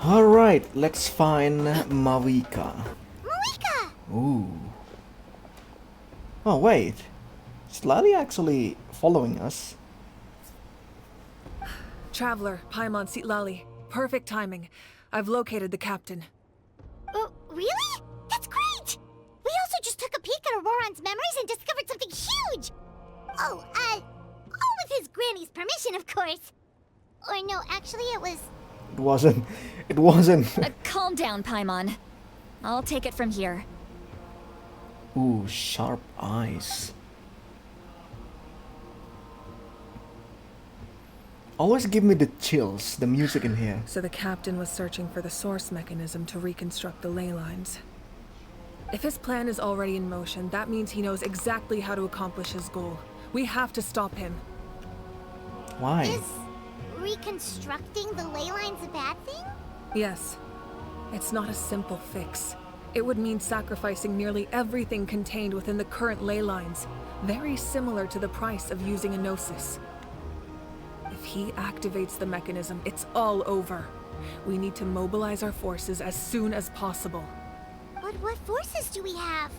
Alright, let's find Mavika. Malika! Ooh. Oh, wait. Is Lali actually following us? Traveler, Paimon Sitlali. Perfect timing. I've located the captain. Oh, really? That's great! We also just took a peek at Auroron's memories and discovered something huge! All with his granny's permission, of course. Or no, actually it was... It wasn't. It wasn't. Calm down, Paimon. I'll take it from here. Ooh, sharp eyes. Always give me the chills, the music in here. So the captain was searching for the source mechanism to reconstruct the ley lines. If his plan is already in motion, that means he knows exactly how to accomplish his goal. We have to stop him. Why? Is reconstructing the ley lines a bad thing? Yes. It's not a simple fix. It would mean sacrificing nearly everything contained within the current ley lines, very similar to the price of using a gnosis. If he activates the mechanism, it's all over. We need to mobilize our forces as soon as possible. But what forces do we have?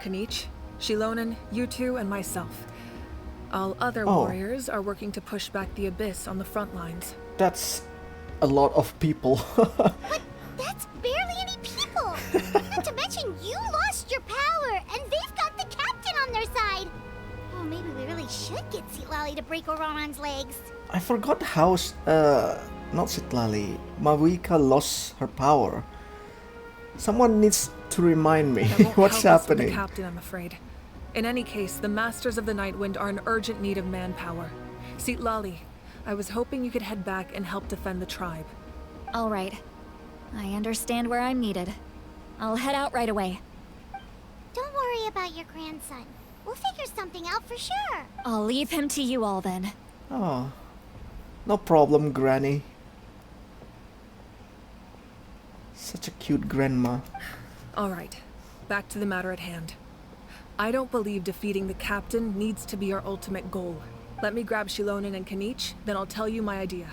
Kanich, Shilonen, you two, and myself. All other warriors are working to push back the Abyss on the front lines. That's a lot of people. But that's barely any people! Not to mention you lost your power, and they've got the captain on their side! Oh, maybe we really should get Sitlali to break Auroron's legs. I forgot how, not Sitlali, Mavika lost her power. Someone needs to remind me That won't what's help us with happening. the captain, I'm afraid. In any case, the Masters of the Nightwind are in urgent need of manpower. Sitlali, I was hoping you could head back and help defend the tribe. All right. I understand where I'm needed. I'll head out right away. Don't worry about your grandson. We'll figure something out for sure. I'll leave him to you all then. Oh, no problem, Granny. Such a cute grandma. All right, back to the matter at hand. I don't believe defeating the captain needs to be our ultimate goal. Let me grab Shilonen and Kanich, then I'll tell you my idea.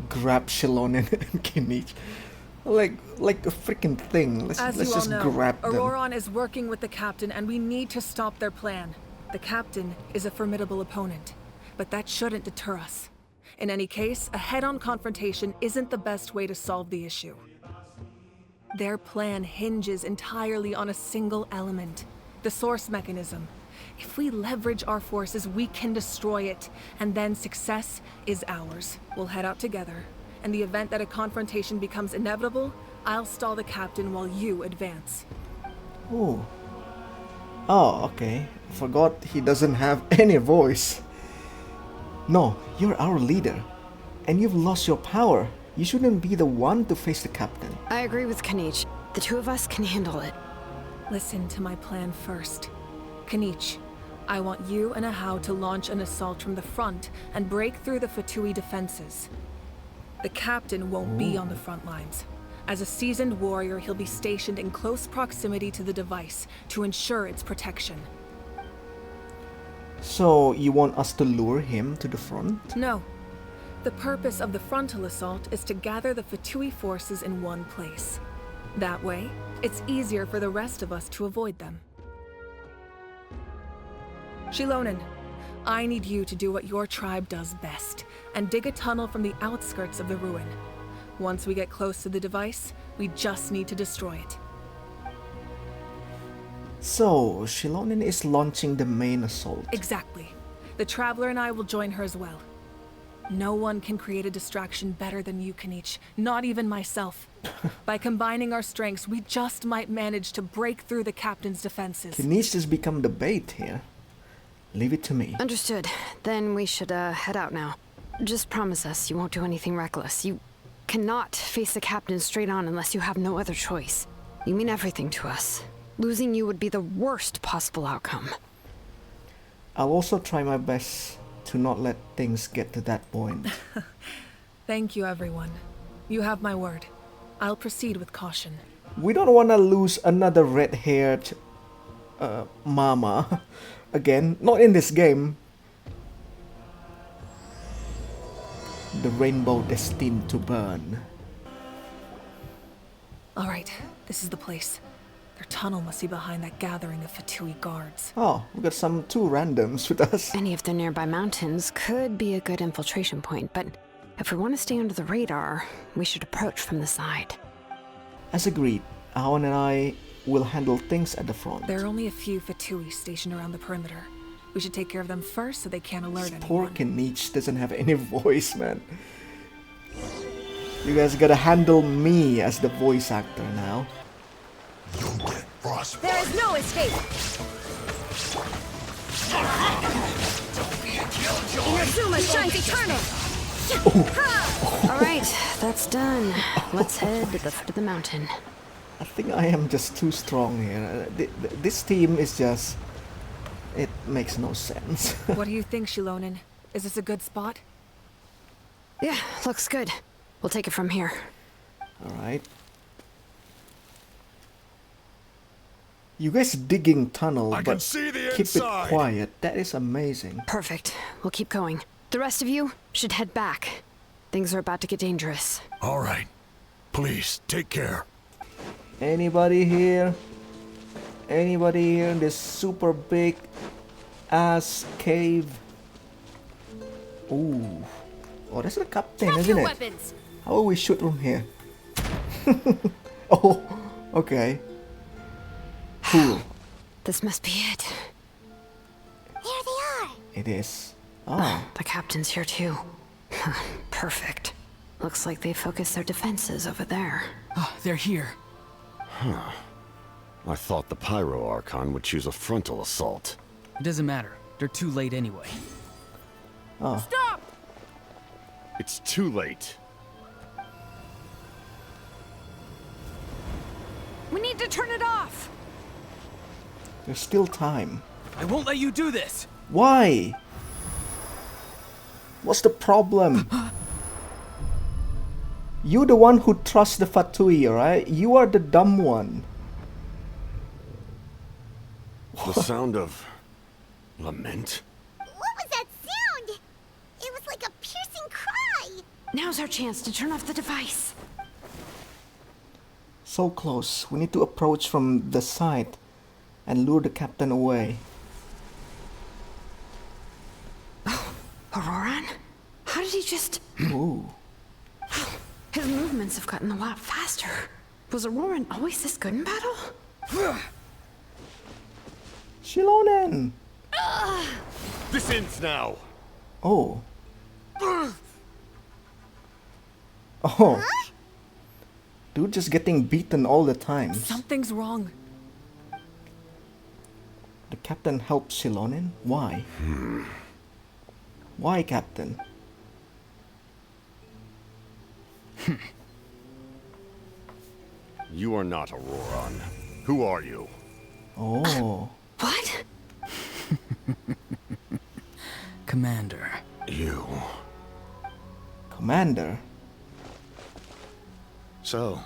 Grab Shilonen and Kinich. Like a freaking thing. Let's As you all just know, grab them. Auroron is working with the captain and we need to stop their plan. The captain is a formidable opponent, but that shouldn't deter us. In any case, a head-on confrontation isn't the best way to solve the issue. Their plan hinges entirely on a single element, the source mechanism. If we leverage our forces, we can destroy it, and then success is ours. We'll head out together. In the event that a confrontation becomes inevitable, I'll stall the captain while you advance. Ooh. Oh, okay. Forgot he doesn't have any voice. No, you're our leader. And you've lost your power. You shouldn't be the one to face the captain. I agree with Kanich. The two of us can handle it. Listen to my plan first. Kanich, I want you and Ahau to launch an assault from the front and break through the Fatui defenses. The captain won't be on the front lines. As a seasoned warrior, he'll be stationed in close proximity to the device to ensure its protection. So, you want us to lure him to the front? No. The purpose of the frontal assault is to gather the Fatui forces in one place. That way, it's easier for the rest of us to avoid them. Shilonen, I need you to do what your tribe does best, and dig a tunnel from the outskirts of the ruin. Once we get close to the device, we just need to destroy it. So, Shilonen is launching the main assault. Exactly. The Traveler and I will join her as well. No one can create a distraction better than you, Kanich, not even myself. By combining our strengths, we just might manage to break through the captain's defenses. Kinich has become the bait here. Leave it to me. Understood. Then we should head out now. Just promise us you won't do anything reckless. You cannot face the captain straight on unless you have no other choice. You mean everything to us. Losing you would be the worst possible outcome. I'll also try my best to not let things get to that point. Thank you, everyone. You have my word. I'll proceed with caution. We don't want to lose another red-haired mama again. Not in this game. the rainbow destined to burn. All right, this is the place. Their tunnel must be behind that gathering of Fatui guards. Oh, we got two randoms with us. Any of the nearby mountains could be a good infiltration point, but if we want to stay under the radar, we should approach from the side. As agreed, Aon and I will handle things at the front. There are only a few Fatui stationed around the perimeter. We should take care of them first so they can't alert Poor anyone. Kenichi doesn't have any voice, man. You guys gotta handle me as the voice actor now. You'll get frostbite. There is no escape! Inazuma shines eternal! All right, that's done. Let's head to the foot of the mountain. I think I am just too strong here. This team is just... It makes no sense. What do you think, Shilonen? Is this a good spot? Yeah, looks good. We'll take it from here. Alright. You guys digging tunnel, I can but see the keep inside. it quiet. That is amazing. Perfect. We'll keep going. The rest of you should head back. Things are about to get dangerous. All right. Please, take care. Anybody here? Anybody here in this super big ass cave? Ooh. Oh, that's the captain, isn't it? Weapons! How will we shoot from here? Oh, okay. Cool. This must be it. There they are. It is. Oh, The captain's here too. Perfect. Looks like they focused their defenses over there. They're here. I thought the Pyro Archon would choose a frontal assault. It doesn't matter. They're too late anyway. Stop! It's too late. We need to turn it off! there's still time. I won't let you do this! Why? What's the problem? You the one who trusts the Fatui, alright? You are the dumb one. The sound of lament? What was that sound? It was like a piercing cry. Now's our chance to turn off the device. So close. We need to approach from the side and lure the captain away. Auroran? How did he just... Ooh. His movements have gotten a lot faster. Was Auroran always this good in battle? Shilonen! This ends now! Oh. Oh. Dude just getting beaten all the time. Something's wrong. The captain helps Shilonen? Why? Why, captain? You are not Auroran. Who are you? Oh. What? Commander. You. Commander? So,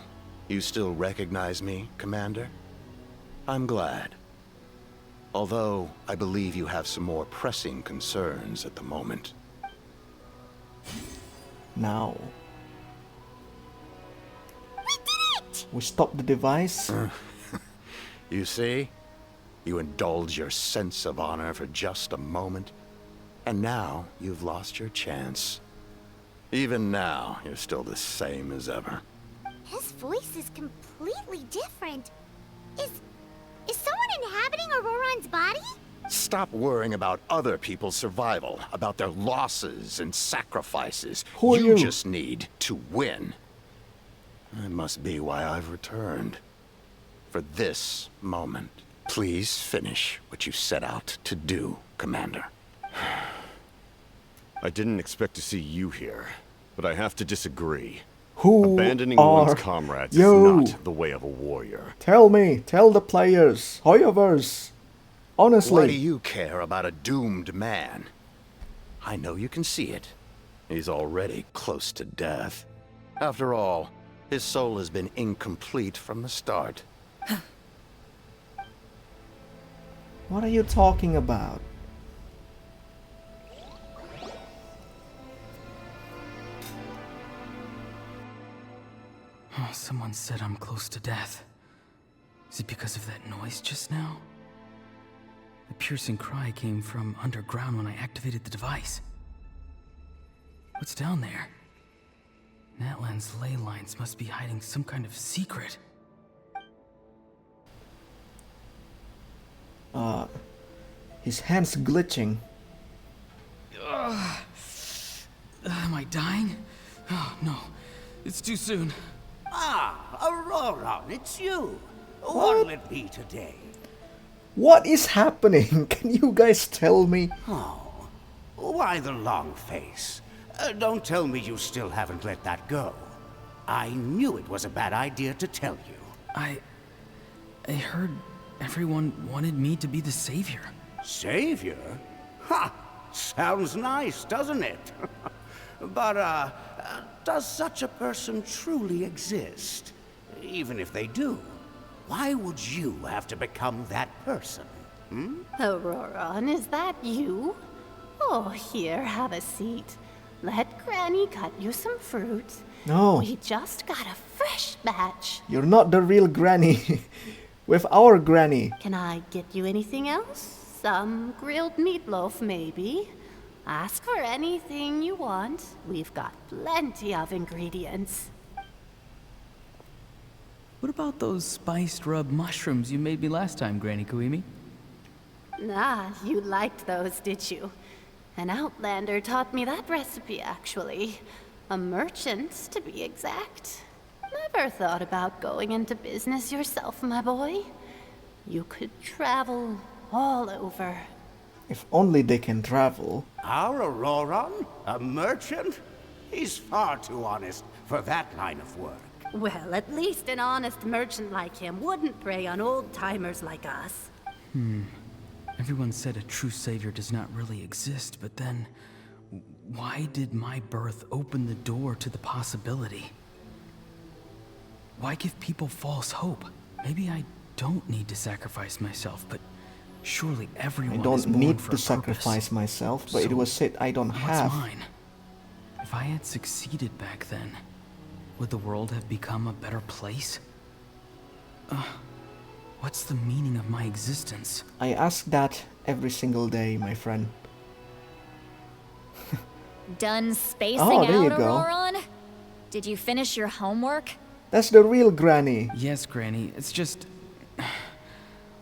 you still recognize me, Commander? I'm glad. Although, I believe you have some more pressing concerns at the moment. Now. We did it! We stop the device? You see? You indulge your sense of honor for just a moment, and now you've lost your chance. Even now, you're still the same as ever. His voice is completely different. Is someone inhabiting Auroran's body? Stop worrying about other people's survival, about their losses and sacrifices. Who are you? Just need to win. That must be why I've returned. For this moment. Please finish what you set out to do, Commander. I didn't expect to see you here, but I have to disagree. Who Abandoning are one's comrades you? is not the way of a warrior. Tell me, tell the players, Hoyoverse. Honestly. Why do you care about a doomed man? I know you can see it. He's already close to death. After all, his soul has been incomplete from the start. What are you talking about? Oh, someone said I'm close to death. Is it because of that noise just now? The piercing cry came from underground when I activated the device. What's down there? Natlan's ley lines must be hiding some kind of secret. His hand's glitching. Am I dying? Oh, no. It's too soon. Ah, Aurora, it's you. What'll it be today? What is happening? Can you guys tell me? Oh, why the long face? Don't tell me you still haven't let that go. I knew it was a bad idea to tell you. I heard everyone wanted me to be the savior. Savior? Ha! Sounds nice, doesn't it? But, does such a person truly exist? Even if they do, why would you have to become that person? Aurora, is that you? Oh, here, have a seat. Let Granny cut you some fruit. No, We just got a fresh batch. you're not the real Granny. With our Granny. Can I get you anything else? Some grilled meatloaf, maybe? Ask for anything you want. We've got plenty of ingredients. What about those spiced rub mushrooms you made me last time, Granny Kuimi? Ah, you liked those, did you? An outlander taught me that recipe, actually. A merchant, to be exact. Never thought about going into business yourself, my boy. You could travel all over. If only they can travel. Our Auroron? A merchant? He's far too honest for that line of work. Well, at least an honest merchant like him wouldn't prey on old-timers like us. Everyone said a true savior does not really exist, but then why did my birth open the door to the possibility? Why give people false hope? Maybe I don't need to sacrifice myself, but surely I everyone is don't born need for to a purpose. sacrifice myself, but it So, was said I don't What's have. mine? If I had succeeded back then, would the world have become a better place? What's the meaning of my existence? I ask that every single day, my friend. Done spacing Oh, there you out, go. Auroron? Did you finish your homework? That's the real Granny. Yes, Granny, it's just...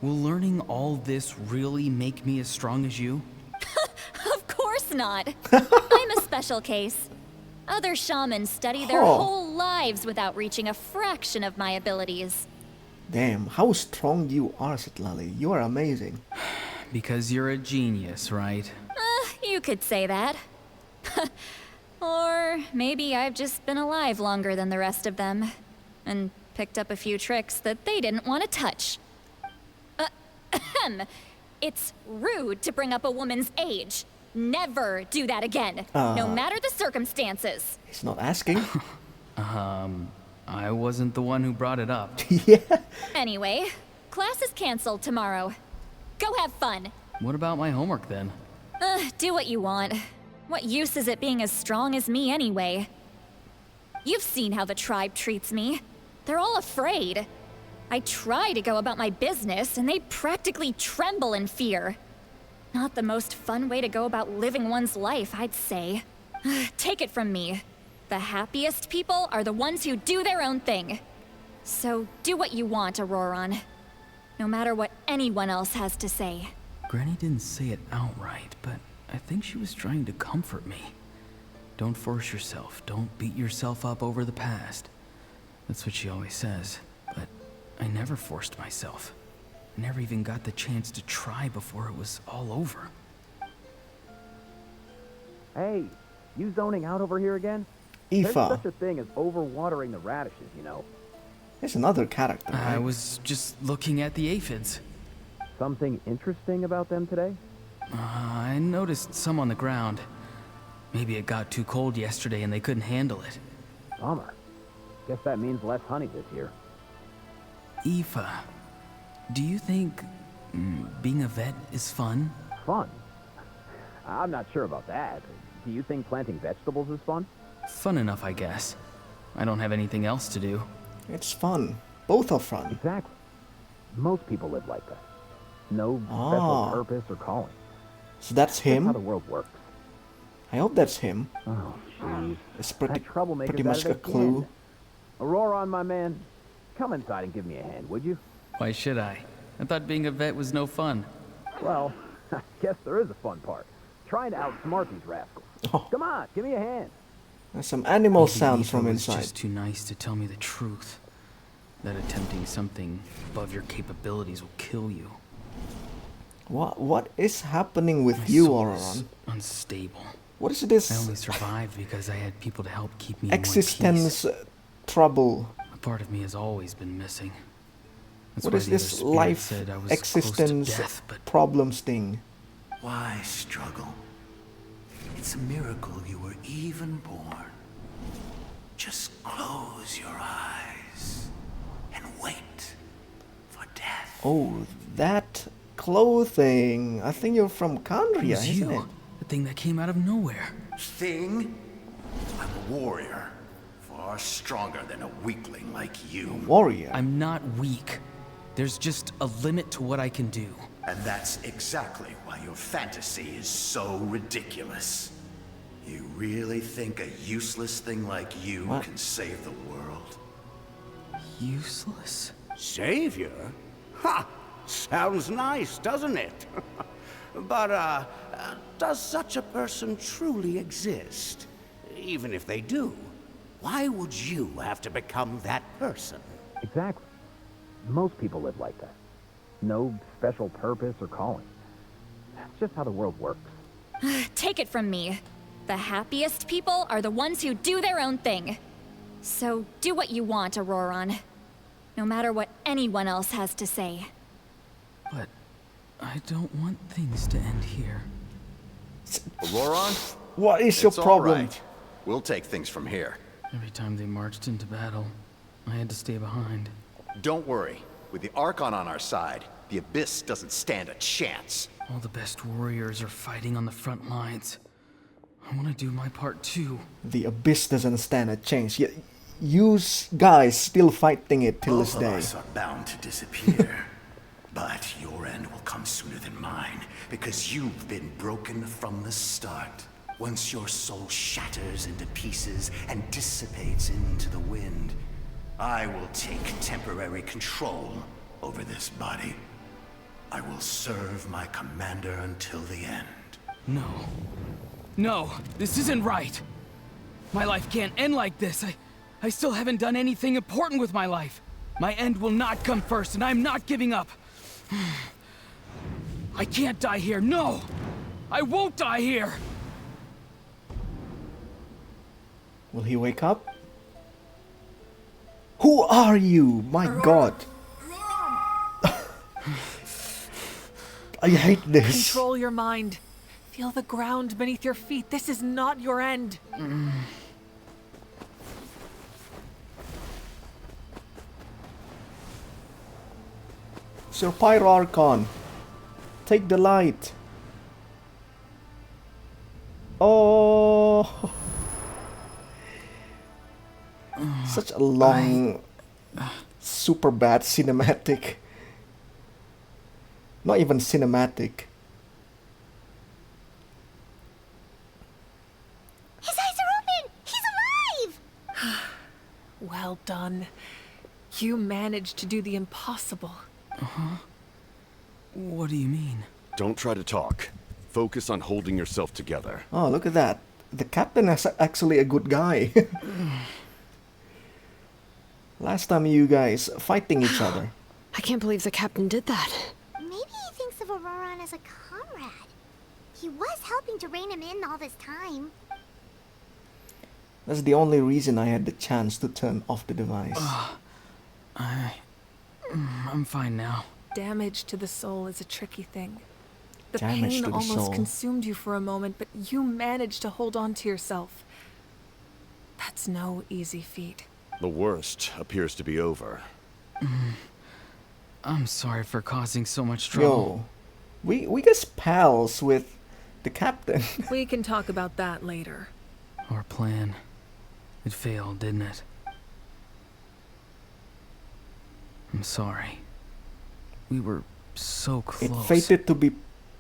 Will learning all this really make me as strong as you? Of course not. I'm a special case. Other shamans study their Oh. whole lives without reaching a fraction of my abilities. Damn, how strong you are, Citlali. You are amazing. Because you're a genius, right? You could say that. Or maybe I've just been alive longer than the rest of them, and picked up a few tricks that they didn't want to touch. It's rude to bring up a woman's age. Never do that again, no matter the circumstances. He's not asking. I wasn't the one who brought it up. Yeah. Anyway, class is canceled tomorrow. Go have fun. What about my homework then? Do what you want. What use is it being as strong as me anyway? You've seen how the tribe treats me. They're all afraid. I try to go about my business, and they practically tremble in fear. Not the most fun way to go about living one's life, I'd say. Take it from me. The happiest people are the ones who do their own thing. So do what you want, Auroron. No matter what anyone else has to say. Granny didn't say it outright, but I think she was trying to comfort me. Don't force yourself. Don't beat yourself up over the past. That's what she always says. But I never forced myself. I never even got the chance to try before it was all over. Hey, you zoning out over here again? There's Aoife. such a thing as overwatering the radishes, you know. There's another character, I right? was just looking at the aphids. Something interesting about them today? I noticed some on the ground. Maybe it got too cold yesterday and they couldn't handle it. Bummer. Guess that means less honey this year. Aoife, do you think being a vet is fun? Fun? I'm not sure about that. Do you think planting vegetables is fun? Fun enough, I guess. I don't have anything else to do. It's fun. Both are fun. Exactly. Most people live like that. No Ah. special purpose or calling. So that's That's how him. the world works. I hope that's him. Oh, jeez. It's That troublemaker's pretty much at a it clue. again. Auroron, my man, come inside and give me a hand, would you? Why should I? I thought being a vet was no fun. Well, I guess there is a fun part. Trying to outsmart these rascals. Oh. Come on, give me a hand. There's some animal Maybe sounds Ethan from was inside. just too nice to tell me the truth. That attempting something above your capabilities will kill you. What is happening with My you, soul is Auroron? unstable. What is this I only survived because I had people to help keep me in one piece. existence trouble? A part of me has always been missing. That's What why is the other this spirit life said I was existence close to death, but problems thing? Why struggle? It's a miracle you were even born. Just close your eyes and wait for death. Oh, that clothing. I think you're from it Kandria, was isn't it? you, the thing that came out of nowhere. Thing? I'm a warrior. Far stronger than a weakling like you. Warrior. I'm not weak. There's just a limit to what I can do. And that's exactly why your fantasy is so ridiculous. You really think a useless thing like you What? can save the world? Useless? Savior? Ha! Sounds nice, doesn't it? But, does such a person truly exist? Even if they do, why would you have to become that person? Exactly. Most people live like that. No special purpose or calling. That's just how the world works. Take it from me. The happiest people are the ones who do their own thing. So do what you want, Auroron. No matter what anyone else has to say. But I don't want things to end here. Auroron? What is your It's all problem? right. We'll take things from here. Every time they marched into battle, I had to stay behind. Don't worry. With the Archon on our side, the Abyss doesn't stand a chance. All the best warriors are fighting on the front lines. I want to do my part too. The Abyss doesn't stand a chance. You guys still fighting it till this Both of day. us are bound to disappear. But your end will come sooner than mine, because you've been broken from the start. Once your soul shatters into pieces and dissipates into the wind, I will take temporary control over this body. I will serve my commander until the end. No. No, this isn't right. My life can't end like this. I still haven't done anything important with my life. My end will not come first, and I'm not giving up. I can't die here, no! I won't die here! Will he wake up? Who are you? My god. I hate this. Control your mind. Feel the ground beneath your feet. This is not your end. Sir Pyro Archon. Take the light. Oh. Such a long, super bad cinematic. Not even cinematic. His eyes are open! He's alive! Well done. You managed to do the impossible. What do you mean? Don't try to talk. Focus on holding yourself together. Oh, look at that. The captain is actually a good guy. Last time you guys fighting each other. I can't believe the captain did that. Maybe he thinks of Auroron as a comrade. He was helping to rein him in all this time. That's the only reason I had the chance to turn off the device. I'm fine now. Damage to the soul is a tricky thing. The Damage pain to the almost soul. consumed you for a moment, but you managed to hold on to yourself. That's no easy feat. The worst appears to be over. I'm sorry for causing so much trouble. Yo, we guess pals with the captain. We can talk about that later. Our plan. It failed, didn't it? I'm sorry. We were so close. It fated to be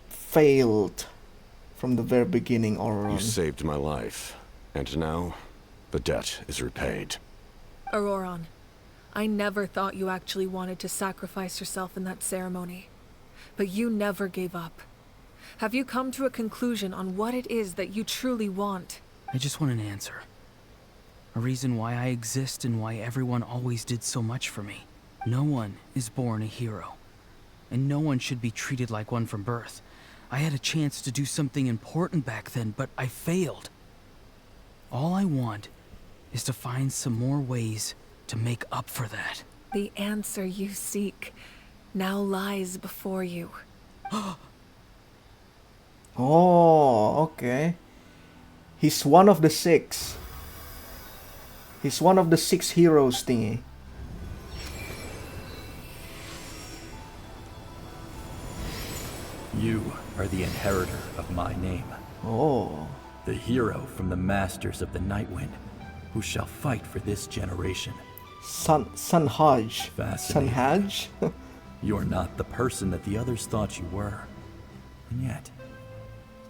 failed from the very beginning, Auron. You saved my life, and now the debt is repaid. Auroron, I never thought you actually wanted to sacrifice yourself in that ceremony. But you never gave up. Have you come to a conclusion on what it is that you truly want? I just want an answer. A reason why I exist and why everyone always did so much for me. No one is born a hero. And no one should be treated like one from birth. I had a chance to do something important back then, but I failed. All I want is to find some more ways to make up for that. The answer you seek now lies before you. Oh, okay. He's one of the six. He's one of the 6 heroes thingy. You are the inheritor of my name. Oh. The hero from the masters of the Nightwind, who shall fight for this generation. Sanhaj. Fascinating. Sanhaj? You're not the person that the others thought you were. And yet,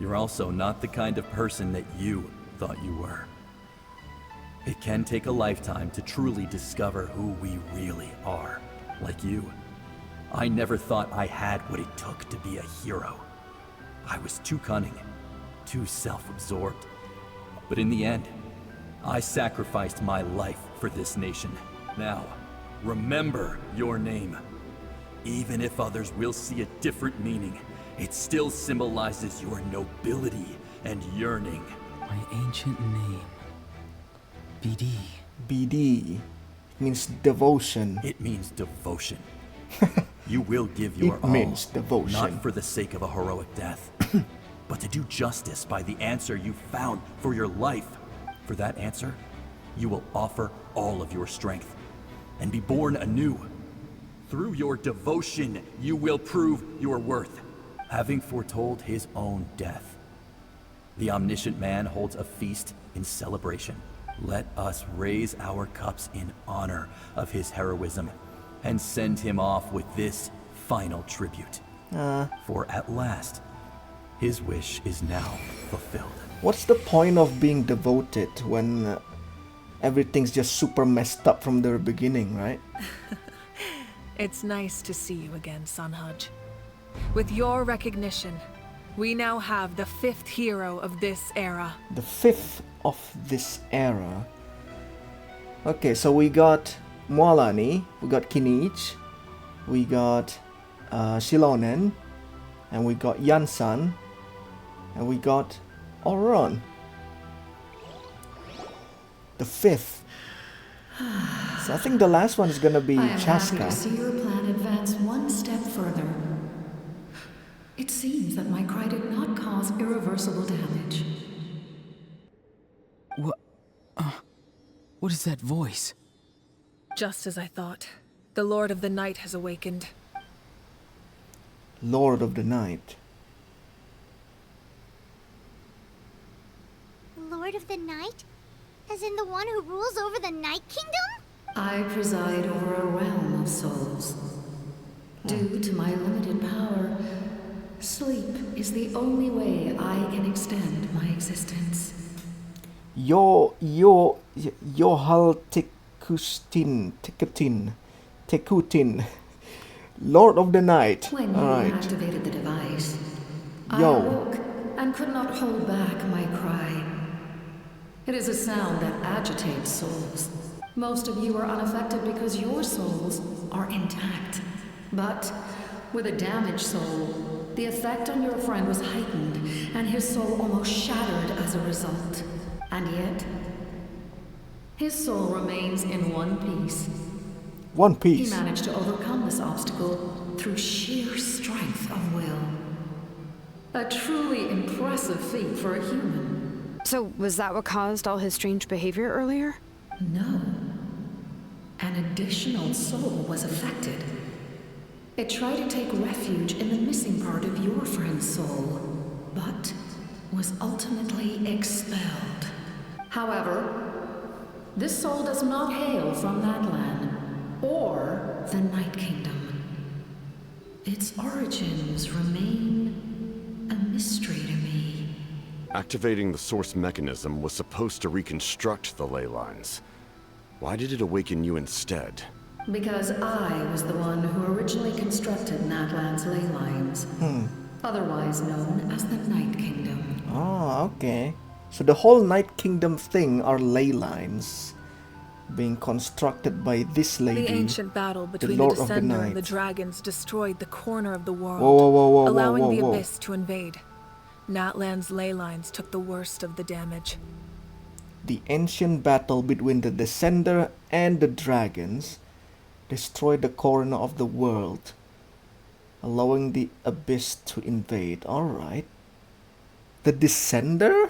you're also not the kind of person that you thought you were. It can take a lifetime to truly discover who we really are. Like you, I never thought I had what it took to be a hero. I was too cunning, too self-absorbed. But in the end, I sacrificed my life for this nation. Now, remember your name. Even if others will see a different meaning, it still symbolizes your nobility and yearning. My ancient name. BD. BD. It means devotion. It means devotion. You will give your all, means devotion. Not for the sake of a heroic death, but to do justice by the answer you found for your life. For that answer, you will offer all of your strength and be born anew. Through your devotion, you will prove your worth. Having foretold his own death, the omniscient man holds a feast in celebration. Let us raise our cups in honor of his heroism and send him off with this final tribute. For at last, his wish is now fulfilled. What's the point of being devoted when everything's just super messed up from the beginning, right? It's nice to see you again, Sanhaj. With your recognition, we now have the 5th hero of this era. The 5th of this era. Okay, so we got Mualani, we got Kinich, we got Shilonen, and we got Yansan, and we got Auron. The 5th. So I think the last one is gonna be I am happy Chaska. to see your plan advance one step further. It seems that my cry did not cause irreversible damage. What is that voice? Just as I thought. The Lord of the Night has awakened. Lord of the Night. Lord of the Night? As in the one who rules over the Night Kingdom? I preside over a realm of souls. Due to my limited power, sleep is the only way I can extend my existence. Yohal Tekutin. Lord of the Night. When you Alright. activated the device, I Yo. awoke and could not hold back my cry. It is a sound that agitates souls. Most of you are unaffected because your souls are intact. But with a damaged soul, the effect on your friend was heightened, and his soul almost shattered as a result. And yet, his soul remains in one piece. One He piece. managed to overcome this obstacle through sheer strength of will. A truly impressive feat for a human. So, was that what caused all his strange behavior earlier? No. An additional soul was affected. It tried to take refuge in the missing part of your friend's soul, but was ultimately expelled. However, this soul does not hail from Natlan, or or the Night Kingdom. Its origins remain a mystery to me. Activating the source mechanism was supposed to reconstruct the ley lines. Why did it awaken you instead? Because I was the one who originally constructed Natlan's ley lines, otherwise known as the Night Kingdom. Oh, okay. So the whole Night Kingdom thing are ley lines being constructed by this lady. The ancient battle between the Lord of the Descender and the Night. dragons destroyed the corner of the world, Whoa, allowing the whoa. Abyss to invade. Natlan's ley lines took the worst of the damage. The ancient battle between the Descender and the dragons destroyed the corner of the world, allowing the Abyss to invade. Alright. The Descender?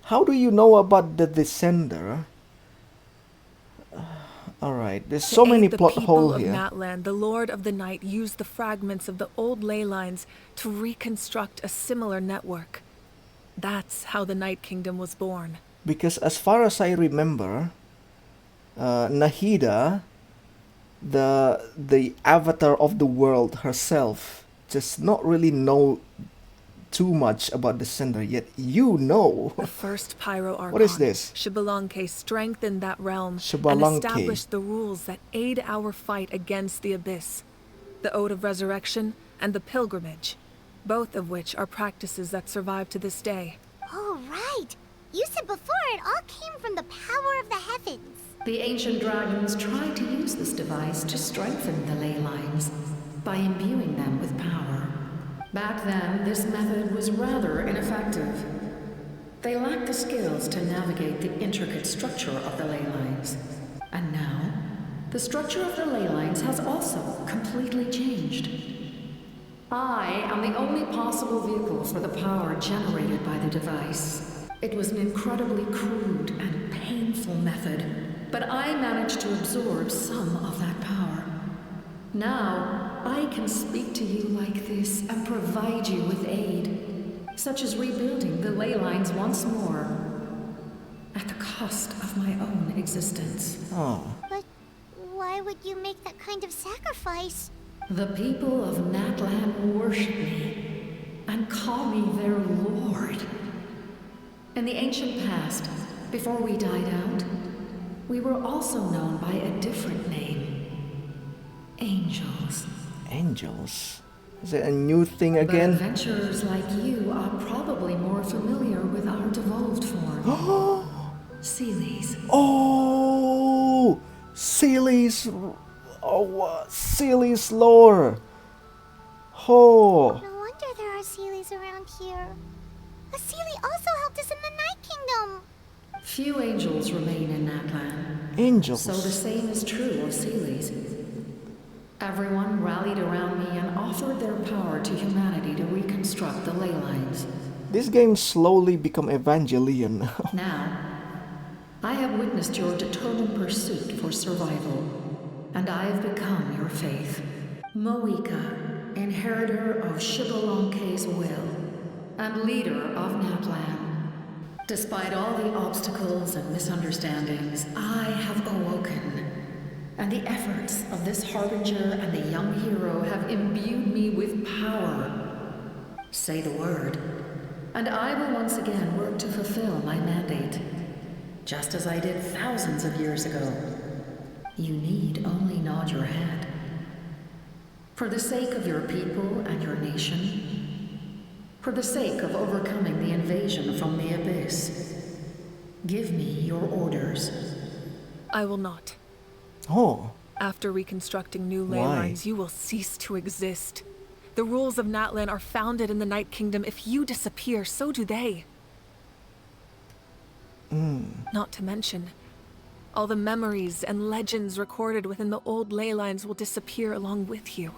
How do you know about the Descender? Alright, there's so many plot holes here. The people of Natlan, the Lord of the Night, used the fragments of the old ley lines to reconstruct a similar network. That's how the Night Kingdom was born. Because as far as I remember, Nahida, the avatar of the world herself, just not really know too much about the Descender, yet you know. The first Pyro Archon, What is this? Xbalanque, strengthened that realm and Xbalanque. established the rules that aid our fight against the Abyss. The Ode of Resurrection and the Pilgrimage, both of which are practices that survive to this day. Oh, right. You said before it all came from the power of the heavens. The ancient dragons tried to use this device to strengthen the ley lines by imbuing them with power. Back then, this method was rather ineffective. They lacked the skills to navigate the intricate structure of the ley lines. And now, the structure of the ley lines has also completely changed. I am the only possible vehicle for the power generated by the device. It was an incredibly crude and painful method, but I managed to absorb some of that power. Now, I can speak to you like this and provide you with aid, such as rebuilding the ley lines once more, at the cost of my own existence. Oh. But why would you make that kind of sacrifice? The people of Natlan worship me and call me their lord. In the ancient past, before we died out, we were also known by a different name. Angels. Angels? Is it a new thing again? But adventurers like you are probably more familiar with our devolved form. Sealies. Oh! Sealy's... Oh, Sealy's lore! Oh! No wonder there are Sealies around here. A Sealy also helped us in the Night Kingdom. Few angels remain in Natlan. Angels? So the same is true of Sealies. Everyone rallied around me and offered their power to humanity to reconstruct the ley lines. This game slowly become Evangelion. Now, I have witnessed your determined pursuit for survival, and I have become your faith. Moika, inheritor of Xbalanque's will, and leader of Natlan. Despite all the obstacles and misunderstandings, I have awoken. And the efforts of this harbinger and the young hero have imbued me with power. Say the word, and I will once again work to fulfill my mandate, just as I did thousands of years ago. You need only nod your head. For the sake of your people and your nation, for the sake of overcoming the invasion from the Abyss, give me your orders. I will not. Oh. After reconstructing new ley Why? lines, you will cease to exist. The rules of Natlan are founded in the Night Kingdom. If you disappear, so do they. Not to mention, all the memories and legends recorded within the old ley lines will disappear along with you.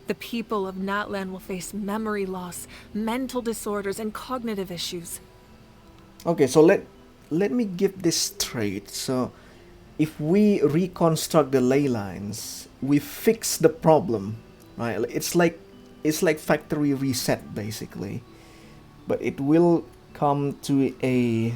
The people of Natlan will face memory loss, mental disorders, and cognitive issues. Okay, so let me get this straight. So, if we reconstruct the ley lines, we fix the problem, right? It's like factory reset basically, but it will come to a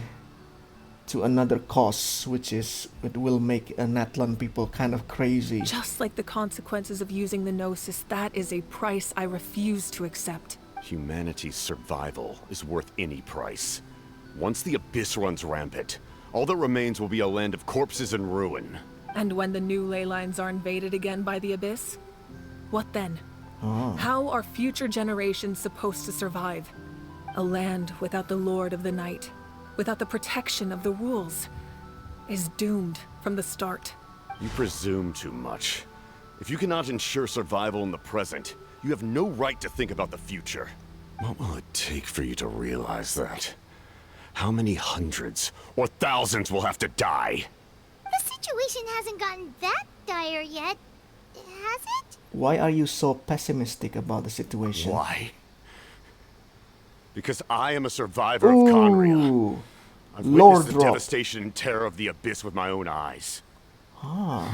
to another cause, which is it will make Natlan people kind of crazy. Just like the consequences of using the Gnosis, that is a price I refuse to accept. Humanity's survival is worth any price. Once the Abyss runs rampant, all that remains will be a land of corpses and ruin. And when the new ley lines are invaded again by the Abyss? What then? How are future generations supposed to survive? A land without the Lord of the Night, without the protection of the rules, is doomed from the start. You presume too much. If you cannot ensure survival in the present, you have no right to think about the future. What will it take for you to realize that? How many hundreds or thousands will have to die? The situation hasn't gotten that dire yet, has it? Why are you so pessimistic about the situation? Why? Because I am a survivor of Conria. I've witnessed the devastation and terror of the Abyss with my own eyes. Conria?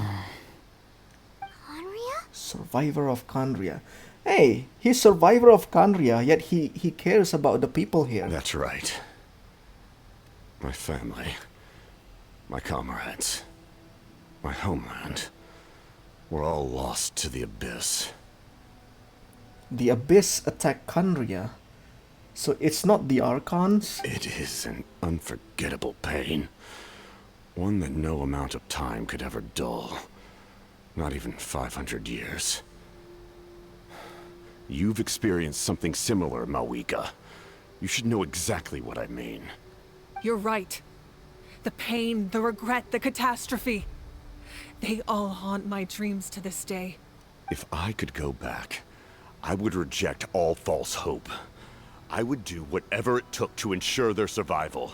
Survivor of Conria. Hey, he's survivor of Conria, yet he cares about the people here. That's right. My family, my comrades, my homeland, were all lost to the Abyss. The Abyss attacked Conria, so it's not the Archons? It is an unforgettable pain. One that no amount of time could ever dull. Not even 500 years. You've experienced something similar, Mawika. You should know exactly what I mean. You're right. The pain, the regret, the catastrophe. They all haunt my dreams to this day. If I could go back, I would reject all false hope. I would do whatever it took to ensure their survival.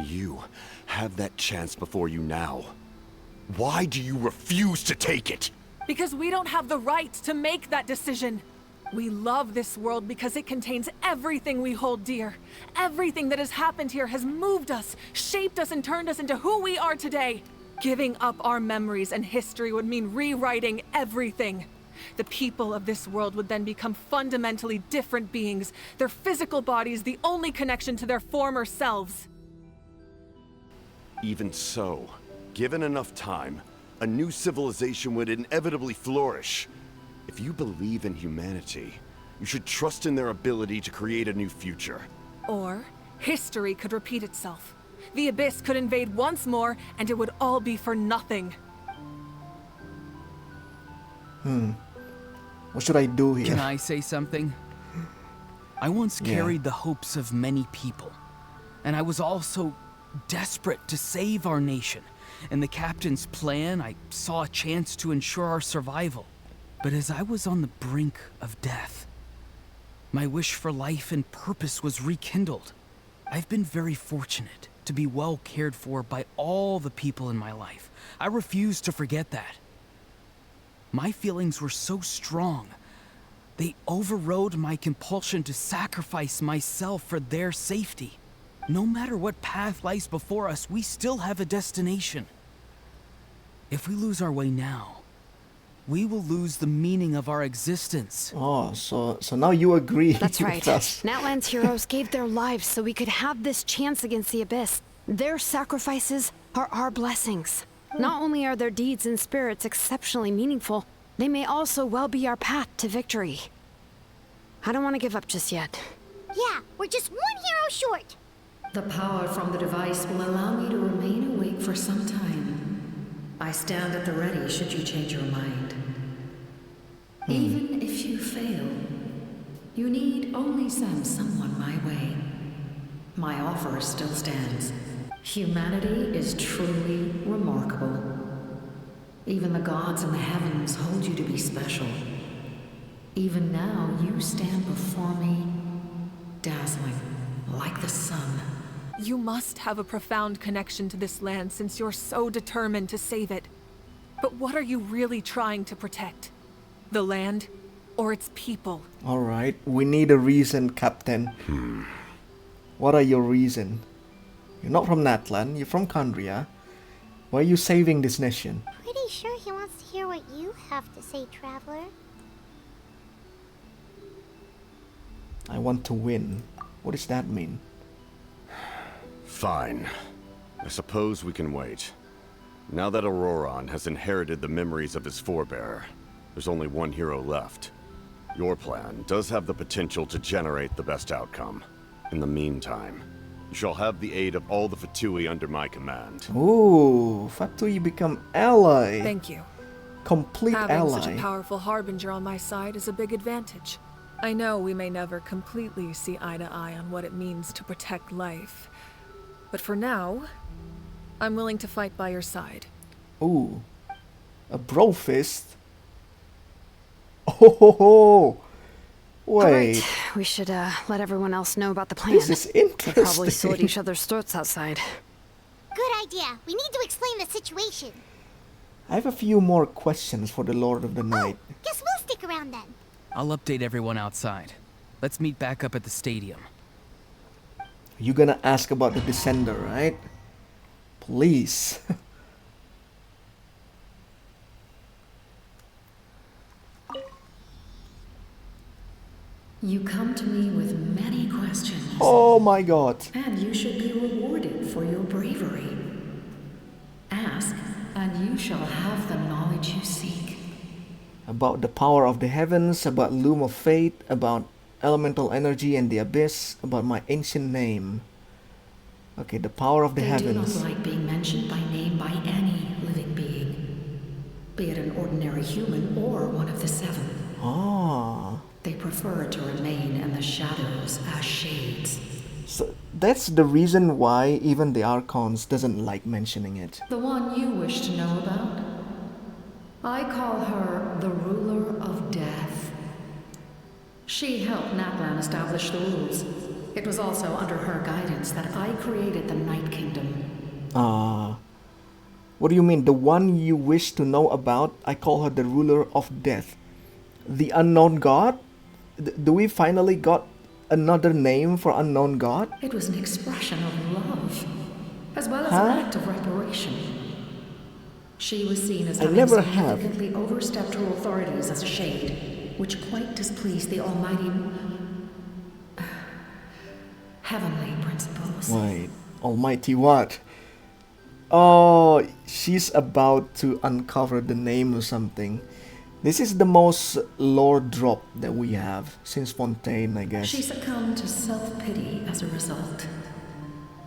You have that chance before you now. Why do you refuse to take it? Because we don't have the right to make that decision. We love this world because it contains everything we hold dear. Everything that has happened here has moved us, shaped us, and turned us into who we are today. Giving up our memories and history would mean rewriting everything. The people of this world would then become fundamentally different beings, their physical bodies the only connection to their former selves. Even so, given enough time, a new civilization would inevitably flourish. If you believe in humanity, you should trust in their ability to create a new future. Or, history could repeat itself. The Abyss could invade once more, and it would all be for nothing. What should I do here? Can I say something? I once carried the hopes of many people, and I was also desperate to save our nation. In the captain's plan, I saw a chance to ensure our survival. But as I was on the brink of death, my wish for life and purpose was rekindled. I've been very fortunate to be well cared for by all the people in my life. I refuse to forget that. My feelings were so strong, they overrode my compulsion to sacrifice myself for their safety. No matter what path lies before us, we still have a destination. If we lose our way now, we will lose the meaning of our existence. Oh, so now you agree. That's right. with us. Natlan's heroes gave their lives so we could have this chance against the Abyss. Their sacrifices are our blessings. Not only are their deeds and spirits exceptionally meaningful, they may also well be our path to victory. I don't want to give up just yet. Yeah, we're just one hero short. The power from the device will allow me to remain awake for some time. I stand at the ready should you change your mind. Even if you fail, you need only send someone my way. My offer still stands. Humanity is truly remarkable. Even the gods in the heavens hold you to be special. Even now, you stand before me, dazzling, like the sun. You must have a profound connection to this land since you're so determined to save it. But what are you really trying to protect? The land or its people? Alright, we need a reason, Captain. What are your reason? You're not from Natlan, you're from Conria. Why are you saving this nation? Pretty sure he wants to hear what you have to say, Traveler. I want to win. What does that mean? Fine. I suppose we can wait. Now that Auroron has inherited the memories of his forebearer, there's only one hero left. Your plan does have the potential to generate the best outcome. In the meantime, you shall have the aid of all the Fatui under my command. Ooh, Fatui become ally. Thank you. Complete Having ally. such a powerful harbinger on my side is a big advantage. I know we may never completely see eye to eye on what it means to protect life. But for now, I'm willing to fight by your side. Ooh, a bro fist? Oh, wait. All right, we should let everyone else know about the plan. This is interesting. They probably slit each other's throats outside. Good idea. We need to explain the situation. I have a few more questions for the Lord of the Night. Guess we'll stick around then. I'll update everyone outside. Let's meet back up at the stadium. You're gonna ask about the Descender, right? Please. You come to me with many questions. Oh my god. And you should be rewarded for your bravery. Ask, and you shall have the knowledge you seek. About the power of the heavens, about Loom of Fate, about elemental energy and the abyss, about my ancient name. Okay, the power of the heavens. They do not like being mentioned by name by any living being, be it an ordinary human or one of the seven. Ah. They prefer to remain in the shadows as shades. So that's the reason why even the Archons doesn't like mentioning it. The one you wish to know about? I call her the ruler of death. She helped Natlan establish the rules. It was also under her guidance that I created the Night Kingdom. What do you mean? The one you wish to know about? I call her the ruler of death. The unknown god? Do we finally got another name for unknown god? It was an expression of love, as well as Huh? an act of reparation. She was seen as I having never have. significantly overstepped her authorities as a shade, which quite displeased the almighty heavenly principles. Wait, almighty what? Oh, she's about to uncover the name or something. This is the most lore drop that we have since Fontaine, I guess. She succumbed to self-pity as a result,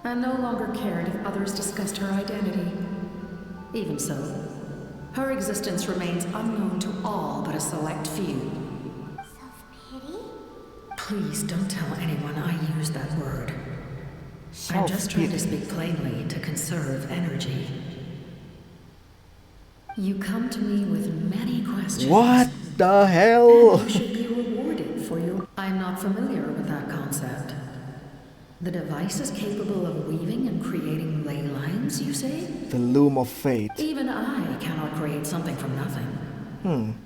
and no longer cared if others discussed her identity. Even so, her existence remains unknown to all but a select few. Self-pity? Please don't tell anyone I used that word. I'm just trying to speak plainly to conserve energy. You come to me with many questions. What the hell? And you should be rewarded for your... I'm not familiar with that concept. The device is capable of weaving and creating ley lines, you say? The Loom of Fate. Even I cannot create something from nothing.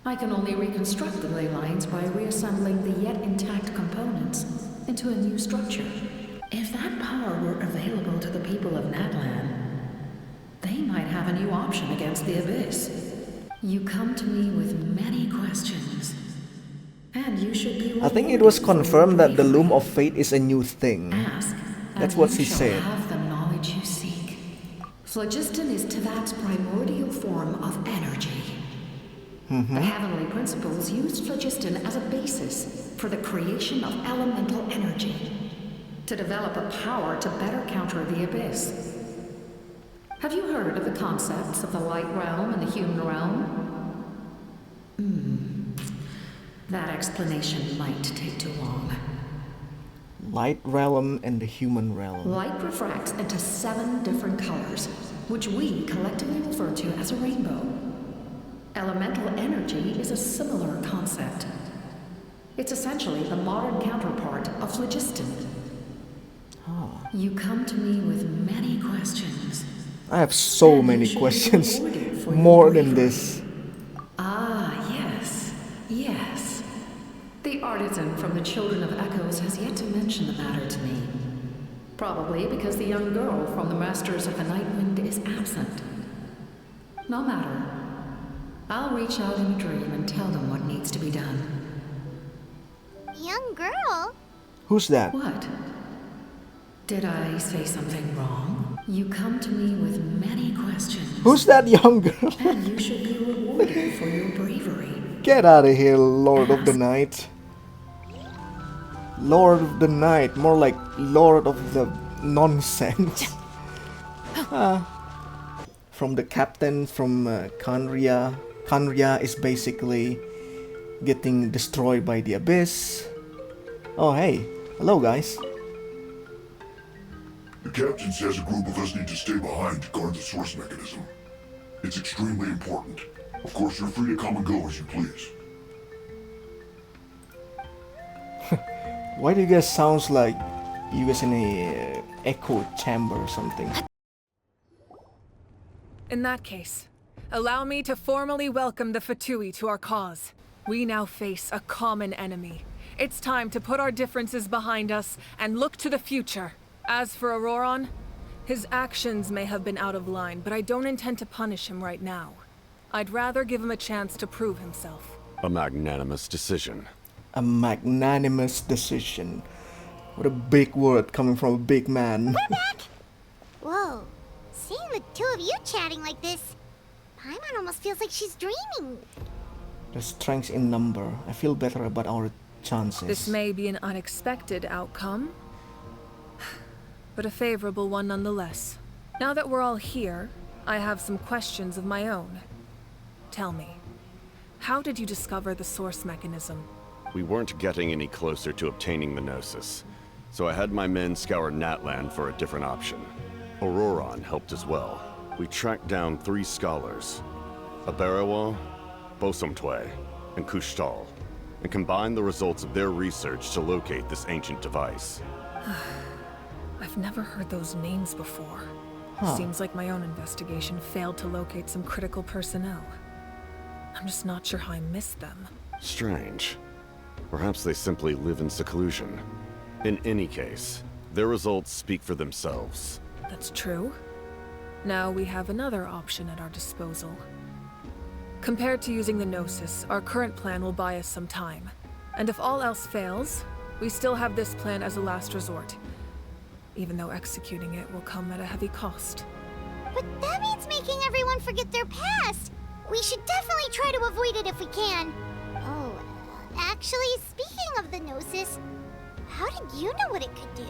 I can only reconstruct the ley lines by reassembling the yet intact components into a new structure. If that power were available to the people of Natlan, they might have a new option against the Abyss. You come to me with many questions, and you should be... I think it was confirmed that the Loom of Fate is a new thing. Ask, That's and what you she shall said. have the knowledge you seek. Phlogiston is Teyvat's primordial form of energy. The heavenly principles used phlogiston as a basis for the creation of elemental energy, to develop a power to better counter the Abyss. Have you heard of the concepts of the light realm and the human realm? That explanation might take too long. Light realm and the human realm. Light refracts into 7 different colors, which we collectively refer to as a rainbow. Elemental energy is a similar concept. It's essentially the modern counterpart of phlogiston. You come to me with many questions. I have so many questions. More than this. Ah, yes. Yes. The artisan from the Children of Echoes has yet to mention the matter to me. Probably because the young girl from the Masters of the Nightwind is absent. No matter. I'll reach out in a dream and tell them what needs to be done. Young girl? Who's that? What? Did I say something wrong? You come to me with many questions. Who's that young girl? And you should be rewarded for your bravery. Get out of here, Lord of the Night. Lord of the Night, more like Lord of the Nonsense. From the captain from Khaenri'ah. Khaenri'ah is basically getting destroyed by the Abyss. Oh hey, hello guys. The captain says a group of us need to stay behind to guard the source mechanism. It's extremely important. Of course, you're free to come and go as you please. Why do you guys sound like you guys in a echo chamber or something? In that case, allow me to formally welcome the Fatui to our cause. We now face a common enemy. It's time to put our differences behind us and look to the future. As for Auroron, his actions may have been out of line, but I don't intend to punish him right now. I'd rather give him a chance to prove himself. A magnanimous decision. A magnanimous decision. What a big word coming from a big man. We're back! Whoa. Seeing the two of you chatting like this, Paimon almost feels like she's dreaming. There's strength in number. I feel better about our chances. This may be an unexpected outcome, but a favorable one nonetheless. Now that we're all here, I have some questions of my own. Tell me, how did you discover the source mechanism? We weren't getting any closer to obtaining the Gnosis, so I had my men scour Natlan for a different option. Auroron helped as well. We tracked down 3 scholars, Aberawa, Bosomtwe, and Kushtal, and combined the results of their research to locate this ancient device. I've never heard those names before. Seems like my own investigation failed to locate some critical personnel. I'm just not sure how I missed them. Strange. Perhaps they simply live in seclusion. In any case, their results speak for themselves. That's true. Now we have another option at our disposal. Compared to using the Gnosis, our current plan will buy us some time. And if all else fails, we still have this plan as a last resort. Even though executing it will come at a heavy cost. But that means making everyone forget their past. We should definitely try to avoid it if we can. Oh, actually, speaking of the Gnosis, how did you know what it could do?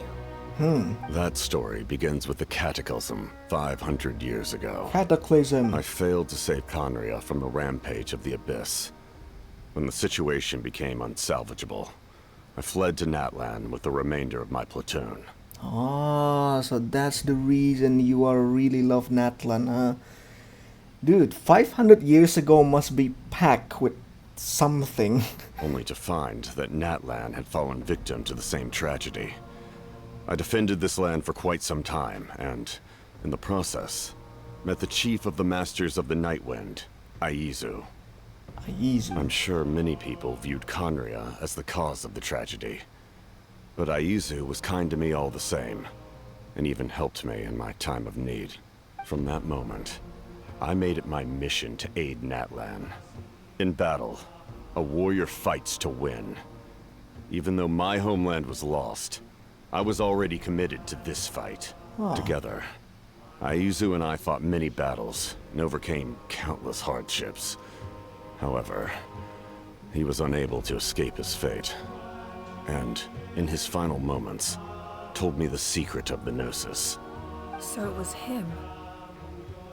That story begins with the Cataclysm 500 years ago. Cataclysm. I failed to save Khaenri'ah from the rampage of the Abyss. When the situation became unsalvageable, I fled to Natlan with the remainder of my platoon. Ah, so that's the reason you are really love Natlan, huh? Dude, 500 years ago must be packed with something. Only to find that Natlan had fallen victim to the same tragedy. I defended this land for quite some time, and, in the process, met the chief of the Masters of the Nightwind, Aizu. Aizu. I'm sure many people viewed Khaenri'ah as the cause of the tragedy. But Aizu was kind to me all the same, and even helped me in my time of need. From that moment, I made it my mission to aid Natlan. In battle, a warrior fights to win. Even though my homeland was lost, I was already committed to this fight. Together, Aizu and I fought many battles and overcame countless hardships. However, he was unable to escape his fate. And, in his final moments, told me the secret of the Gnosis. So it was him.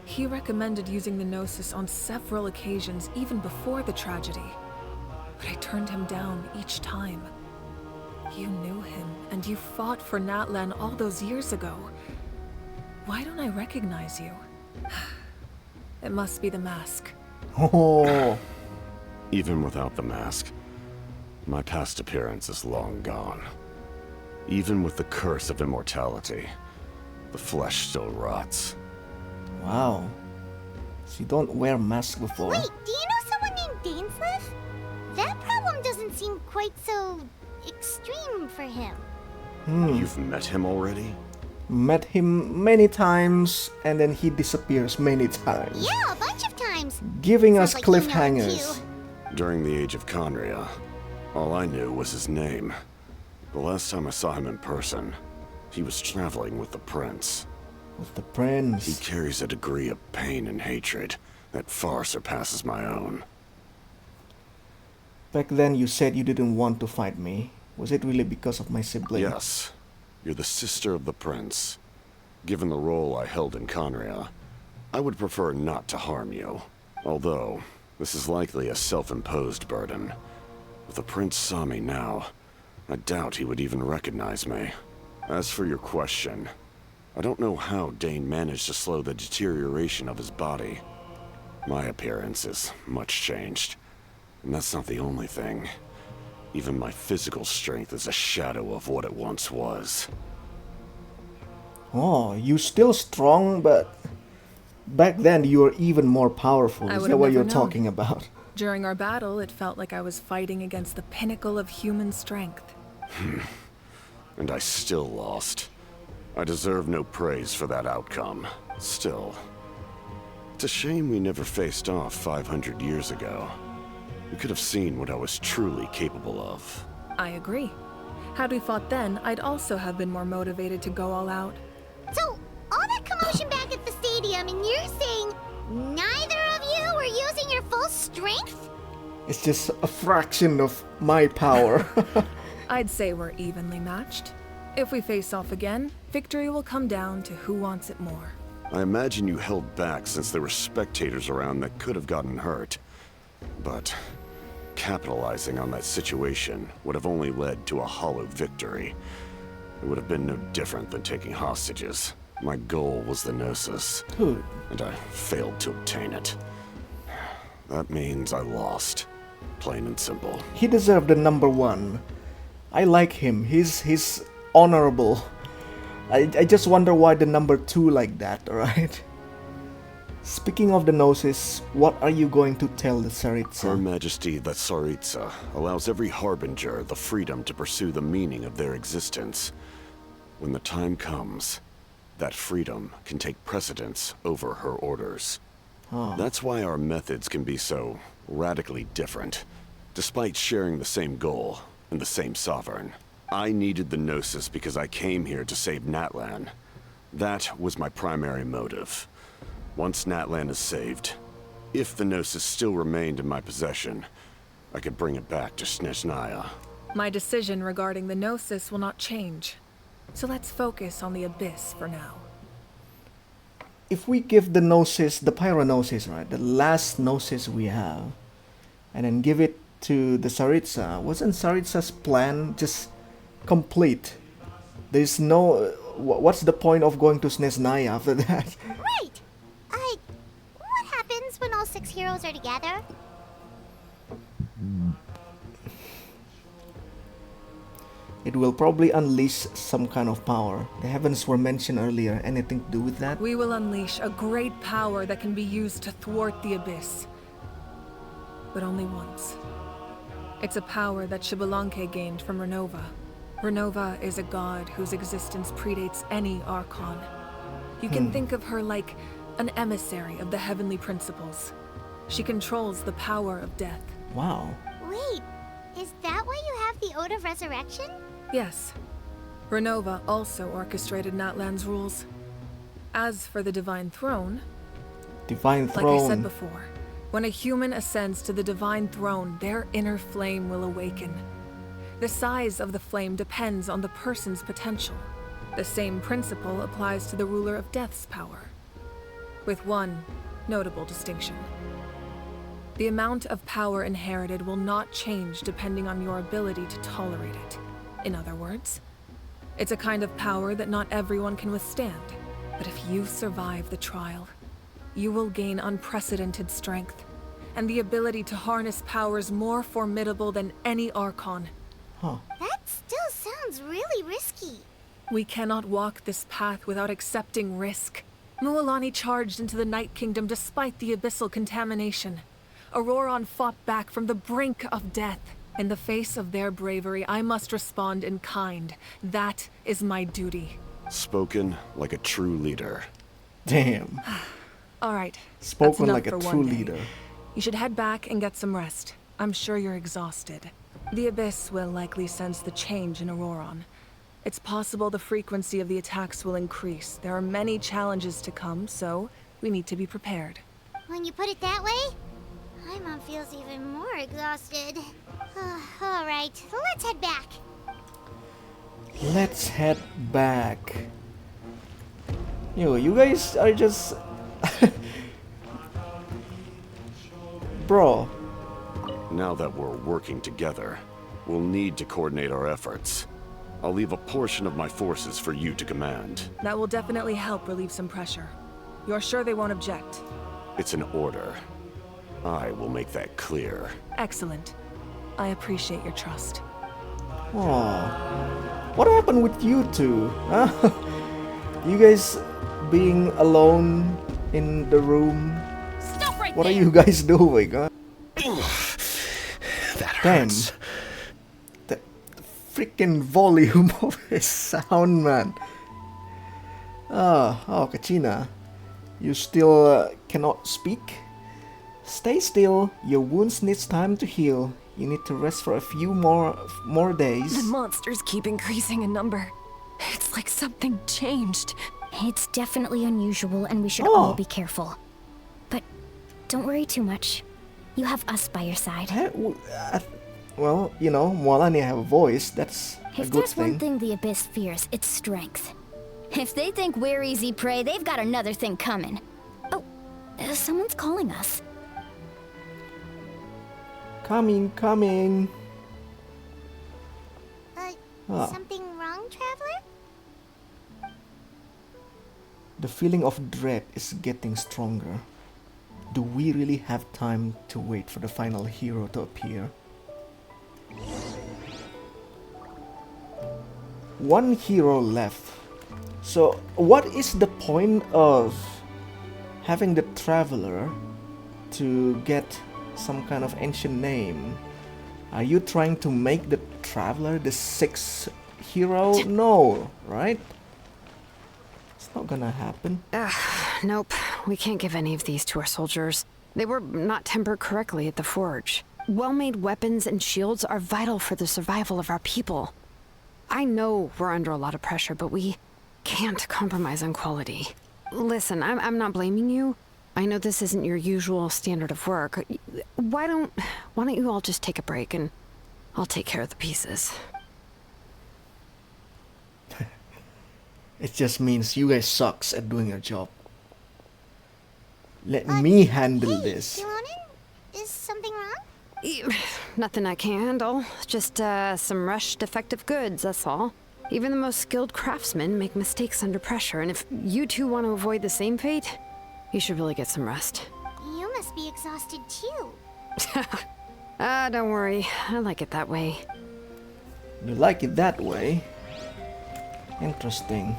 He recommended using the Gnosis on several occasions, even before the tragedy. But I turned him down each time. You knew him, and you fought for Natlan all those years ago. Why don't I recognize you? It must be the mask. Oh. Even without the mask, my past appearance is long gone. Even with the curse of immortality, the flesh still rots. Wow. So you don't wear mask before. Wait, do you know someone named Dainsleif? That problem doesn't seem quite so extreme for him. You've met him already? Met him many times, and then he disappears many times. Yeah, a bunch of times. Giving Sounds us like you know him cliffhangers. too. During the age of Khaenri'ah, all I knew was his name. The last time I saw him in person, he was traveling with the prince. With the He prince. carries a degree of pain and hatred that far surpasses my own. Back then you said you didn't want to fight me. Was it really because of my sibling? Yes, you're the sister of the prince. Given the role I held in Conria, I would prefer not to harm you. Although, this is likely a self-imposed burden. If the prince saw me now, I doubt he would even recognize me. As for your question, I don't know how Dane managed to slow the deterioration of his body. My appearance is much changed, and that's not the only thing. Even my physical strength is a shadow of what it once was. Oh, you still strong, but back then you were even more powerful. I Is would that have what you're never known. talking about? During our battle, it felt like I was fighting against the pinnacle of human strength. And I still lost. I deserve no praise for that outcome. Still, it's a shame we never faced off 500 years ago. We could have seen what I was truly capable of. I agree. Had we fought then, I'd also have been more motivated to go all out. So, all that commotion back at the stadium, and you're saying neither of you were using your full strength? It's just a fraction of my power. I'd say we're evenly matched. If we face off again, victory will come down to who wants it more. I imagine you held back since there were spectators around that could have gotten hurt. But capitalizing on that situation would have only led to a hollow victory. It would have been no different than taking hostages. My goal was the Gnosis, Dude. and I failed to obtain it. That means I lost. Plain and simple. He deserved the number one. I like him. He's honorable. I just wonder why the number two like that, alright? Speaking of the Gnosis, what are you going to tell the Her Tsaritsa? Majesty, the Tsaritsa, allows every Harbinger the freedom to pursue the meaning of their existence. When the time comes, that freedom can take precedence over her orders. Oh. That's why our methods can be so radically different, despite sharing the same goal and the same sovereign. I needed the Gnosis because I came here to save Natlan. That was my primary motive. Once Natlan is saved, if the Gnosis still remained in my possession, I could bring it back to Snezhnaya. My decision regarding the Gnosis will not change. So let's focus on the Abyss for now. If we give the Gnosis, the Pyrognosis, right, the last Gnosis we have, and then give it to the Tsaritsa, wasn't Tsaritsa's plan just complete? There's no... What's the point of going to Snezhnaya after that? Right! What happens when all 6 heroes are together? It will probably unleash some kind of power. The heavens were mentioned earlier. Anything to do with that? We will unleash a great power that can be used to thwart the Abyss. But only once. It's a power that Xbalanque gained from Renova. Renova is a god whose existence predates any Archon. You can think of her like an emissary of the heavenly principles. She controls the power of death. Wow. Wait, is that why you have the Ode of Resurrection? Yes. Renova also orchestrated Natlan's rules. As for the Divine Throne, Divine like I Throne. said before, when a human ascends to the Divine Throne, their inner flame will awaken. The size of the flame depends on the person's potential. The same principle applies to the ruler of Death's power, with one notable distinction. The amount of power inherited will not change depending on your ability to tolerate it. In other words, it's a kind of power that not everyone can withstand. But if you survive the trial, you will gain unprecedented strength, and the ability to harness powers more formidable than any Archon. That still sounds really risky. We cannot walk this path without accepting risk. Mualani charged into the Night Kingdom despite the abyssal contamination. Auroron fought back from the brink of death. In the face of their bravery, I must respond in kind. That is my duty. Spoken like a true leader. Damn. All right. Spoken that's like a enough for true one day. leader. You should head back and get some rest. I'm sure you're exhausted. The Abyss will likely sense the change in Auroron. It's possible the frequency of the attacks will increase. There are many challenges to come, so we need to be prepared. When you put it that way, my mom feels even more exhausted. Alright, let's head back. Let's head back. Yo, you guys are just... Bro. Now that we're working together, we'll need to coordinate our efforts. I'll leave a portion of my forces for you to command. That will definitely help relieve some pressure. You're sure they won't object? It's an order. I will make that clear. Excellent. I appreciate your trust. Aww. What happened with you two? Huh? You guys being alone in the room? Stop right what there. are you guys doing, huh? That Damn. hurts. The freaking volume of his sound, man. Oh, Kachina. You still cannot speak? Stay still. Your wounds needs time to heal. You need to rest for a few more days. The monsters keep increasing in number. It's like something changed. It's definitely unusual and we should Oh. all be careful. But don't worry too much. You have us by your side. Well, you know, Moalani have a voice. That's a If good there's thing. one thing the Abyss fears, it's strength. If they think we're easy prey, they've got another thing coming. Oh, someone's calling us. Coming. Ah. Something wrong, Traveler? The feeling of dread is getting stronger. Do we really have time to wait for the final hero to appear? One hero left. So, what is the point of having the Traveler to get some kind of ancient name? Are you trying to make the Traveler the sixth hero? No, right? It's not gonna happen. Nope. We can't give any of these to our soldiers. They were not tempered correctly at the forge. Well-made weapons and shields are vital for the survival of our people. I know we're under a lot of pressure, but we can't compromise on quality. Listen, I'm not blaming you. I know this isn't your usual standard of work. Why don't you all just take a break and I'll take care of the pieces. It just means you guys sucks at doing your job. Let me handle this. Is something wrong? Nothing I can handle. Just some rushed defective goods, that's all. Even the most skilled craftsmen make mistakes under pressure, and if you two want to avoid the same fate, you should really get some rest. You must be exhausted too. Don't worry. I like it that way. You like it that way? Interesting.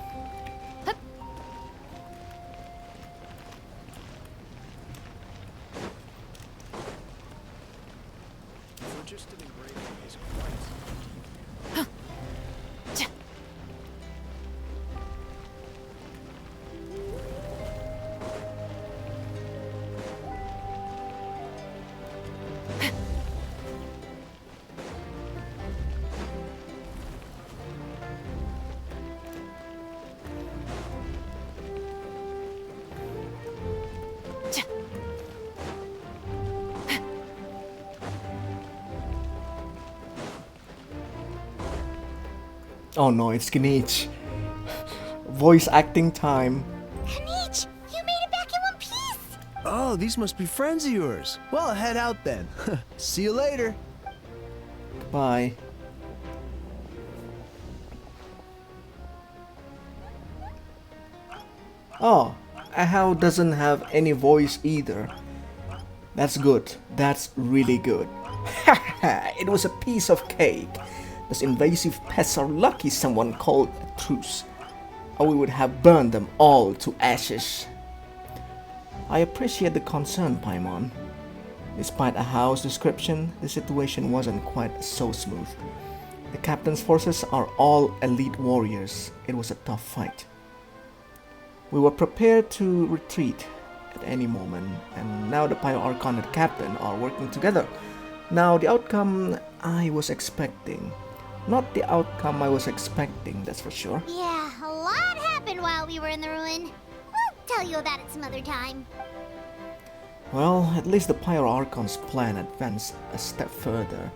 Oh no, it's Kinich. Voice acting time. Kanich, you made it back in one piece! Oh, these must be friends of yours. Well, head out then. See you later. Bye. Oh, Ahau doesn't have any voice either. That's good. That's really good. It was a piece of cake. Those invasive pests are lucky someone called a truce, or we would have burned them all to ashes. I appreciate the concern, Paimon. Despite Ahau's description, the situation wasn't quite so smooth. The captain's forces are all elite warriors. It was a tough fight. We were prepared to retreat at any moment, and now the Pyro Archon and the captain are working together. Now, the outcome I was expecting. Not the outcome I was expecting, that's for sure. Yeah, a lot happened while we were in the ruin. We'll tell you about it some other time. Well, at least the Pyro Archon's plan advanced a step further.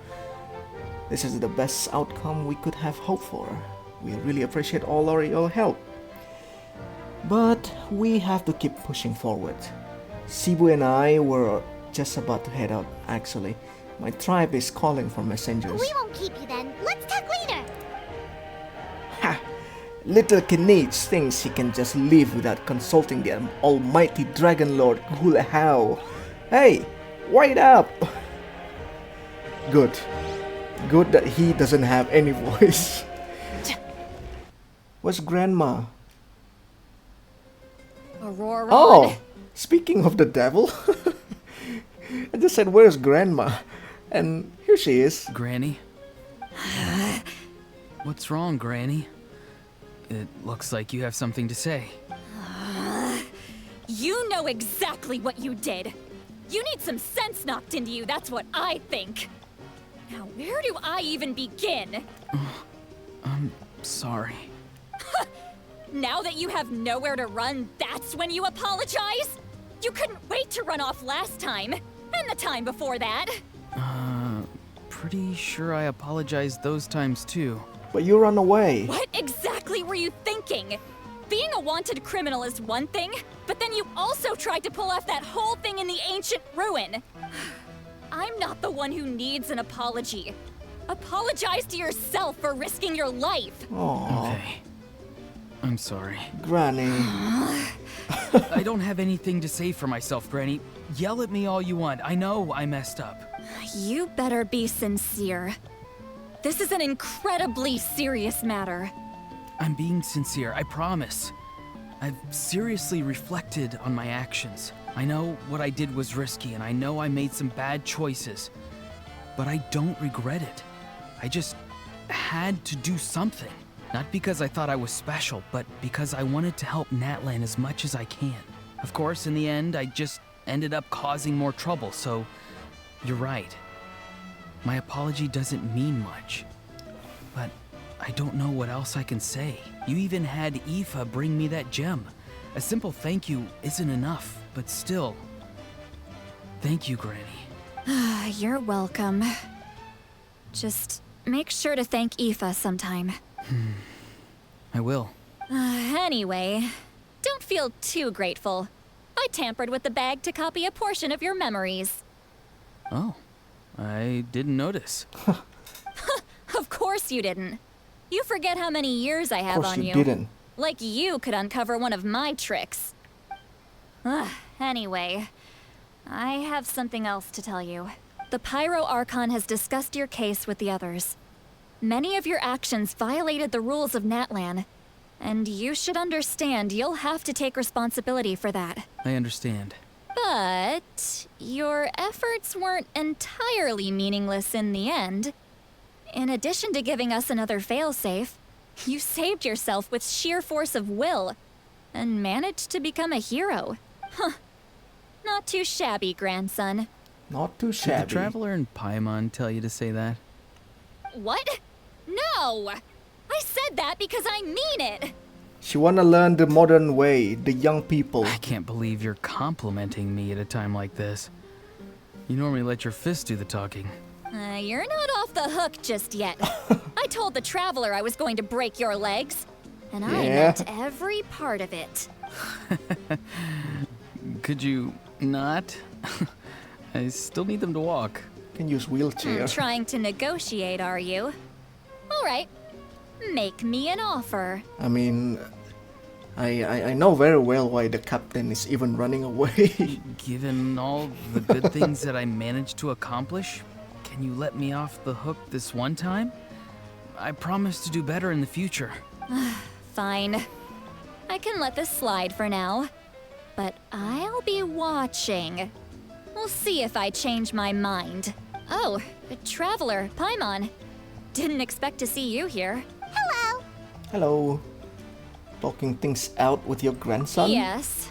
This is the best outcome we could have hoped for. We really appreciate all your help. But we have to keep pushing forward. Sibu and I were just about to head out, actually. My tribe is calling for messengers. We won't keep you then. Let's talk later. Ha! Little Kinich thinks he can just leave without consulting the almighty Dragon Lord Gulahao. Hey, wait up! Good. Good that he doesn't have any voice. Where's Grandma? Aurora. Oh! Speaking of the devil, I just said, where's Grandma? And here she is. Granny? What's wrong, Granny? It looks like you have something to say. You know exactly what you did. You need some sense knocked into you, that's what I think. Now, where do I even begin? I'm sorry. Now that you have nowhere to run, that's when you apologize? You couldn't wait to run off last time, and the time before that. Pretty sure I apologized those times too. But you run away. What exactly were you thinking? Being a wanted criminal is one thing, but then you also tried to pull off that whole thing in the ancient ruin. I'm not the one who needs an apology. Apologize to yourself for risking your life. Aww. Okay. I'm sorry. Granny. I don't have anything to say for myself, Granny. Yell at me all you want. I know I messed up. You better be sincere. This is an incredibly serious matter. I'm being sincere, I promise. I've seriously reflected on my actions. I know what I did was risky, and I know I made some bad choices. But I don't regret it. I just had to do something. Not because I thought I was special, but because I wanted to help Natlan as much as I can. Of course, in the end, I just ended up causing more trouble, so you're right. My apology doesn't mean much. But I don't know what else I can say. You even had Aoife bring me that gem. A simple thank you isn't enough, but still. Thank you, Granny. You're welcome. Just make sure to thank Aoife sometime. I will. Anyway, don't feel too grateful. I tampered with the bag to copy a portion of your memories. Oh, I didn't notice. Of course you didn't. You forget how many years I have on you. Of course you didn't. Like you could uncover one of my tricks. Anyway, I have something else to tell you. The Pyro Archon has discussed your case with the others. Many of your actions violated the rules of Natlan, and you should understand you'll have to take responsibility for that. I understand. But your efforts weren't entirely meaningless in the end. In addition to giving us another failsafe, you saved yourself with sheer force of will and managed to become a hero. Huh. Not too shabby, grandson. Not too Did shabby. the Traveler and Paimon tell you to say that? What? No! I said that because I mean it! She wanna learn the modern way, the young people. I can't believe you're complimenting me at a time like this. You normally let your fists do the talking. You're not off the hook just yet. I told the Traveler I was going to break your legs, and I meant every part of it. Could you not? I still need them to walk. Can use wheelchair. Trying to negotiate, are you? All right. Make me an offer. I mean, I know very well why the captain is even running away. Given all the good things that I managed to accomplish, can you let me off the hook this one time? I promise to do better in the future. Fine. I can let this slide for now. But I'll be watching. We'll see if I change my mind. Oh, Traveler, Paimon. Didn't expect to see you here. Hello. Hello. Talking things out with your grandson? Yes.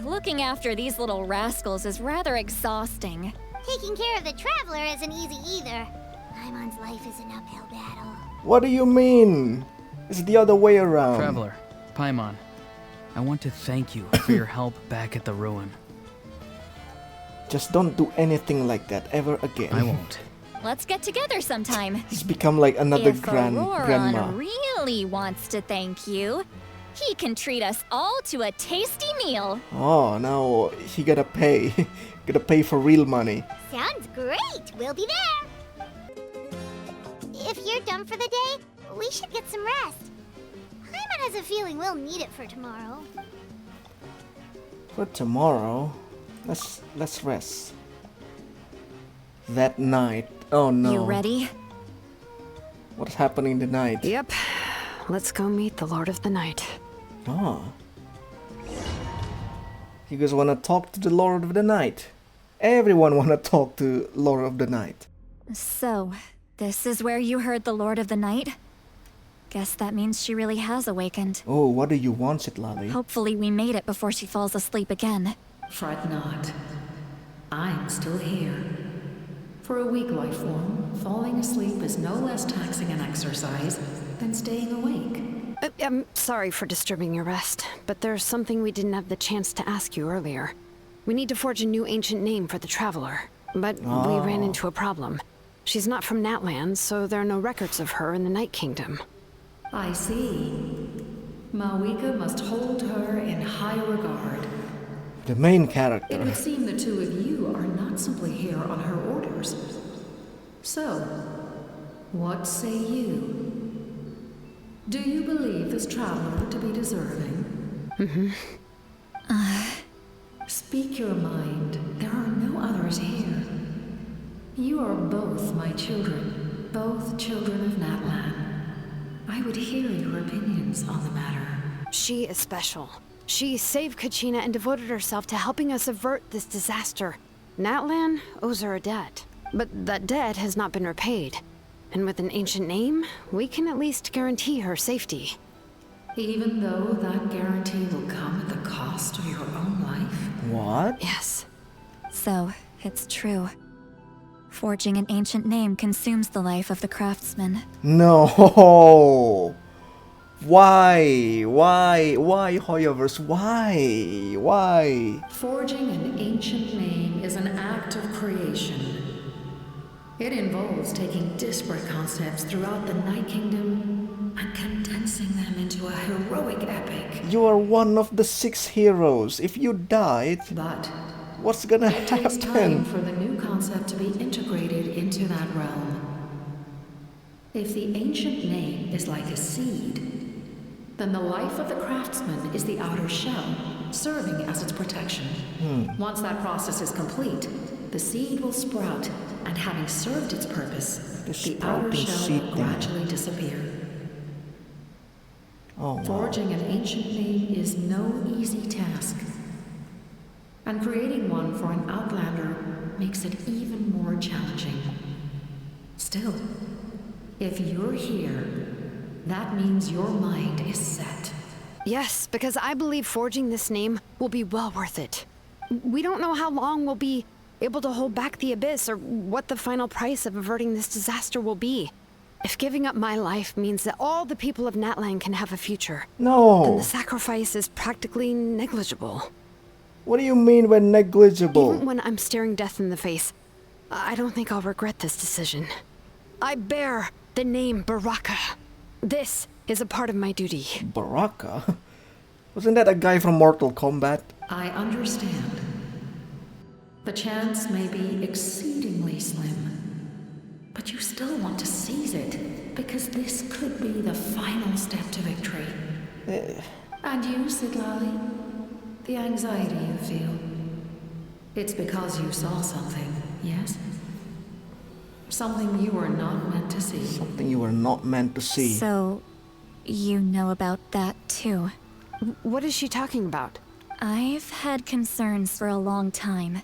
Looking after these little rascals is rather exhausting. Taking care of the Traveler isn't easy either. Paimon's life is an uphill battle. What do you mean? It's the other way around. Traveler, Paimon, I want to thank you for your help back at the ruin. Just don't do anything like that ever again. I won't. Let's get together sometime. He's become like another If grandma. Auroron really wants to thank you, he can treat us all to a tasty meal. Oh, now he gotta pay. Gotta pay for real money. Sounds great. We'll be there. If you're done for the day, we should get some rest. Paimon has a feeling we'll need it for tomorrow. For tomorrow, let's rest. That night. Oh no. You ready? What's happening tonight? Yep. Let's go meet the Lord of the Night. Oh. You guys wanna talk to the Lord of the Night? Everyone wanna talk to Lord of the Night. So, this is where you heard the Lord of the Night? Guess that means she really has awakened. Oh, what do you want, Citlali? Hopefully we made it before she falls asleep again. Fret not. I'm still here. For a weak life form, falling asleep is no less taxing an exercise than staying awake. I'm sorry for disturbing your rest, but there's something we didn't have the chance to ask you earlier. We need to forge a new ancient name for the Traveler, but we ran into a problem. She's not from Natlan, so there are no records of her in the Night Kingdom. I see. Mawika must hold her in high regard. The main It character. would seem the two of you are not simply here on her orders. So, what say you? Do you believe this traveler to be deserving? Mm-hmm. Speak your mind. There are no others here. You are both my children, both children of Natlan. I would hear your opinions on the matter. She is special. She saved Kachina and devoted herself to helping us avert this disaster. Natlan owes her a debt, but that debt has not been repaid. And with an ancient name, we can at least guarantee her safety. Even though that guarantee will come at the cost of your own life? What? Yes. So, it's true. Forging an ancient name consumes the life of the craftsman. No. Why, Hoyoverse? Why? Forging an ancient name is an act of creation. It involves taking disparate concepts throughout the Night Kingdom and condensing them into a heroic epic. You are one of the 6 heroes. If you died, but what's gonna it takes time happen? for the new concept to be integrated into that realm. If the ancient name is like a seed, then the life of the craftsman is the outer shell, serving as its protection. Once that process is complete, the seed will sprout, and having served its purpose, the outer shell will gradually disappear. Oh, wow. Forging an ancient name is no easy task. And creating one for an outlander makes it even more challenging. Still, if you're here, that means your mind is set. Yes, because I believe forging this name will be well worth it. We don't know how long we'll be able to hold back the Abyss or what the final price of averting this disaster will be. If giving up my life means that all the people of Natlan can have a future, then the sacrifice is practically negligible. What do you mean by negligible? Even when I'm staring death in the face, I don't think I'll regret this decision. I bear the name Baraka. This is a part of my duty. Baraka? Wasn't that a guy from Mortal Kombat? I understand. The chance may be exceedingly slim, but you still want to seize it, because this could be the final step to victory. And you, Citlali? The anxiety you feel. It's because you saw something, yes? Something you were not meant to see. Something you were not meant to see. So, you know about that too. What is she talking about? I've had concerns for a long time.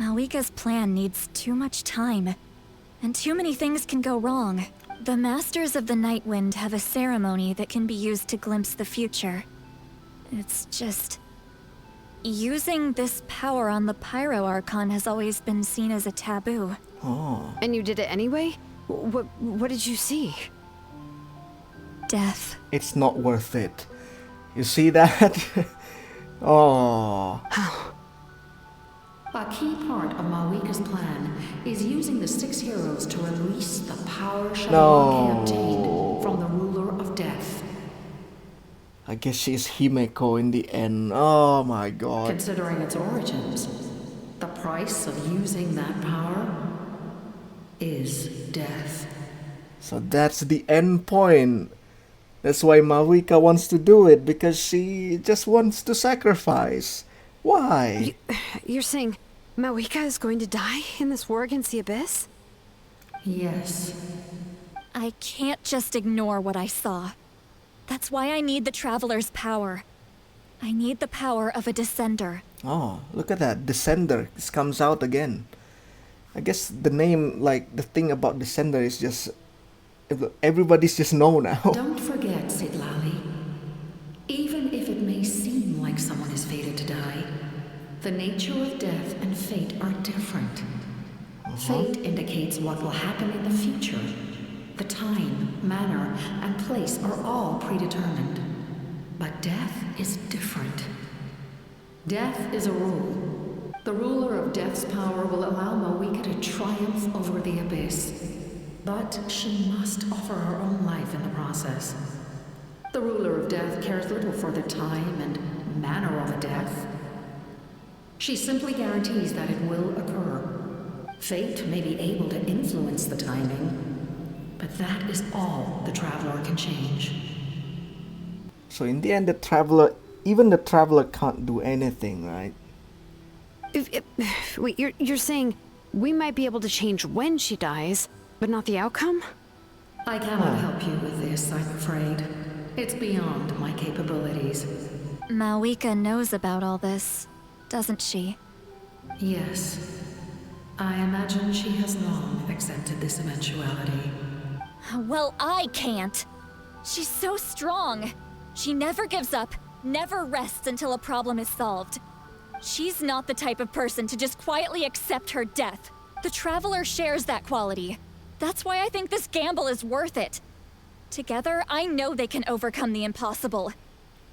Mawika's plan needs too much time, and too many things can go wrong. The Masters of the Night Wind have a ceremony that can be used to glimpse the future. It's just... Using this power on the Pyro Archon has always been seen as a taboo. Oh. And you did it anyway? What did you see? Death. It's not worth it. You see that? Oh. A key part of Mawika's plan is using the 6 heroes to release the power Shadowrun obtained from the ruler of death. I guess she's Himeko in the end. Oh my god. Considering its origins, the price of using that power is death. So that's the end point. That's why Mawika wants to do it, because she just wants to sacrifice. Why? You're saying Mawika is going to die in this war against the Abyss? Yes. I can't just ignore what I saw. That's why I need the Traveler's power. I need the power of a Descender. Oh, look at that. Descender. This comes out again. I guess the name, like, the thing about Descender is just... everybody's just know now. Don't forget, Sitlali. Even if it may seem like someone is fated to die, the nature of death and fate are different. Fate indicates what will happen in the future. The time, manner, and place are all predetermined. But death is different. Death is a rule. The ruler of death's power will allow Mawika to triumph over the Abyss. But she must offer her own life in the process. The ruler of death cares little for the time and manner of a death. She simply guarantees that it will occur. Fate may be able to influence the timing, but that is all the Traveler can change. So in the end, the Traveler, even the Traveler can't do anything, right? Wait, you're saying we might be able to change when she dies, but not the outcome? I cannot help you with this, I'm afraid. It's beyond my capabilities. Mawika knows about all this, doesn't she? Yes. I imagine she has long accepted this eventuality. Well, I can't. She's so strong. She never gives up, never rests until a problem is solved. She's not the type of person to just quietly accept her death. The Traveler shares that quality. That's why I think this gamble is worth it. Together, I know they can overcome the impossible.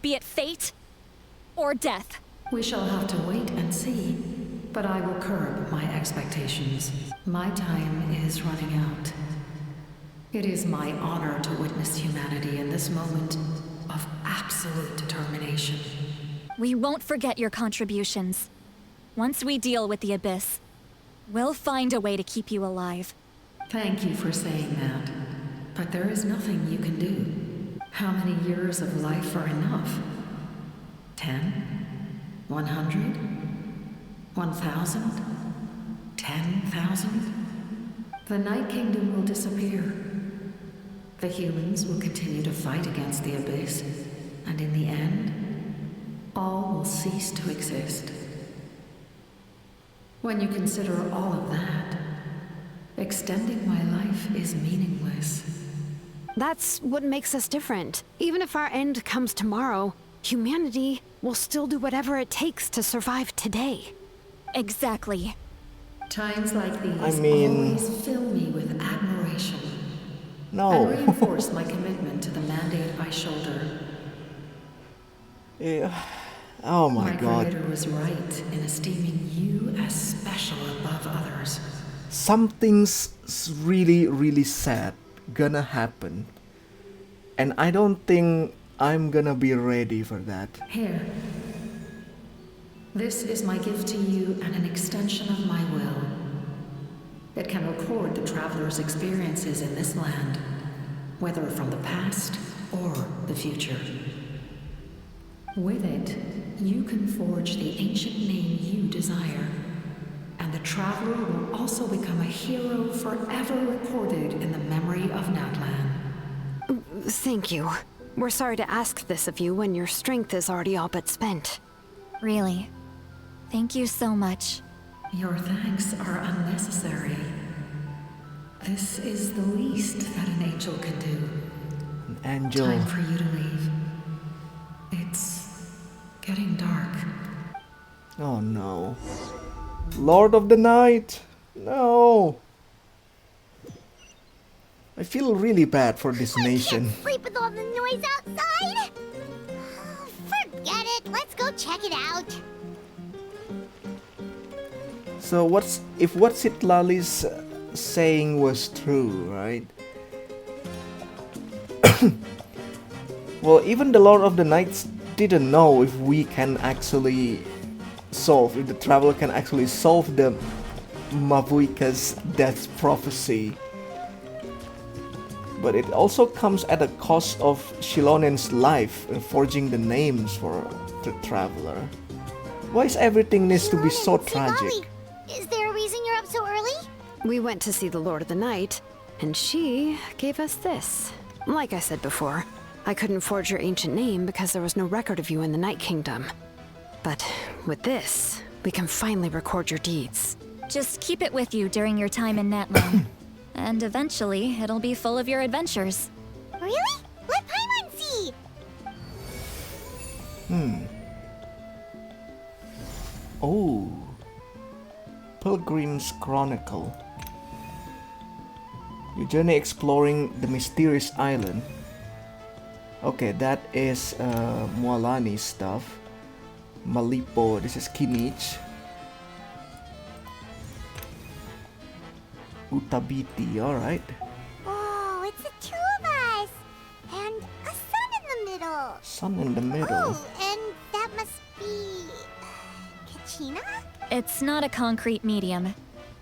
Be it fate or death. We shall have to wait and see, but I will curb my expectations. My time is running out. It is my honor to witness humanity in this moment of absolute determination. We won't forget your contributions. Once we deal with the Abyss, we'll find a way to keep you alive. Thank you for saying that, but there is nothing you can do. How many years of life are enough? 10? 100? 1,000? 10,000? The Night Kingdom will disappear. The humans will continue to fight against the Abyss, and in the end, all will cease to exist. When you consider all of that, extending my life is meaningless. That's what makes us different. Even if our end comes tomorrow, humanity will still do whatever it takes to survive today. Exactly. Times like these mean... always fill me with admiration. No. And reinforce my commitment to the mandate I shoulder. Yeah. Oh my god. My creator was right in esteeming you as special above others. Something's really, really sad gonna happen. And I don't think I'm gonna be ready for that. Here. This is my gift to you and an extension of my will. It can record the Traveler's experiences in this land, whether from the past or the future. With it, you can forge the ancient name you desire, and the Traveler will also become a hero forever recorded in the memory of Natlan. Thank you. We're sorry to ask this of you when your strength is already all but spent. Really. Thank you so much. Your thanks are unnecessary. This is the least that an angel can do. An angel. Time for you to leave. It's getting dark. Oh no. Lord of the Night! No! I feel really bad for this nation. Sleep with all the noise outside? Forget it. Let's go check it out. So if what Citlali's saying was true, right? Well, even the Lord of the Knights didn't know if we can actually if the traveler can actually solve the Mavuika's death prophecy. But it also comes at a cost of Shilonen's life, forging the names for the traveler. Why is everything needs to be so tragic? Is there a reason you're up so early? We went to see the Lord of the Night, and she gave us this. Like I said before, I couldn't forge your ancient name because there was no record of you in the Night Kingdom. But with this, we can finally record your deeds. Just keep it with you during your time in Natlan. And eventually, it'll be full of your adventures. Really? Let Paimon see! Oh. Pilgrim's Chronicle. You journey exploring the mysterious island. Okay, that is Mualani stuff. Malipo, this is Kinich. Utabiti, alright. Oh, it's the two of us! And a sun in the middle! Sun in the middle. Oh, and that must be... Kachina? It's not a concrete medium.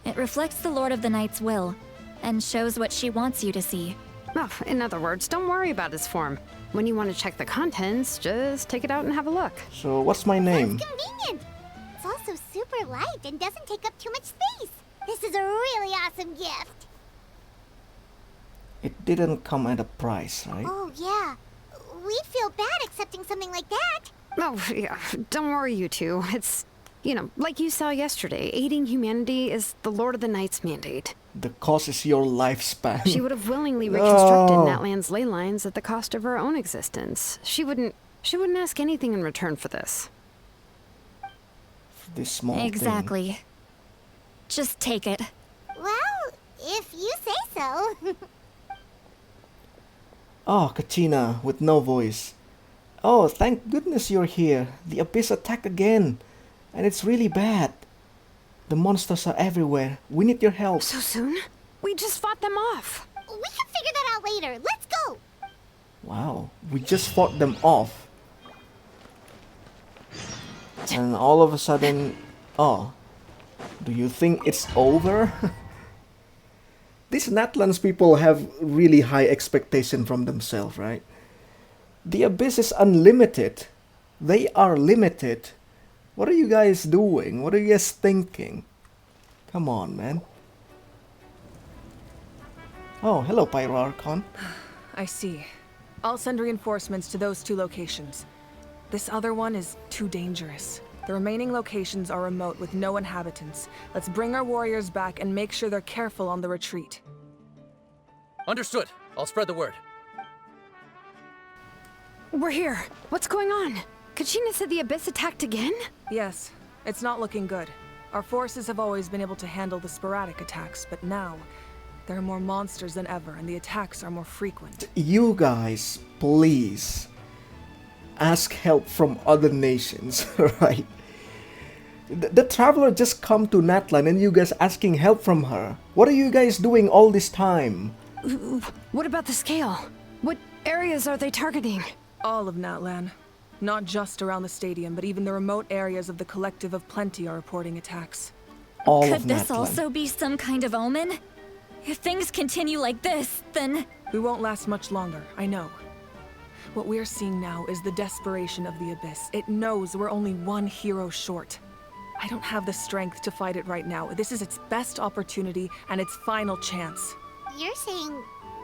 It reflects the Lord of the Night's will, and shows what she wants you to see. Oh, in other words, don't worry about his form. When you want to check the contents, just take it out and have a look. So, what's my name? Sounds convenient! It's also super light and doesn't take up too much space. This is a really awesome gift. It didn't come at a price, right? Oh, yeah. We'd feel bad accepting something like that. Oh, yeah, don't worry, you two. It's, you know, like you saw yesterday, aiding humanity is the Lord of the Night's mandate. The cost is your lifespan. She would have willingly reconstructed Natlan's ley lines at the cost of her own existence. She wouldn't ask anything in return for this. For this small Exactly. thing. Just take it. Well, if you say so. Oh, Kachina, with no voice. Oh, thank goodness you're here. The Abyss attacked again. And it's really bad. The monsters are everywhere. We need your help. So soon? We just fought them off. We can figure that out later. Let's go. Wow, we just fought them off. And all of a sudden... Oh. Do you think it's over? These Natlan's people have really high expectation from themselves, right? The Abyss is unlimited. They are limited. What are you guys doing? What are you guys thinking? Come on, man. Oh, hello, Pyro Archon. I see. I'll send reinforcements to those 2 locations. This other one is too dangerous. The remaining locations are remote with no inhabitants. Let's bring our warriors back and make sure they're careful on the retreat. Understood. I'll spread the word. We're here. What's going on? Kachina said the Abyss attacked again? Yes, it's not looking good. Our forces have always been able to handle the sporadic attacks, but now there are more monsters than ever, and the attacks are more frequent. You guys, please ask help from other nations, right? The traveler just come to Natlan and you guys asking help from her. What are you guys doing all this time? What about the scale? What areas are they targeting? All of Natlan. Not just around the stadium, but even the remote areas of the Collective of Plenty are reporting attacks. Could this also be some kind of omen? If things continue like this, then... We won't last much longer, I know. What we're seeing now is the desperation of the Abyss. It knows we're only one hero short. I don't have the strength to fight it right now. This is its best opportunity and its final chance. You're saying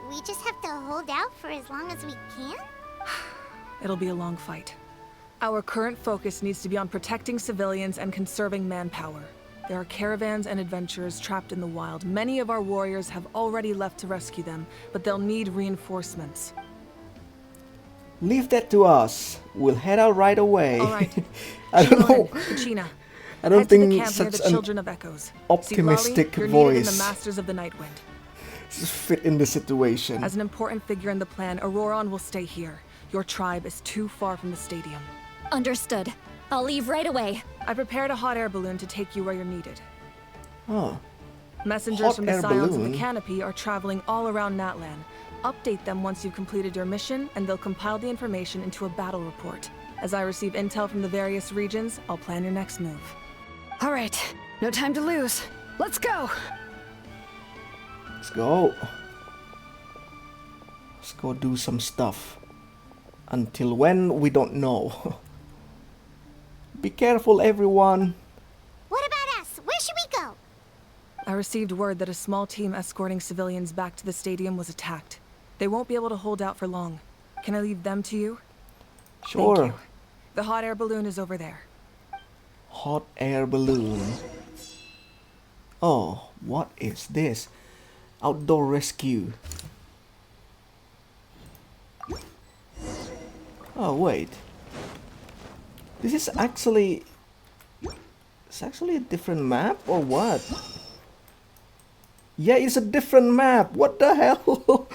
we just have to hold out for as long as we can? It'll be a long fight. Our current focus needs to be on protecting civilians and conserving manpower. There are caravans and adventurers trapped in the wild. Many of our warriors have already left to rescue them, but they'll need reinforcements. Leave that to us. We'll head out right away. All right. I don't know. Kachina, I don't Head to the think camp near such the an Children of Echoes. optimistic See, Lolly, you're needed in the voice Masters of the Nightwind. fit in the situation. As an important figure in the plan, Auroron will stay here. Your tribe is too far from the stadium. Understood. I'll leave right away. I prepared a hot air balloon to take you where you're needed. Oh. Messengers Hot from the air Scions of balloon? the Canopy are traveling all around Natlan. Update them once you've completed your mission, and they'll compile the information into a battle report. As I receive intel from the various regions, I'll plan your next move. All right, no time to lose. Let's go! Let's go. Let's go do some stuff. Until when, we don't know. Be careful, everyone. What about us? Where should we go? I received word that a small team escorting civilians back to the stadium was attacked. They won't be able to hold out for long. Can I leave them to you? Sure. Thank you. The hot air balloon is over there. Hot air balloon. Oh, what is this? Outdoor rescue. Oh, wait. This is actually... It's actually a different map or what? Yeah, it's a different map. What the hell?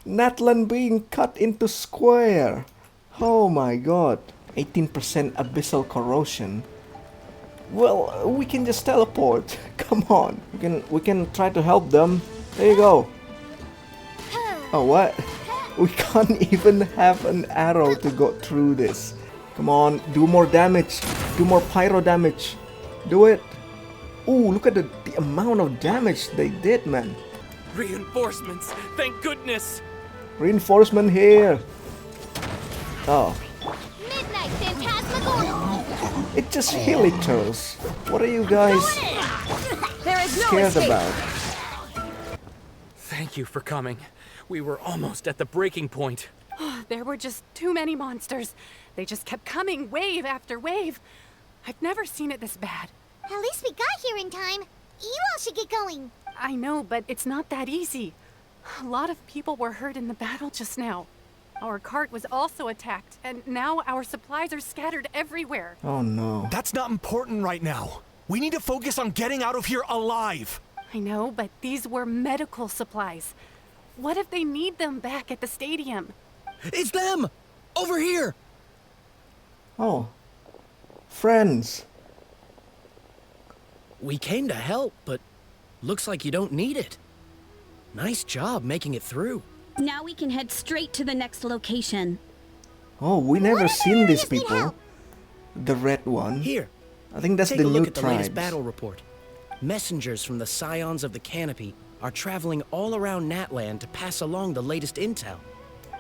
Natlan being cut into square. Oh my god. 18% abyssal corrosion. Well, we can just teleport. Come on. We can try to help them. There you go. Oh, what? We can't even have an arrow to go through this. Come on, do more damage. Do more pyro damage. Do it. Ooh, look at the amount of damage they did, man. Reinforcements! Thank goodness! Reinforcement here. Oh. Midnight Phantasmagoria! It's just hilliters. What are you guys There is no scared escape. about? Thank you for coming. We were almost at the breaking point. There were just too many monsters. They just kept coming, wave after wave. I've never seen it this bad. At least we got here in time. You all should get going. I know, but it's not that easy. A lot of people were hurt in the battle just now. Our cart was also attacked, and now our supplies are scattered everywhere. Oh no. That's not important right now. We need to focus on getting out of here alive. I know, but these were medical supplies. What if they need them back at the stadium? It's them! Over here! Oh. Friends. We came to help, but looks like you don't need it. Nice job making it through. Now we can head straight to the next location. Oh, we never seen these people. The red one. Here. I think that's Take the a look new at the tribes. latest battle report. Messengers from the Scions of the Canopy are traveling all around Natlan to pass along the latest intel.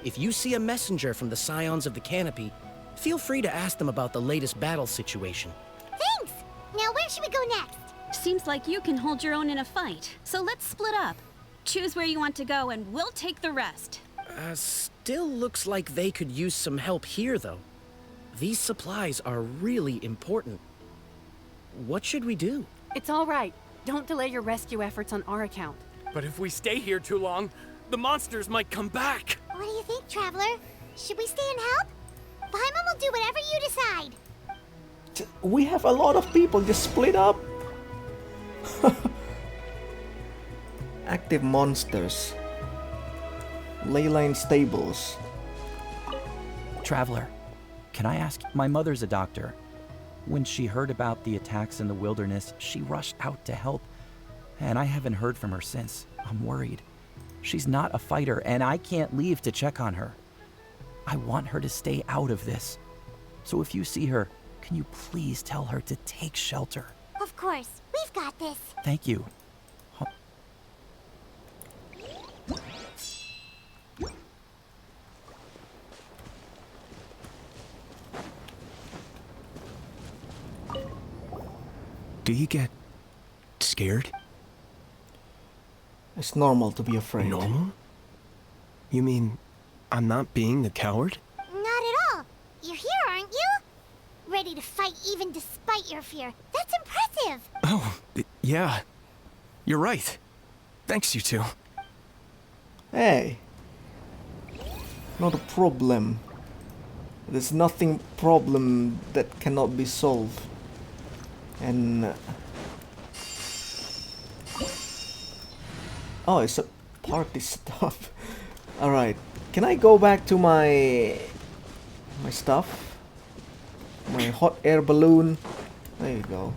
If you see a messenger from the Scions of the Canopy, feel free to ask them about the latest battle situation. Thanks! Now where should we go next? Seems like you can hold your own in a fight. So let's split up. Choose where you want to go and we'll take the rest. Still looks like they could use some help here, though. These supplies are really important. What should we do? It's all right. Don't delay your rescue efforts on our account. But if we stay here too long, the monsters might come back. What do you think, Traveler? Should we stay and help? Paimon will do whatever you decide. We have a lot of people. Just split up. Active monsters. Leyline stables. Traveler, can I ask? My mother's a doctor. When she heard about the attacks in the wilderness, she rushed out to help, and I haven't heard from her since. I'm worried. She's not a fighter, and I can't leave to check on her. I want her to stay out of this. So if you see her, can you please tell her to take shelter? Of course. We've got this. Thank you. Do you get scared? It's normal to be afraid. Normal? You mean I'm not being a coward? Not at all. You're here, aren't you? Ready to fight even despite your fear. That's impressive. Oh, yeah. You're right. Thanks, you two. Hey. Not a problem. There's nothing problem that cannot be solved. And oh, it's a party stuff. All right, can I go back to my stuff? My hot air balloon. There you go.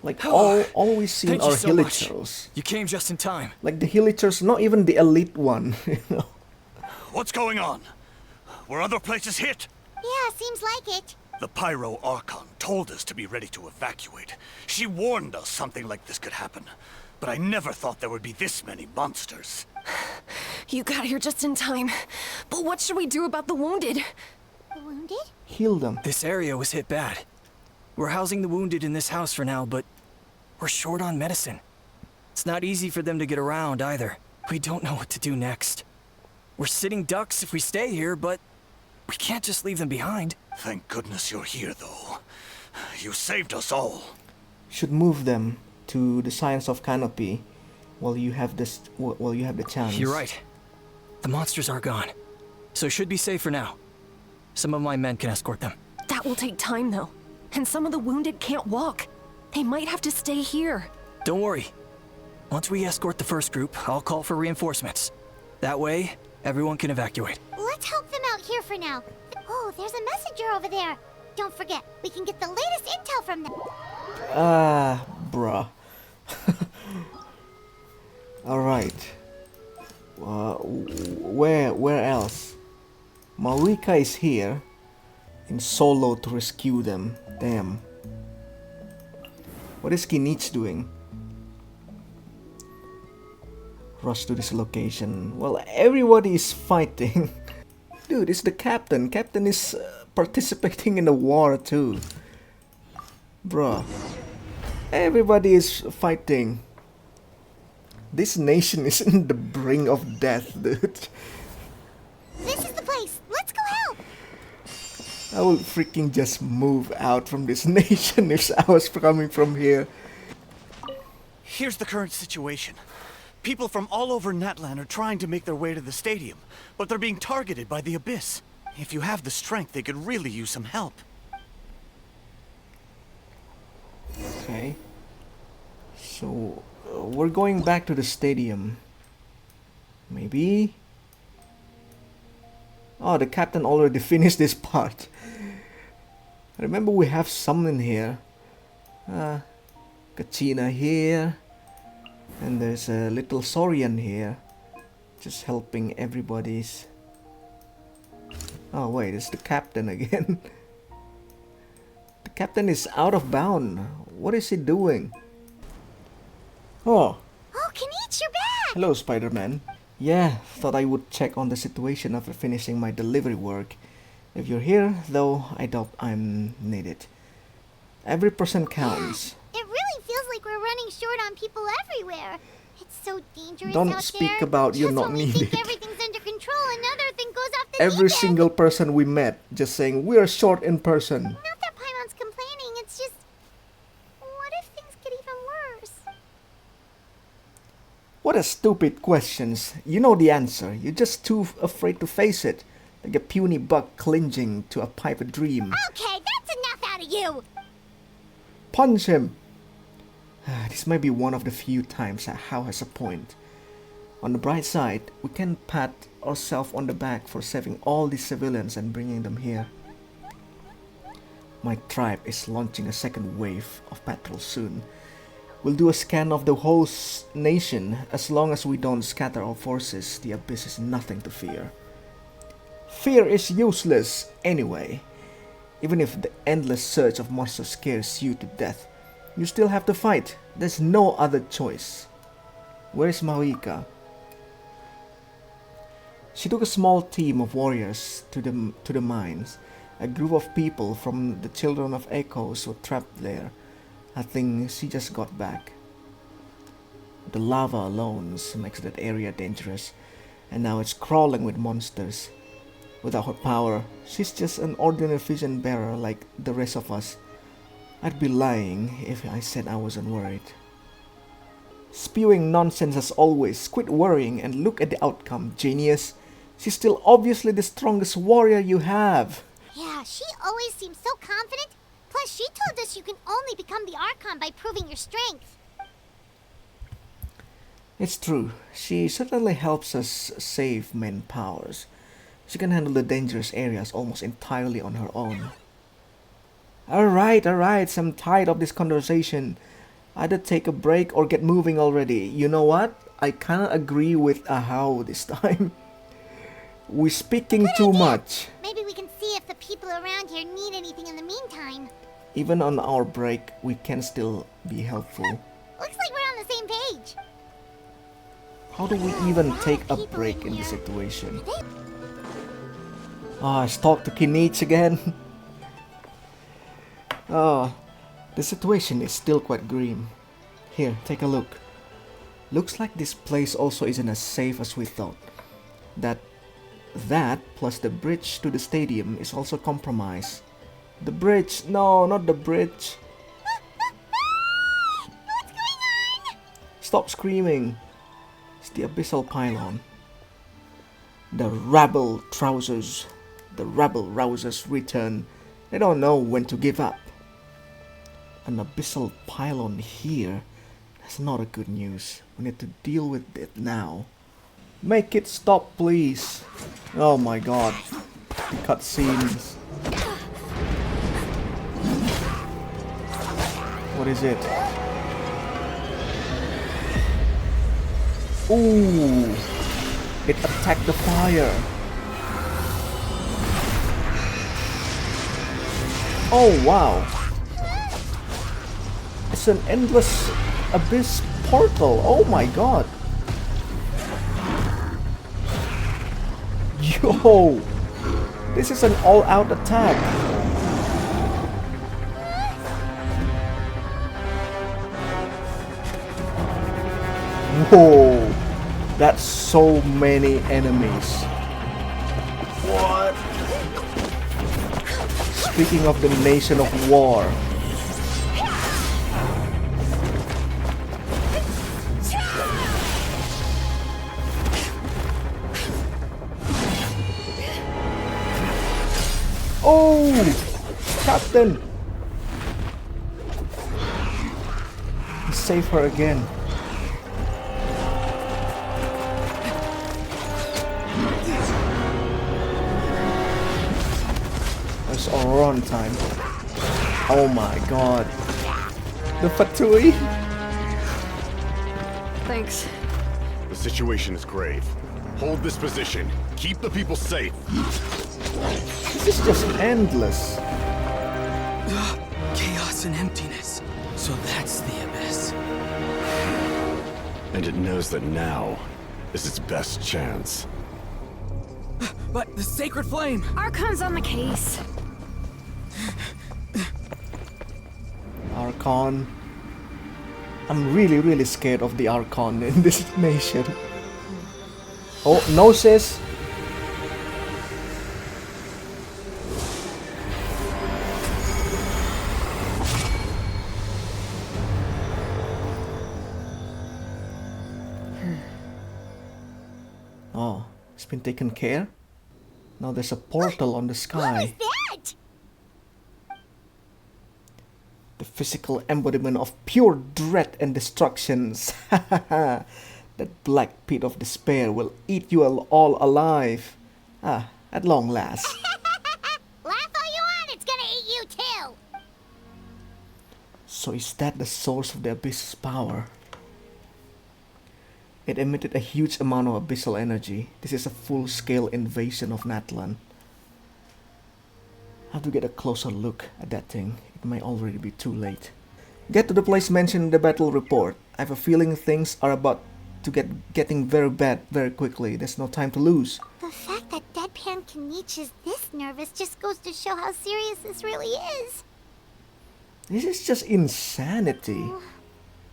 Like all we seen Thank are you so much. hilichurls. You came just in time. Like the hilichurls, not even the elite one. You know. What's going on? Were other places hit? Yeah, seems like it. The Pyro Archon told us to be ready to evacuate. She warned us something like this could happen. But I never thought there would be this many monsters. You got here just in time. But what should we do about the wounded? The wounded? Heal them. This area was hit bad. We're housing the wounded in this house for now, but we're short on medicine. It's not easy for them to get around either. We don't know what to do next. We're sitting ducks if we stay here, but we can't just leave them behind. Thank goodness you're here, though. You saved us all. Should move them to the Science of Canopy while you have this. While you have the chance. You're right. The monsters are gone, so should be safe for now. Some of my men can escort them. That will take time, though. And some of the wounded can't walk. They might have to stay here. Don't worry. Once we escort the first group, I'll call for reinforcements. That way, everyone can evacuate. Let's help them out here for now. Oh, there's a messenger over there. Don't forget, we can get the latest intel from them. Bruh. Alright. Where else? Marika is here in solo to rescue them. Damn. What is Kinich doing? Rush to this location. Well, everybody is fighting. Dude, it's the captain. Captain is participating in the war too. Bruh. Everybody is fighting. This nation is in the brink of death, dude. This is the place. Let's go help. I will freaking just move out from this nation if I was coming from here. Here's the current situation. People from all over Natlan are trying to make their way to the stadium, but they're being targeted by the Abyss. If you have the strength, they could really use some help. Okay. So, we're going back to the stadium. Maybe? Oh, the captain already finished this part. Remember, we have some in here. Kachina here. And there's a little Saurian here. Just helping everybody's. Oh wait, it's the captain again. The captain is out of bound. What is he doing? Oh. Oh, Kinich, you're back! Hello, Spider-Man. Yeah, thought I would check on the situation after finishing my delivery work. If you're here, though, I doubt I'm needed. Every person counts. It really feels like we're running short on people everywhere. It's so dangerous Don't out speak there. about you're Just not when we needed. think everything's under control, another thing goes off the Every deep end. single person we met just saying we are short in person. Not that Paimon's complaining, it's just... What if things get even worse? What a stupid questions. You know the answer. You're just too afraid to face it. Like a puny bug clinging to a pipe dream. Okay, that's enough out of you! Punch him! This might be one of the few times that Hao has a point. On the bright side, we can pat ourselves on the back for saving all these civilians and bringing them here. My tribe is launching a second wave of patrols soon. We'll do a scan of the whole nation. As long as we don't scatter our forces, the Abyss is nothing to fear. Fear is useless anyway. Even if the endless surge of monsters scares you to death, you still have to fight. There's no other choice. Where's Marika? She took a small team of warriors to the mines. A group of people from the Children of Echoes were trapped there. I think she just got back. The lava alone makes that area dangerous, and now it's crawling with monsters. Without her power, she's just an ordinary vision bearer like the rest of us. I'd be lying if I said I wasn't worried. Spewing nonsense as always. Quit worrying and look at the outcome, genius. She's still obviously the strongest warrior you have. Yeah, she always seems so confident. Plus, she told us you can only become the Archon by proving your strength. It's true. She certainly helps us save main powers. She can handle the dangerous areas almost entirely on her own. Alright, I'm tired of this conversation. Either take a break or get moving already. You know what? I kinda agree with Ahau this time. We're speaking too much. Maybe we can see if the people around here need anything in the meantime. Even on our break, we can still be helpful. Looks like we're on the same page. How do we even take a break in this situation? I talked to Kinich again. The situation is still quite grim. Here, take a look. Looks like this place also isn't as safe as we thought. That plus the bridge to the stadium is also compromised. The bridge! No, not the bridge! What's going on? Stop screaming! It's the abyssal pylon. The rabble trousers. The rabble rousers return. They don't know when to give up. An abyssal pylon here. That's not a good news. We need to deal with it now. Make it stop, please. Oh my god. The cutscenes. What is it? Ooh. It attacked the fire. Oh wow. It's an endless abyss portal. Oh my god. Yo. This is an all-out attack. Whoa. That's so many enemies. What? Speaking of the nation of war. Oh! Captain! Save her again. It's Auron time. Oh my god. The Fatui? Thanks. The situation is grave. Hold this position. Keep the people safe. This is just endless. Chaos and emptiness. So that's the abyss. And it knows that now is its best chance. But the sacred flame! Archon's on the case. Archon. I'm really scared of the Archon in this nation. Oh, no sis. Oh, it's been taken care. Now there's a portal on the sky. What was that? The physical embodiment of pure dread and destruction. That black pit of despair will eat you all alive. Ah, at long last. Laugh all you want, it's gonna eat you too. So is that the source of the abyss's power? It emitted a huge amount of abyssal energy. This is a full-scale invasion of Natlan. I have to get a closer look at that thing. It may already be too late. Get to the place mentioned in the battle report. I have a feeling things are about to getting very bad very quickly. There's no time to lose. The fact that Deadpan Kinich is this nervous just goes to show how serious this really is. This is just insanity.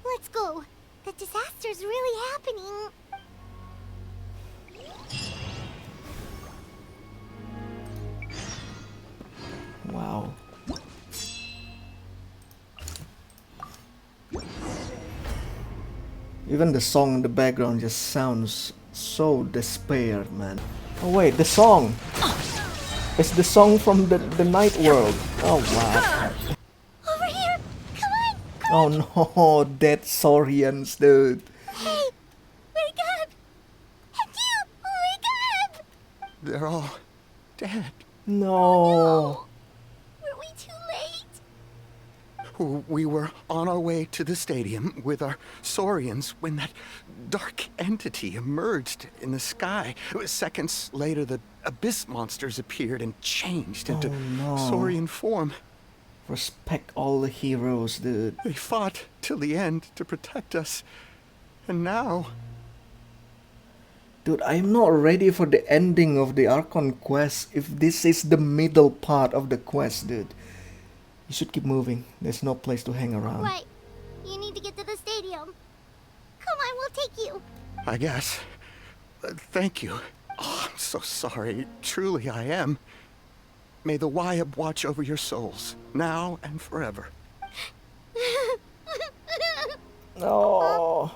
Let's go. The disaster's really happening. Wow. Even the song in the background just sounds so despair, man. Oh wait, the song! It's the song from the Night World. Oh wow. Oh no, dead Saurians, dude. Hey, wake up! And you, wake up! They're all dead. No. Were we too late? We were on our way to the stadium with our saurians when that dark entity emerged in the sky. Seconds later, the abyss monsters appeared and changed into no. saurian form. Respect all the heroes, dude. They fought till the end to protect us. And now... Dude, I'm not ready for the ending of the Archon quest if this is the middle part of the quest, dude. You should keep moving. There's no place to hang around. Right. You need to get to the stadium. Come on, we'll take you. I guess. Thank you. Oh, I'm so sorry. Truly I am. May the Wyab watch over your souls, now and forever. Oh.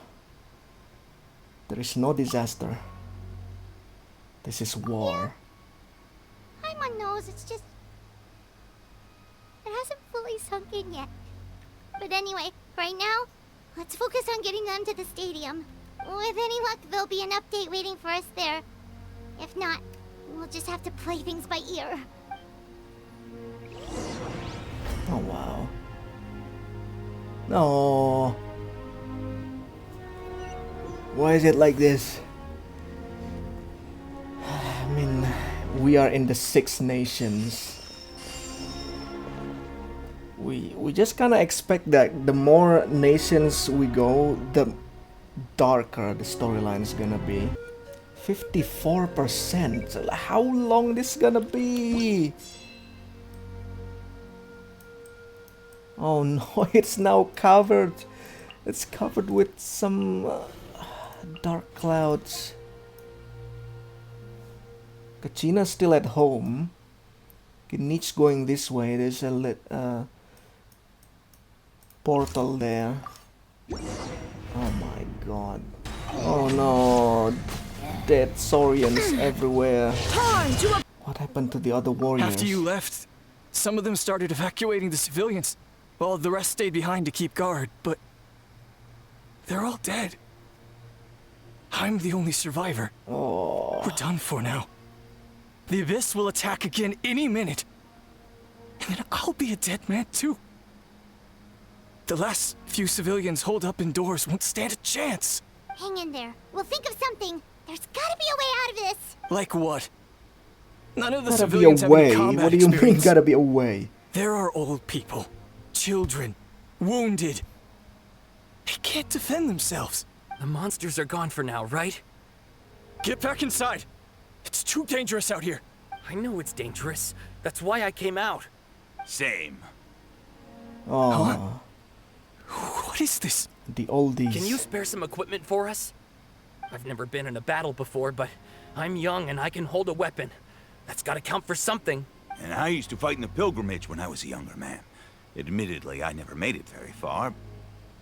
There is no disaster. This is war. Paimon knows, it's just... it hasn't fully sunk in yet. But anyway, right now, let's focus on getting them to the stadium. With any luck, there'll be an update waiting for us there. If not, we'll just have to play things by ear. Oh wow. No. Why is it like this? I mean, we are in the Six Nations. We just kind of expect that the more nations we go, the darker the storyline is gonna be. 54%. How long this gonna be? Oh no, it's now covered. It's covered with some dark clouds. Kachina's still at home. Kinich going this way. There's a portal there. Oh my god. Oh no. Dead Saurians everywhere. What happened to the other warriors? After you left, some of them started evacuating the civilians, while the rest stayed behind to keep guard, but they're all dead. I'm the only survivor. Oh. We're done for now. The Abyss will attack again any minute. And then I'll be a dead man too. The last few civilians holed up indoors won't stand a chance. Hang in there. We'll think of something. There's gotta be a way out of this. Like what? None of the Gotta be a civilians have any way. combat What do you mean experience. gotta be a way? There are old people, children, wounded. They can't defend themselves. The monsters are gone for now, right? Get back inside. It's too dangerous out here. I know it's dangerous. That's why I came out. Same. Oh. What is this? The oldies. Can you spare some equipment for us? I've never been in a battle before, but I'm young and I can hold a weapon. That's gotta count for something. And I used to fight in the pilgrimage when I was a younger man. Admittedly, I never made it very far.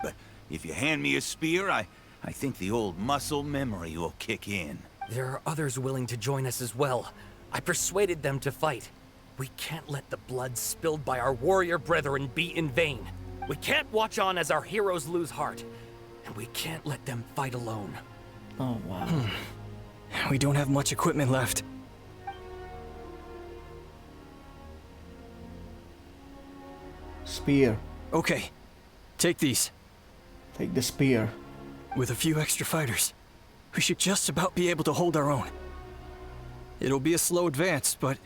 But if you hand me a spear, I think the old muscle memory will kick in. There are others willing to join us as well. I persuaded them to fight. We can't let the blood spilled by our warrior brethren be in vain. We can't watch on as our heroes lose heart. And we can't let them fight alone. Oh, wow. We don't have much equipment left. Spear. Okay, take these. Take the spear. With a few extra fighters, we should just about be able to hold our own. It'll be a slow advance, but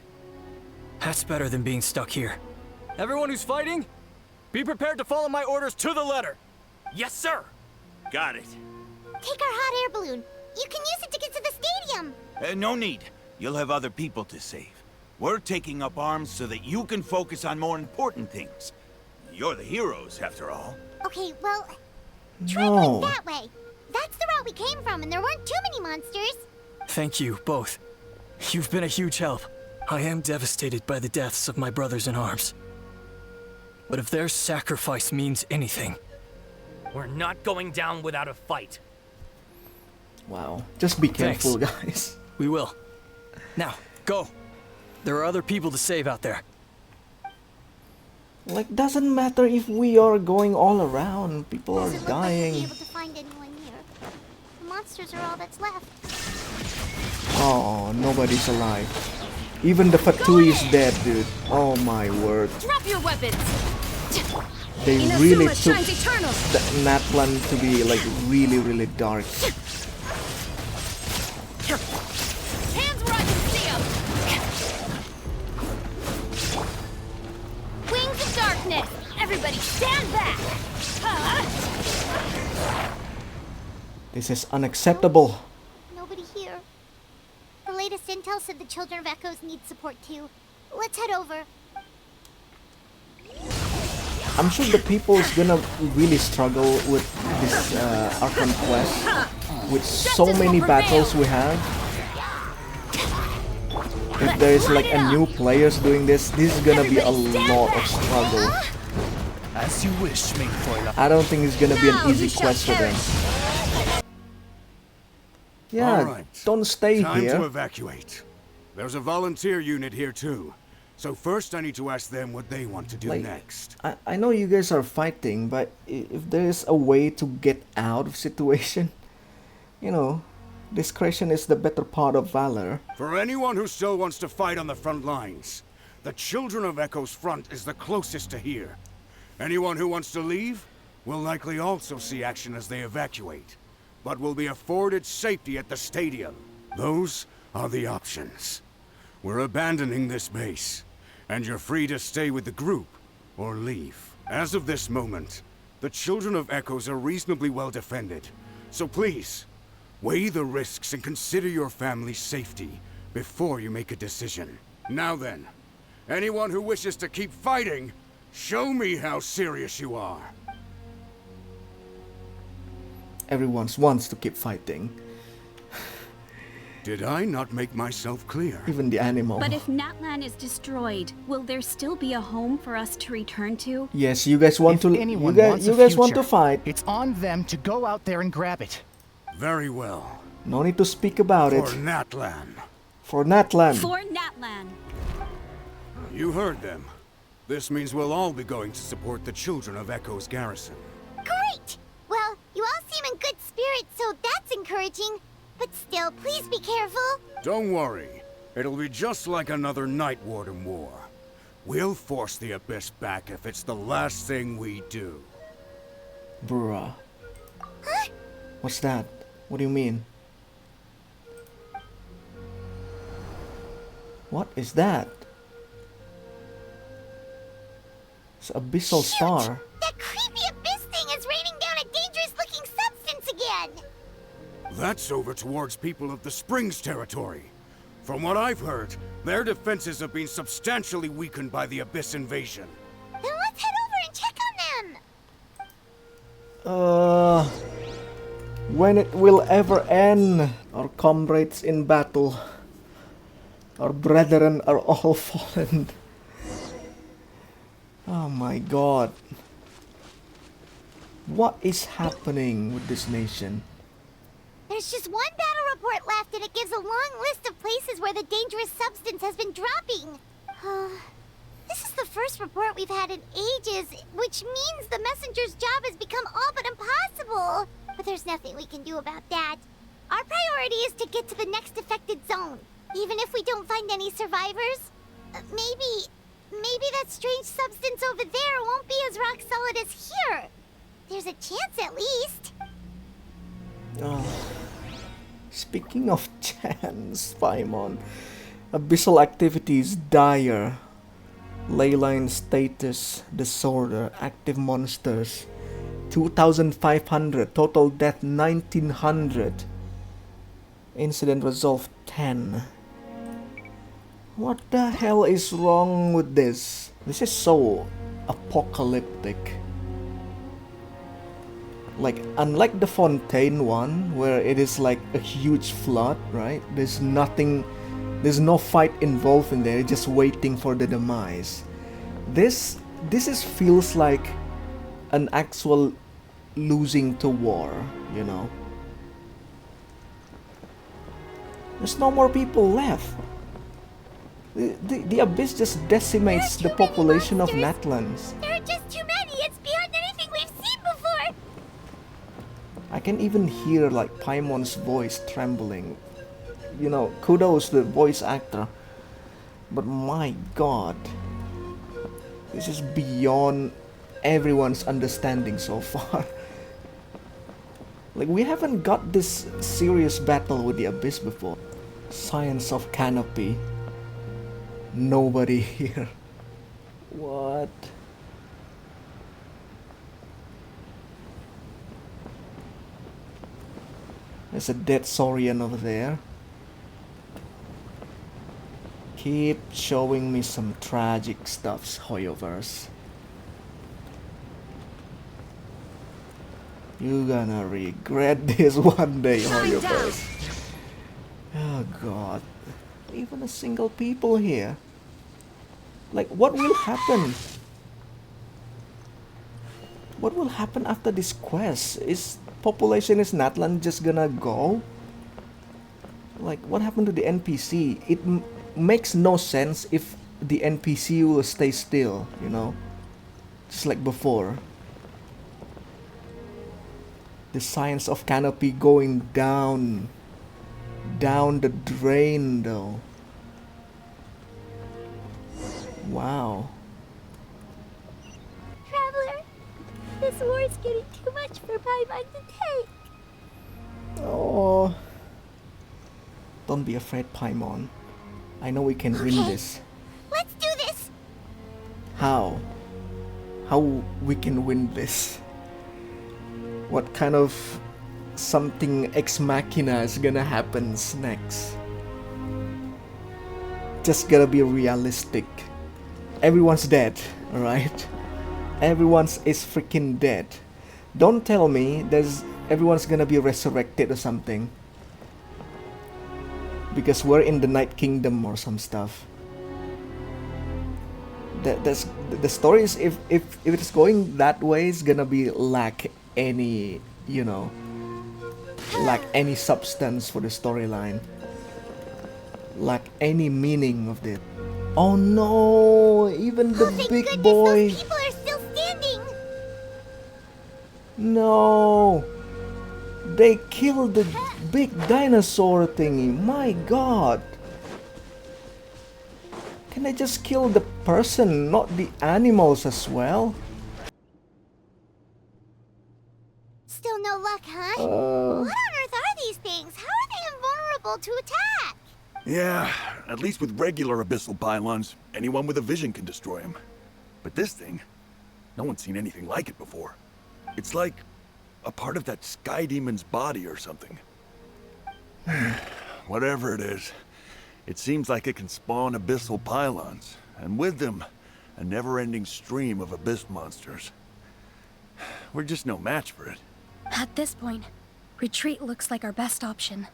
that's better than being stuck here. Everyone who's fighting, be prepared to follow my orders to the letter. Yes, sir. Got it. Take our hot air balloon. You can use it to get to the stadium. No need. You'll have other people to save. We're taking up arms so that you can focus on more important things. You're the heroes, after all. Okay, well, try going that way. That's the route we came from, and there weren't too many monsters. Thank you, both. You've been a huge help. I am devastated by the deaths of my brothers in arms. But if their sacrifice means anything... We're not going down without a fight. Wow. Just be careful, guys. We will. Now, go. There are other people to save out there. Like, doesn't matter if we are going all around. People are Doesn't look like we'll be dying. able to find anyone here. The monsters are all that's left. Oh, nobody's alive. Even the Fatui is dead, dude. Oh my word. Drop your weapons. They Inazuma really took shines eternal. the Natlan to be like really dark. Hands where I can see 'em. Wings of darkness. Everybody stand back. Huh? This is unacceptable. Nobody here. The latest intel said the Children of Echoes need support too. Let's head over. I'm sure the people is gonna really struggle with this Archon quest. With so many battles we have. If there is like a new players doing this is gonna be a lot of struggle. As you wish, I don't think it's gonna be an easy quest for them. Yeah, All right. don't stay Time here. to evacuate. There's a volunteer unit here too. So first I need to ask them what they want to do Like, next. I know you guys are fighting, but if there is a way to get out of situation, you know, discretion is the better part of valor. For anyone who still wants to fight on the front lines, the Children of Echo's front is the closest to here. Anyone who wants to leave will likely also see action as they evacuate, but will be afforded safety at the stadium. Those are the options. We're abandoning this base, and you're free to stay with the group or leave. As of this moment, the Children of Echoes are reasonably well defended, so please, weigh the risks and consider your family's safety before you make a decision. Now then, anyone who wishes to keep fighting, show me how serious you are. Everyone wants to keep fighting. Did I not make myself clear? Even the animal. But if Natlan is destroyed, will there still be a home for us to return to? Yes, you guys want If to. anyone You wants a guys want future, to fight. It's on them to go out there and grab it. Very well. No need to speak about it. For Natlan. For Natlan. For Natlan. You heard them. This means we'll all be going to support the Children of Echo's garrison. Great! Well, you all seem in good spirits, so that's encouraging. But still, please be careful. Don't worry. It'll be just like another Night Warden war. We'll force the Abyss back if it's the last thing we do. Bruh. What's that? What do you mean? What is that? It's Abyssal Star. That creepy abyss thing is raining down a dangerous-looking substance again. That's over towards people of the Springs territory. From what I've heard, their defenses have been substantially weakened by the Abyss invasion. Then let's head over and check on them. When it will ever end? Our comrades in battle. Our brethren are all fallen. Oh my god. What is happening with this nation? There's just one battle report left, and it gives a long list of places where the dangerous substance has been dropping. This is the first report we've had in ages, which means the messenger's job has become all but impossible. But there's nothing we can do about that. Our priority is to get to the next affected zone, even if we don't find any survivors. Maybe that strange substance over there won't be as rock solid as here. There's a chance at least. Speaking of chance, Paimon. Abyssal activities dire. Leyline status disorder. Active monsters 2,500. Total death 1,900. Incident resolved 10. What the hell is wrong with this? This is so apocalyptic. Like, unlike the Fontaine one, where it is like a huge flood, right? There's no fight involved in there, just waiting for the demise. This feels like an actual losing to war, you know? There's no more people left. The abyss just decimates the population of Natlans. There are just too many. It's beyond anything we've seen before. I can even hear like Paimon's voice trembling. You know, kudos to the voice actor. But my god, this is beyond everyone's understanding so far. Like, we haven't got this serious battle with the abyss before. Science of Canopy. Nobody here. What? There's a dead Saurian over there. Keep showing me some tragic stuffs, Hoyoverse. You're gonna regret this one day, Hoyoverse. Oh god. Even a single people here. Like, what will happen? What will happen after this quest? Is Natlan just gonna go? Like, what happened to the NPC? It makes no sense if the NPC will stay still, you know? Just like before. The science of Canopy going down the drain though. Wow. Traveler, this war is getting too much for Paimon to take. Oh. Don't be afraid, Paimon. I know we can win this. Let's do this. How? How we can win this? What kind of something ex machina is gonna happen next? Just gotta be realistic. Everyone's dead, alright? Everyone's is freaking dead. Don't tell me everyone's gonna be resurrected or something. Because we're in the Night Kingdom or some stuff. That's the story is if it's going that way, it's gonna be lack any, you know, lack any substance for the storyline, lack any meaning of it. Oh no, even the big boy. Those people are still standing. No, they killed the big dinosaur thingy. My god. Can I just kill the person, not the animals as well? Still no luck, huh? What on earth are these things? How are they invulnerable to attack? Yeah, at least with regular abyssal pylons, anyone with a vision can destroy them. But this thing, no one's seen anything like it before. It's like a part of that sky demon's body or something. Whatever it is, it seems like it can spawn abyssal pylons, and with them, a never-ending stream of abyss monsters. We're just no match for it. At this point, retreat looks like our best option.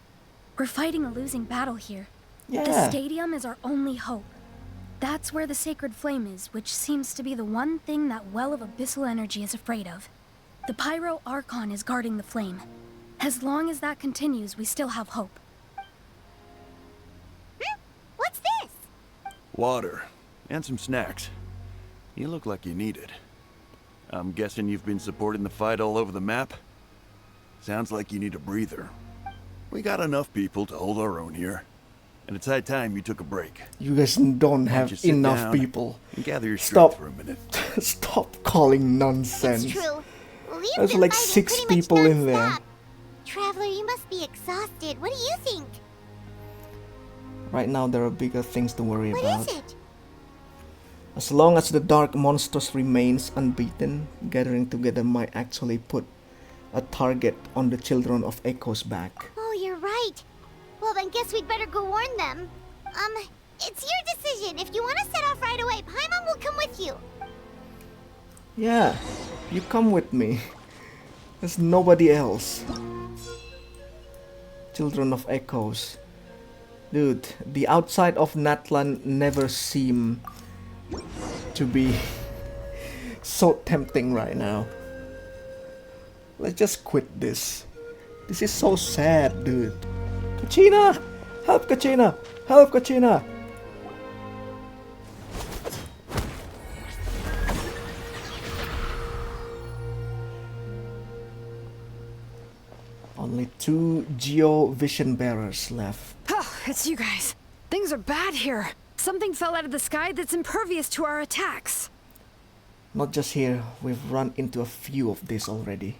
We're fighting a losing battle here. Yeah. The stadium is our only hope. That's where the sacred flame is, which seems to be the one thing that well of abyssal energy is afraid of. The pyro Archon is guarding the flame. As long as that continues, we still have hope. What's this? Water, and some snacks. You look like you need it. I'm guessing you've been supporting the fight all over the map? Sounds like you need a breather. We got enough people to hold our own here. And it's high time you took a break. You guys don't have you sit enough down people. And gather your strength for a minute. Stop calling nonsense. It's true. We've There's been like fighting 6 pretty people much in there. non-stop. Traveler, you must be exhausted. What do you think? Right now there are bigger things to worry about. What is it? As long as the dark monsters remains unbeaten, gathering together might actually put a target on the children of Echo's back. Oh, you're right. Well, then guess we'd better go warn them. It's your decision. If you want to set off right away, Paimon will come with you. Yeah, you come with me. There's nobody else. Children of Echoes. Dude, the outside of Natlan never seem to be so tempting right now. Let's just quit this. This is so sad, dude. Kachina! Help, Kachina! Help, Kachina! 2 Geo Vision Bearers left. Oh, it's you guys. Things are bad here. Something fell out of the sky that's impervious to our attacks. Not just here, we've run into a few of these already.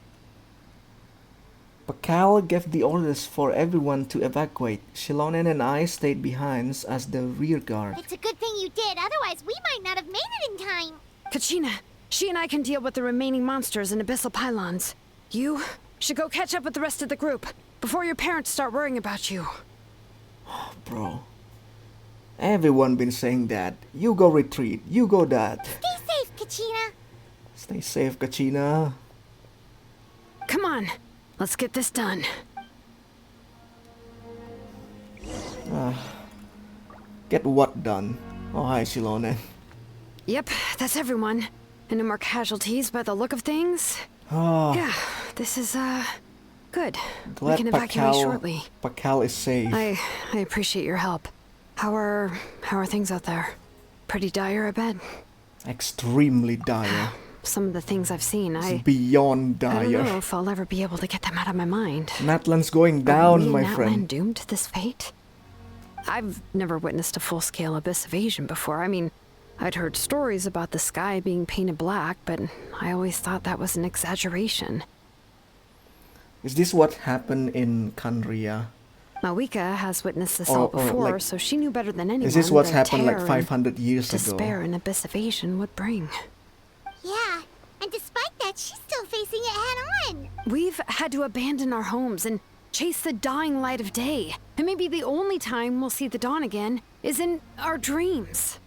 Pakal gave the orders for everyone to evacuate. Shilonen and I stayed behind as the rear guard. It's a good thing you did, otherwise we might not have made it in time. Kachina, she and I can deal with the remaining monsters and abyssal pylons. You should go catch up with the rest of the group before your parents start worrying about you. Bro. Everyone been saying that. You go retreat, you go that. Stay safe, Kachina. Stay safe, Kachina. Come on, let's get this done. Get what done? Oh, hi, Shilonen. Yep, that's everyone. And no more casualties by the look of things. Yeah, this is, good. Glad we can evacuate shortly. Pakal is safe. I appreciate your help. How are things out there? Pretty dire, I bet. Extremely dire. Some of the things I've seen, It's beyond dire. I don't know if I'll ever be able to get them out of my mind. Natlan's going down, my friend. Natlan doomed to this fate? I've never witnessed a full-scale abyss invasion before. I mean, I'd heard stories about the sky being painted black, but I always thought that was an exaggeration. Is this what happened in Kandria? Malika has witnessed this all before, like, so she knew better than anyone. Is this what's the happened like terror 500 years ago? Despair an abyss invasion would bring. Yeah, and despite that, she's still facing it head-on. We've had to abandon our homes and chase the dying light of day. And maybe the only time we'll see the dawn again is in our dreams.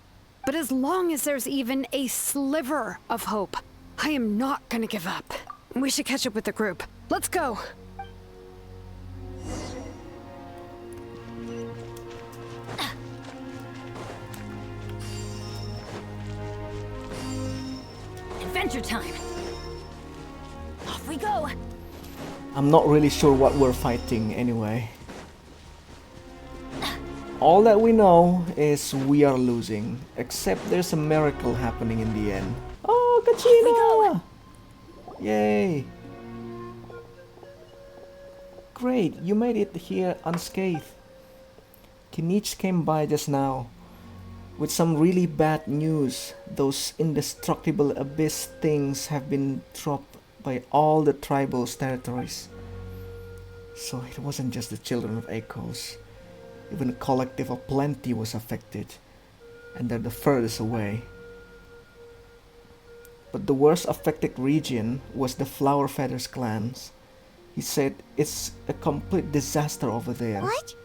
But as long as there's even a sliver of hope, I am not gonna give up. We should catch up with the group. Let's go! Adventure time! Off we go! I'm not really sure what we're fighting anyway. All that we know is we are losing, except there's a miracle happening in the end. Oh, Kachina! Yay! Great, you made it here unscathed. Kinich came by just now with some really bad news. Those indestructible abyss things have been dropped by all the tribals' territories. So it wasn't just the children of Echoes. Even a collective of plenty was affected, and they're the furthest away. But the worst affected region was the Flower Feathers clans. He said it's a complete disaster over there. What?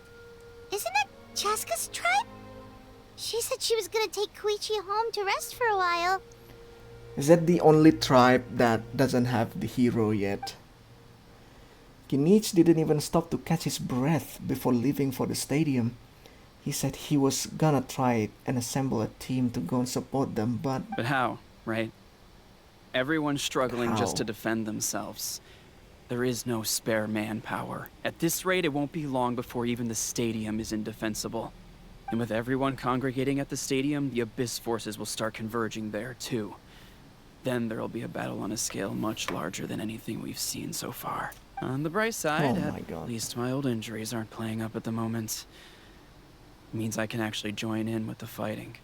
Isn't that Chaska's tribe? She said she was gonna take Koichi home to rest for a while. Is that the only tribe that doesn't have the hero yet? Kinich didn't even stop to catch his breath before leaving for the stadium. He said he was gonna try it and assemble a team to go and support them, but... But how, right? Everyone's struggling just How? to defend themselves. There is no spare manpower. At this rate, it won't be long before even the stadium is indefensible. And with everyone congregating at the stadium, the Abyss forces will start converging there, too. Then there'll be a battle on a scale much larger than anything we've seen so far. On the bright side, at least my old injuries aren't playing up at the moment. Means I can actually join in with the fighting.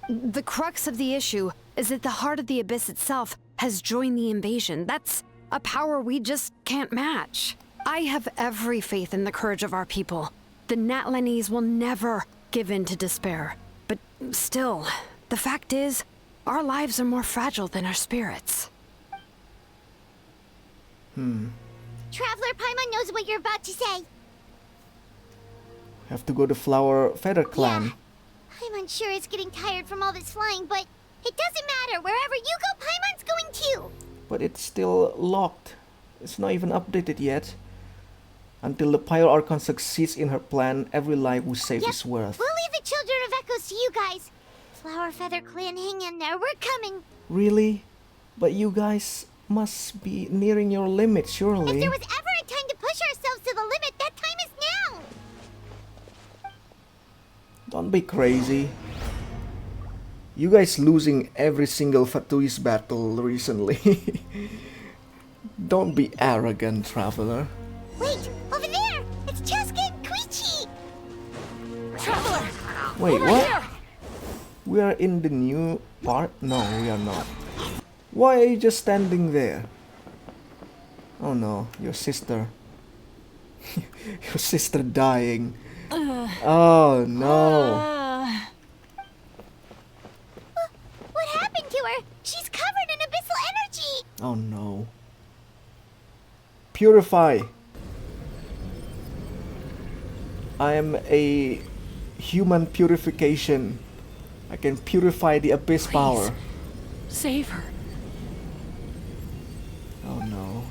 The crux of the issue is that the heart of the Abyss itself has joined the invasion. That's a power we just can't match. I have every faith in the courage of our people. The Natlanese will never give in to despair. But still, the fact is, our lives are more fragile than our spirits. Traveler Paimon knows what you're about to say. Have to go to Flower Feather Clan. Paimon sure is getting tired from all this flying, but it doesn't matter. Wherever you go, Paimon's going too. But it's still locked. It's not even updated yet. Until the Pyro Archon succeeds in her plan, every life we save is worth. We'll leave the Children of Echoes to you guys. Flower Feather Clan, hang in there. We're coming. Really? But you guys must be nearing your limit, surely. If there was ever a time to push ourselves to the limit, that time is now. Don't be crazy. You guys losing every single Fatuis battle recently. Don't be arrogant, traveler. Wait, over there! Wait, Over what? here! We are in the new part? No, we are not. Why are you just standing there? Oh no, your sister. Your sister dying. Oh no. What happened to her? She's covered in abyssal energy! Oh no. Purify. I am a human purification. I can purify the abyss power. Save her. Oh no.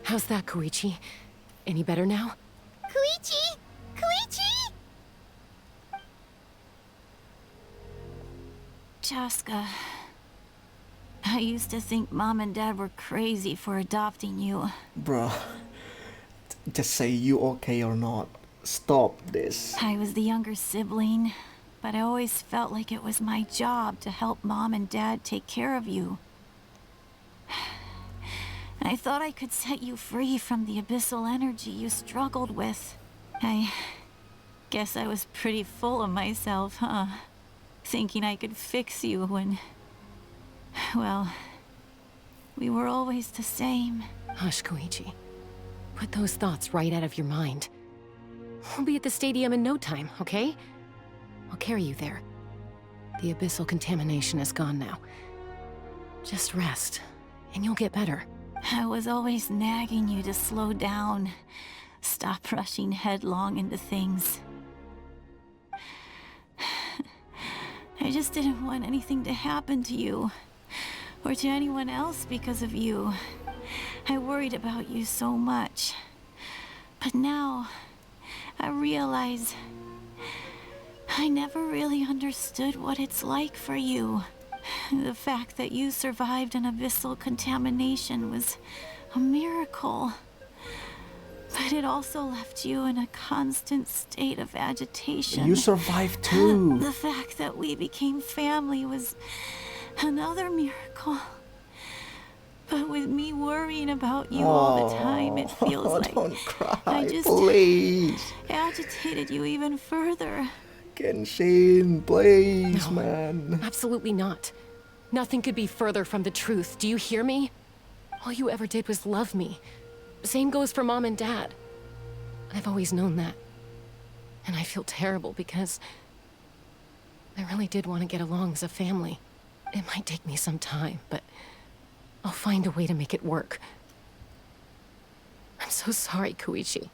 How's that, Koichi? Any better now? Koichi! Koichi! Chaska, I used to think Mom and Dad were crazy for adopting you. Bruh. Just say you okay or not. Stop this. I was the younger sibling, but I always felt like it was my job to help Mom and Dad take care of you. I thought I could set you free from the abyssal energy you struggled with. I guess I was pretty full of myself, huh? Thinking I could fix you when... well, we were always the same. Hush, Koichi. Put those thoughts right out of your mind. We'll be at the stadium in no time, okay? I'll carry you there. The abyssal contamination is gone now. Just rest, and you'll get better. I was always nagging you to slow down. Stop rushing headlong into things. I just didn't want anything to happen to you, or to anyone else because of you. I worried about you so much. But now, I realize I never really understood what it's like for you. The fact that you survived an abyssal contamination was a miracle. But it also left you in a constant state of agitation. You survived too. The fact that we became family was another miracle. But with me worrying about you all the time, it feels like don't cry, I just please. agitated you even further. Genshin, please, No, man. Absolutely not. Nothing could be further from the truth. Do you hear me? All you ever did was love me. Same goes for Mom and Dad. I've always known that. And I feel terrible because I really did want to get along as a family. It might take me some time, but I'll find a way to make it work. I'm so sorry, Koichi.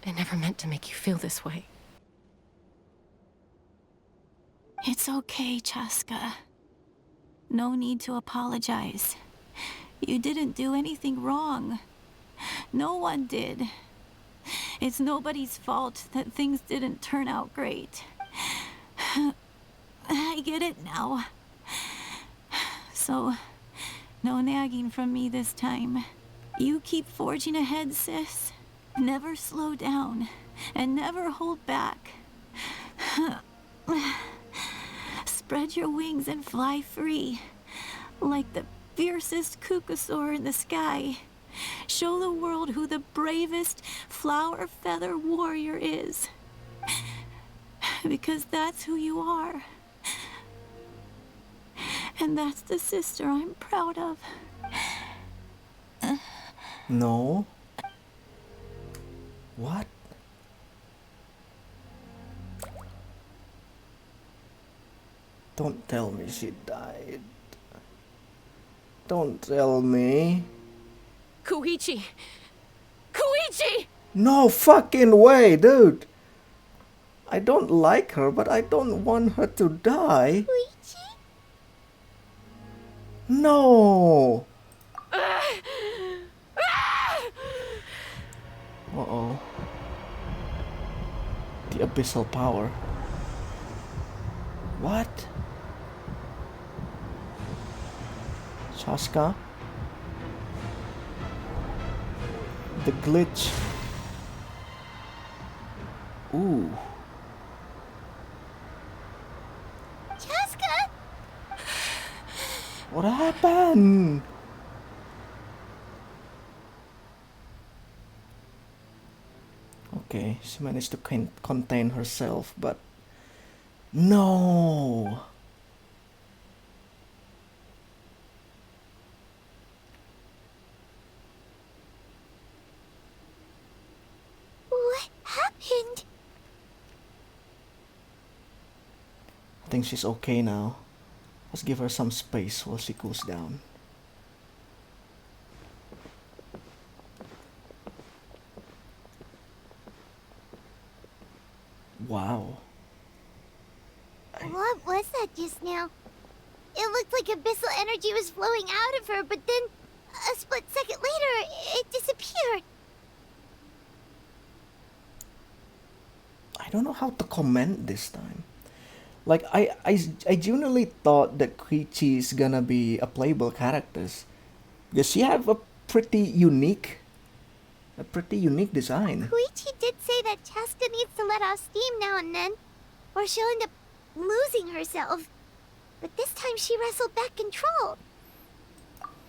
I never meant to make you feel this way. It's okay, Chaska. No need to apologize. You didn't do anything wrong. No one did. It's nobody's fault that things didn't turn out great. I get it now. So, no nagging from me this time. You keep forging ahead, sis. Never slow down, and never hold back. Spread your wings and fly free, like the fiercest kukasaur in the sky. Show the world who the bravest flower feather warrior is. Because that's who you are. And that's the sister I'm proud of. No. What? Don't tell me she died. Don't tell me. Koichi! Koichi! No fucking way, dude. I don't like her, but I don't want her to die. No. Uh-oh. The abyssal power. What? Chaska? The glitch. Ooh. Chaska! What happened? Okay, she managed to contain herself, but no. What happened? I think she's okay now. Let's give her some space while she cools down. Wow. What was that just now? It looked like abyssal energy was flowing out of her, but then a split second later, it disappeared. I don't know how to comment this time. Like, I genuinely thought that Koichi is gonna be a playable character. Because she have a pretty unique design. Koichi did say that Chaska needs to let off steam now and then, or she'll end up losing herself. But this time she wrestled back control.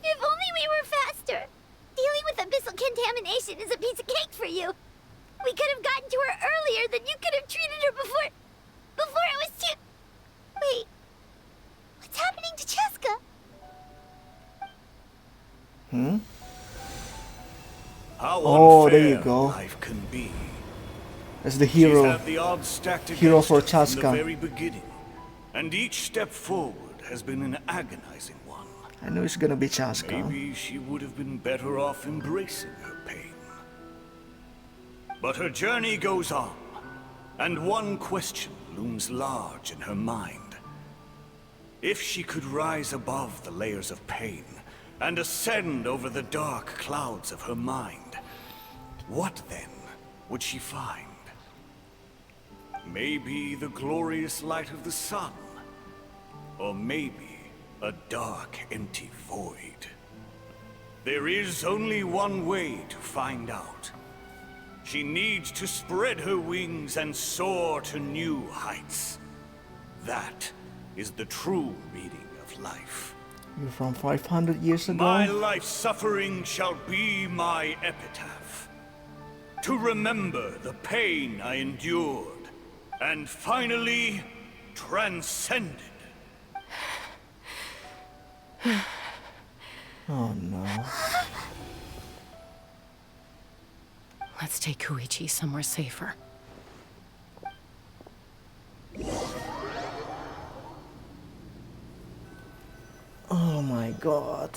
If only we were faster! Dealing with abyssal contamination is a piece of cake for you. We could have gotten to her earlier, then you could have treated her before it was too... Wait, what's happening to Chaska? Hmm? How Oh, there you unfair go. life can be. That's the She's hero. had the odds stacked Hero against for her from the Chaska. very beginning, and each step forward has been an agonizing one. I knew it's gonna be Chaska. Maybe she would have been better off embracing her pain. But her journey goes on, and one question looms large in her mind. If she could rise above the layers of pain and ascend over the dark clouds of her mind, what then would she find? Maybe the glorious light of the sun, or maybe a dark, empty void. There is only one way to find out. She needs to spread her wings and soar to new heights. That is the true meaning of life. You're from 500 years ago? My life's suffering shall be my epitaph. To remember the pain I endured, and finally transcended. Oh no. Let's take Koichi somewhere safer. Oh my god.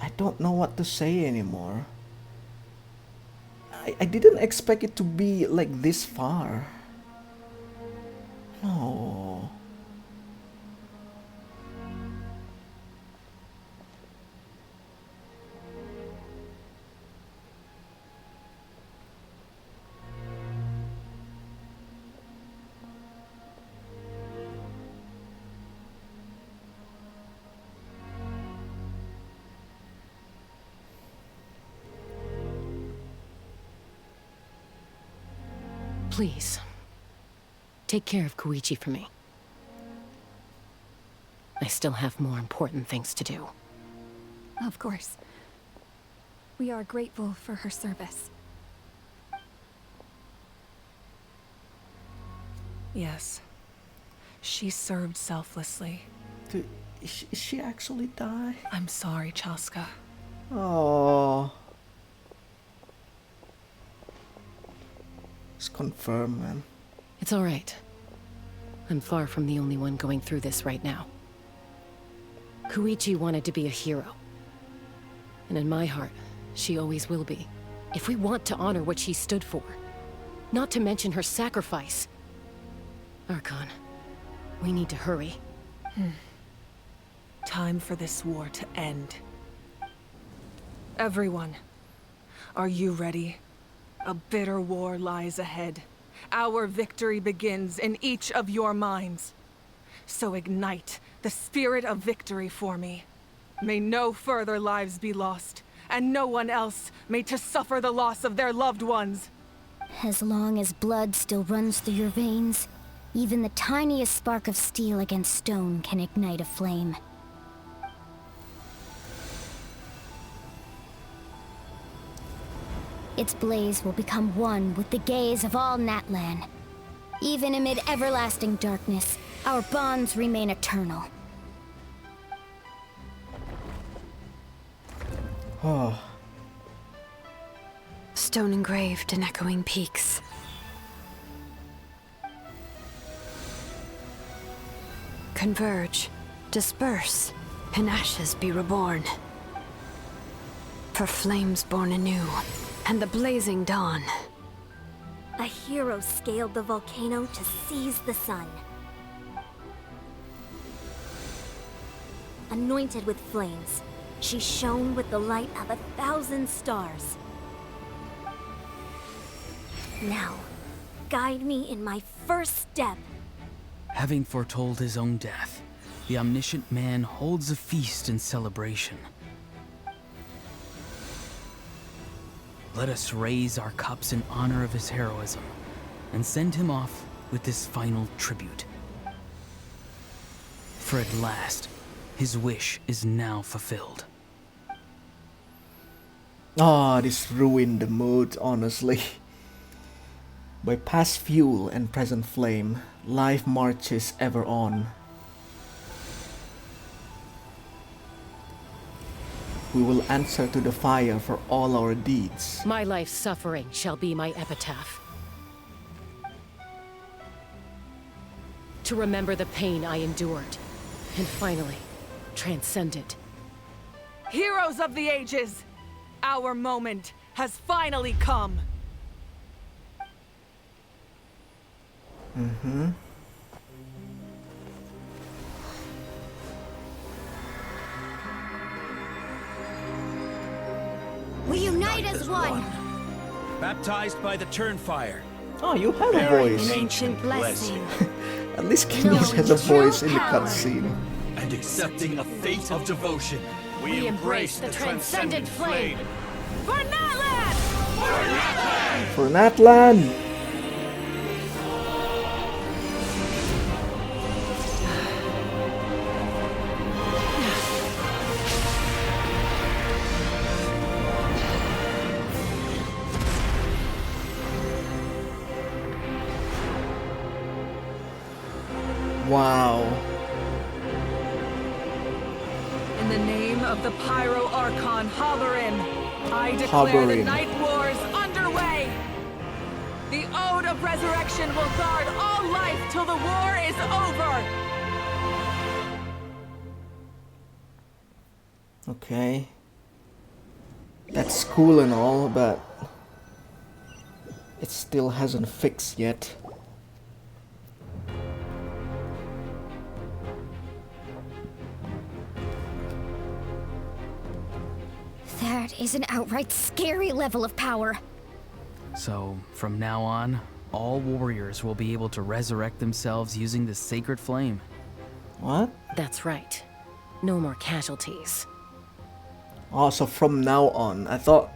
I don't know what to say anymore. I didn't expect it to be like this far. No. Please, take care of Koichi for me. I still have more important things to do. Of course. We are grateful for her service. Yes. She served selflessly. Did she actually die? I'm sorry, Chaska. Oh. It's confirmed, man. It's all right. I'm far from the only one going through this right now. Koichi wanted to be a hero. And in my heart, she always will be. If we want to honor what she stood for, not to mention her sacrifice. Archon, we need to hurry. Time for this war to end. Everyone, are you ready? A bitter war lies ahead. Our victory begins in each of your minds. So ignite the spirit of victory for me. May no further lives be lost, and no one else may to suffer the loss of their loved ones. As long as blood still runs through your veins, even the tiniest spark of steel against stone can ignite a flame. Its blaze will become one with the gaze of all Natlan. Even amid everlasting darkness, our bonds remain eternal. Oh. Stone engraved in echoing peaks. Converge, disperse, in ashes be reborn. For flames born anew, and the blazing dawn. A hero scaled the volcano to seize the sun. Anointed with flames, she shone with the light of 1,000 stars. Now, guide me in my first step. Having foretold his own death, the omniscient man holds a feast in celebration. Let us raise our cups in honor of his heroism and send him off with this final tribute. For at last, his wish is now fulfilled. Ah, this ruined the mood, honestly. By past fuel and present flame, life marches ever on. We will answer to the fire for all our deeds. My life's suffering shall be my epitaph. To remember the pain I endured, and finally, transcend it. Heroes of the ages! Our moment has finally come! Mm-hmm. We unite as one! Baptized by the Turnfire. Oh, you have a Bearing voice. ancient blessing. At least Kingos has a voice in the cutscene. And accepting a fate of devotion. We embrace the transcendent flame. For Natlan! For Natlan! Wow. In the name of the Pyro Archon Hoberin, I declare the Night Wars underway! The Ode of Resurrection will guard all life till the war is over! Okay. That's cool and all, but it still hasn't fixed yet. That is an outright scary level of power. So, from now on, all warriors will be able to resurrect themselves using the sacred flame. What? That's right. No more casualties. Oh, so from now on, I thought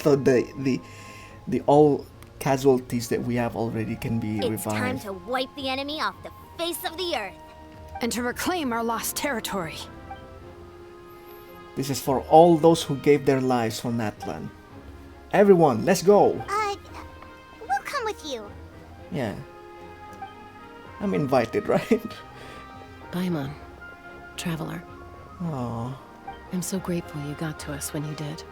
the all casualties that we have already can be It's time revived. to wipe the enemy off the face of the earth. And to reclaim our lost territory. This is for all those who gave their lives for Natlan. Everyone, let's go! We'll come with you. Yeah. I'm invited, right? Paimon, traveler. Oh. I'm so grateful you got to us when you did.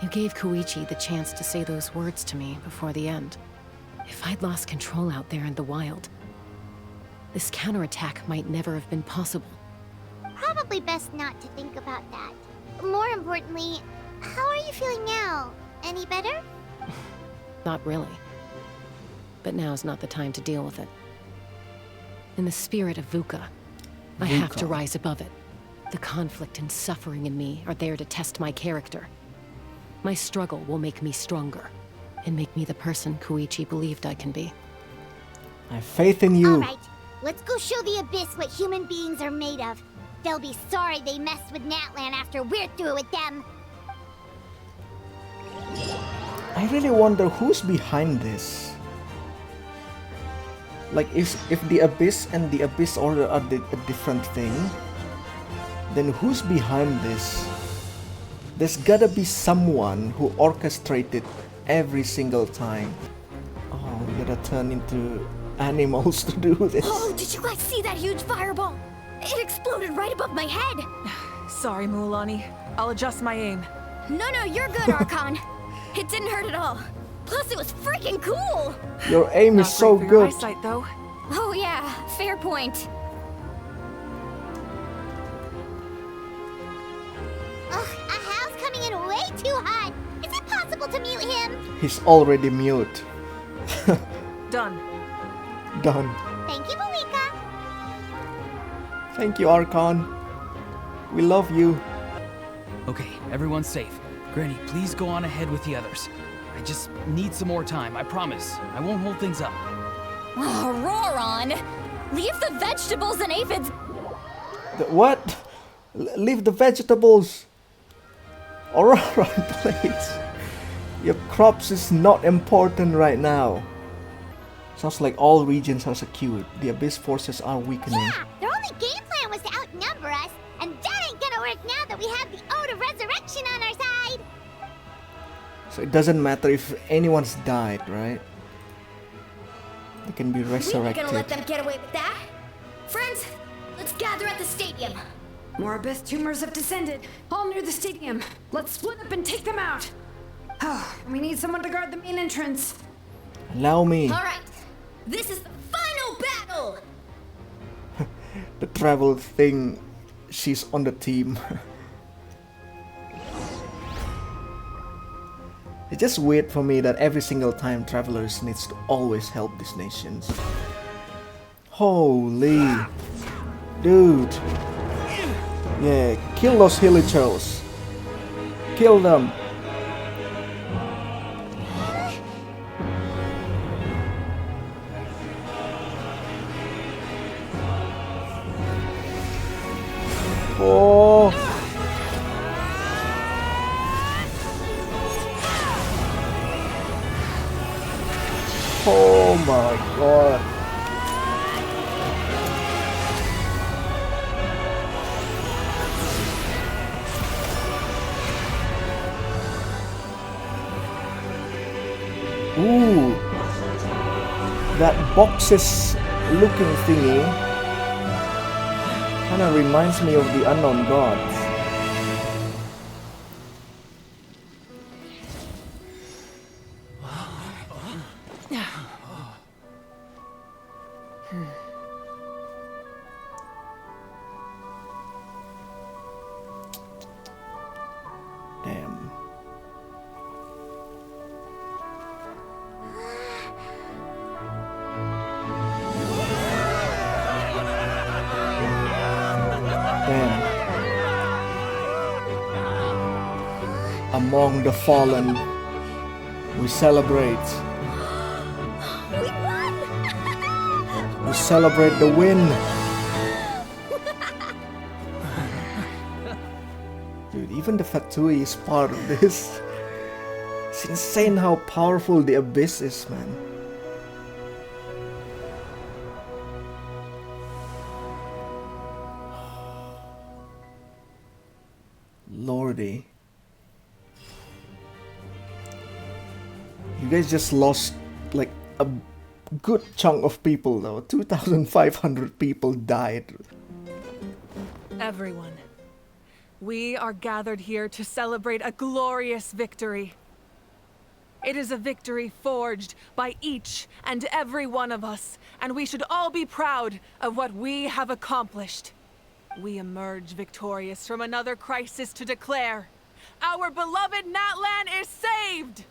You gave Koichi the chance to say those words to me before the end. If I'd lost control out there in the wild, this counterattack might never have been possible. Probably best not to think about that. More importantly, how are you feeling now? Any better? Not really. But now's not the time to deal with it. In the spirit of VUCA, I have to rise above it. The conflict and suffering in me are there to test my character. My struggle will make me stronger, and make me the person Koichi believed I can be. I have faith in you. Alright, let's go show the Abyss what human beings are made of. They'll be sorry they messed with Natlan after we're through with them. I really wonder who's behind this. Like, if the Abyss and the Abyss Order are a different thing, then who's behind this? There's gotta be someone who orchestrated every single time. Oh, we gotta turn into animals to do this. Oh, did you guys see that huge fireball? It exploded right above my head. Sorry, Mualani. I'll adjust my aim. No, you're good, Archon. It didn't hurt at all. Plus, it was freaking cool. Your aim is so Not great for your good. eyesight, though. Oh yeah, fair point. Ugh, Ahal's coming in way too hot. Is it possible to mute him? He's already mute. Done. Done. Thank you, Malika. Thank you, Archon. We love you. Okay, everyone's safe. Granny, please go on ahead with the others. I just need some more time, I promise. I won't hold things up. Oh, roar on! Leave the vegetables and aphids. What? Leave the vegetables. Aurora, please. Your crops is not important right now. Sounds like all regions are secured. The Abyss forces are weakening. Yeah, their only game plan was to outnumber us, and that ain't gonna work now that we have the Ode of Resurrection on our side. So it doesn't matter if anyone's died, right? They can be We ain't resurrected. gonna let them get away with that. Friends, let's gather at the stadium. More Abyss tumors have descended, all near the stadium. Let's split up and take them out. We need someone to guard the main entrance. Allow me. All right, this is the final battle. The travel thing, she's on the team. It's just weird for me that every single time Travelers needs to always help these nations. Holy dude. Yeah, kill those hilichurls. Kill them. Oh. Oh my god. Ooh. That boxes looking thingy kinda reminds me of the Unknown Gods. Damn. Damn. Among the fallen, we celebrate. We won! We celebrate the win. Dude, even the Fatui is part of this. It's insane how powerful the Abyss is, man. Lordy. You guys just lost like a good chunk of people though. 2,500 people died. Everyone, we are gathered here to celebrate a glorious victory. It is a victory forged by each and every one of us, and we should all be proud of what we have accomplished. We emerge victorious from another crisis to declare, our beloved Natlan is saved!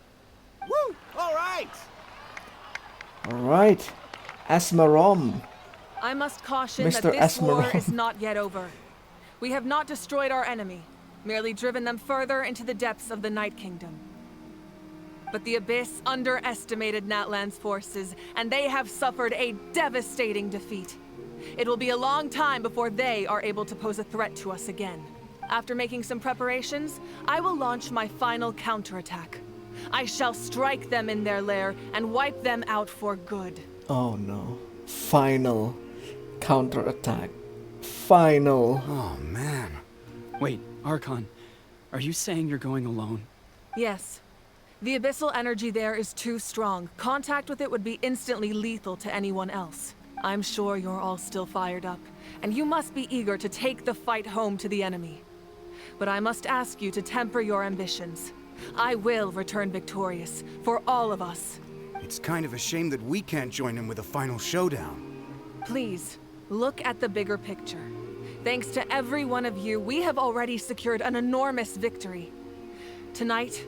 Woo! All right! Alright. Asmarom. I must caution Mr. that this war Esmeralda. is not yet over. We have not destroyed our enemy, merely driven them further into the depths of the Night Kingdom. But the Abyss underestimated Natlan's forces, and they have suffered a devastating defeat. It will be a long time before they are able to pose a threat to us again. After making some preparations, I will launch my final counterattack. I shall strike them in their lair and wipe them out for good. Oh no. Final counterattack. Final. Oh man. Wait, Archon. Are you saying you're going alone? Yes. The abyssal energy there is too strong. Contact with it would be instantly lethal to anyone else. I'm sure you're all still fired up, and you must be eager to take the fight home to the enemy. But I must ask you to temper your ambitions. I will return victorious, for all of us. It's kind of a shame that we can't join him with a final showdown. Please, look at the bigger picture. Thanks to every one of you, we have already secured an enormous victory. Tonight,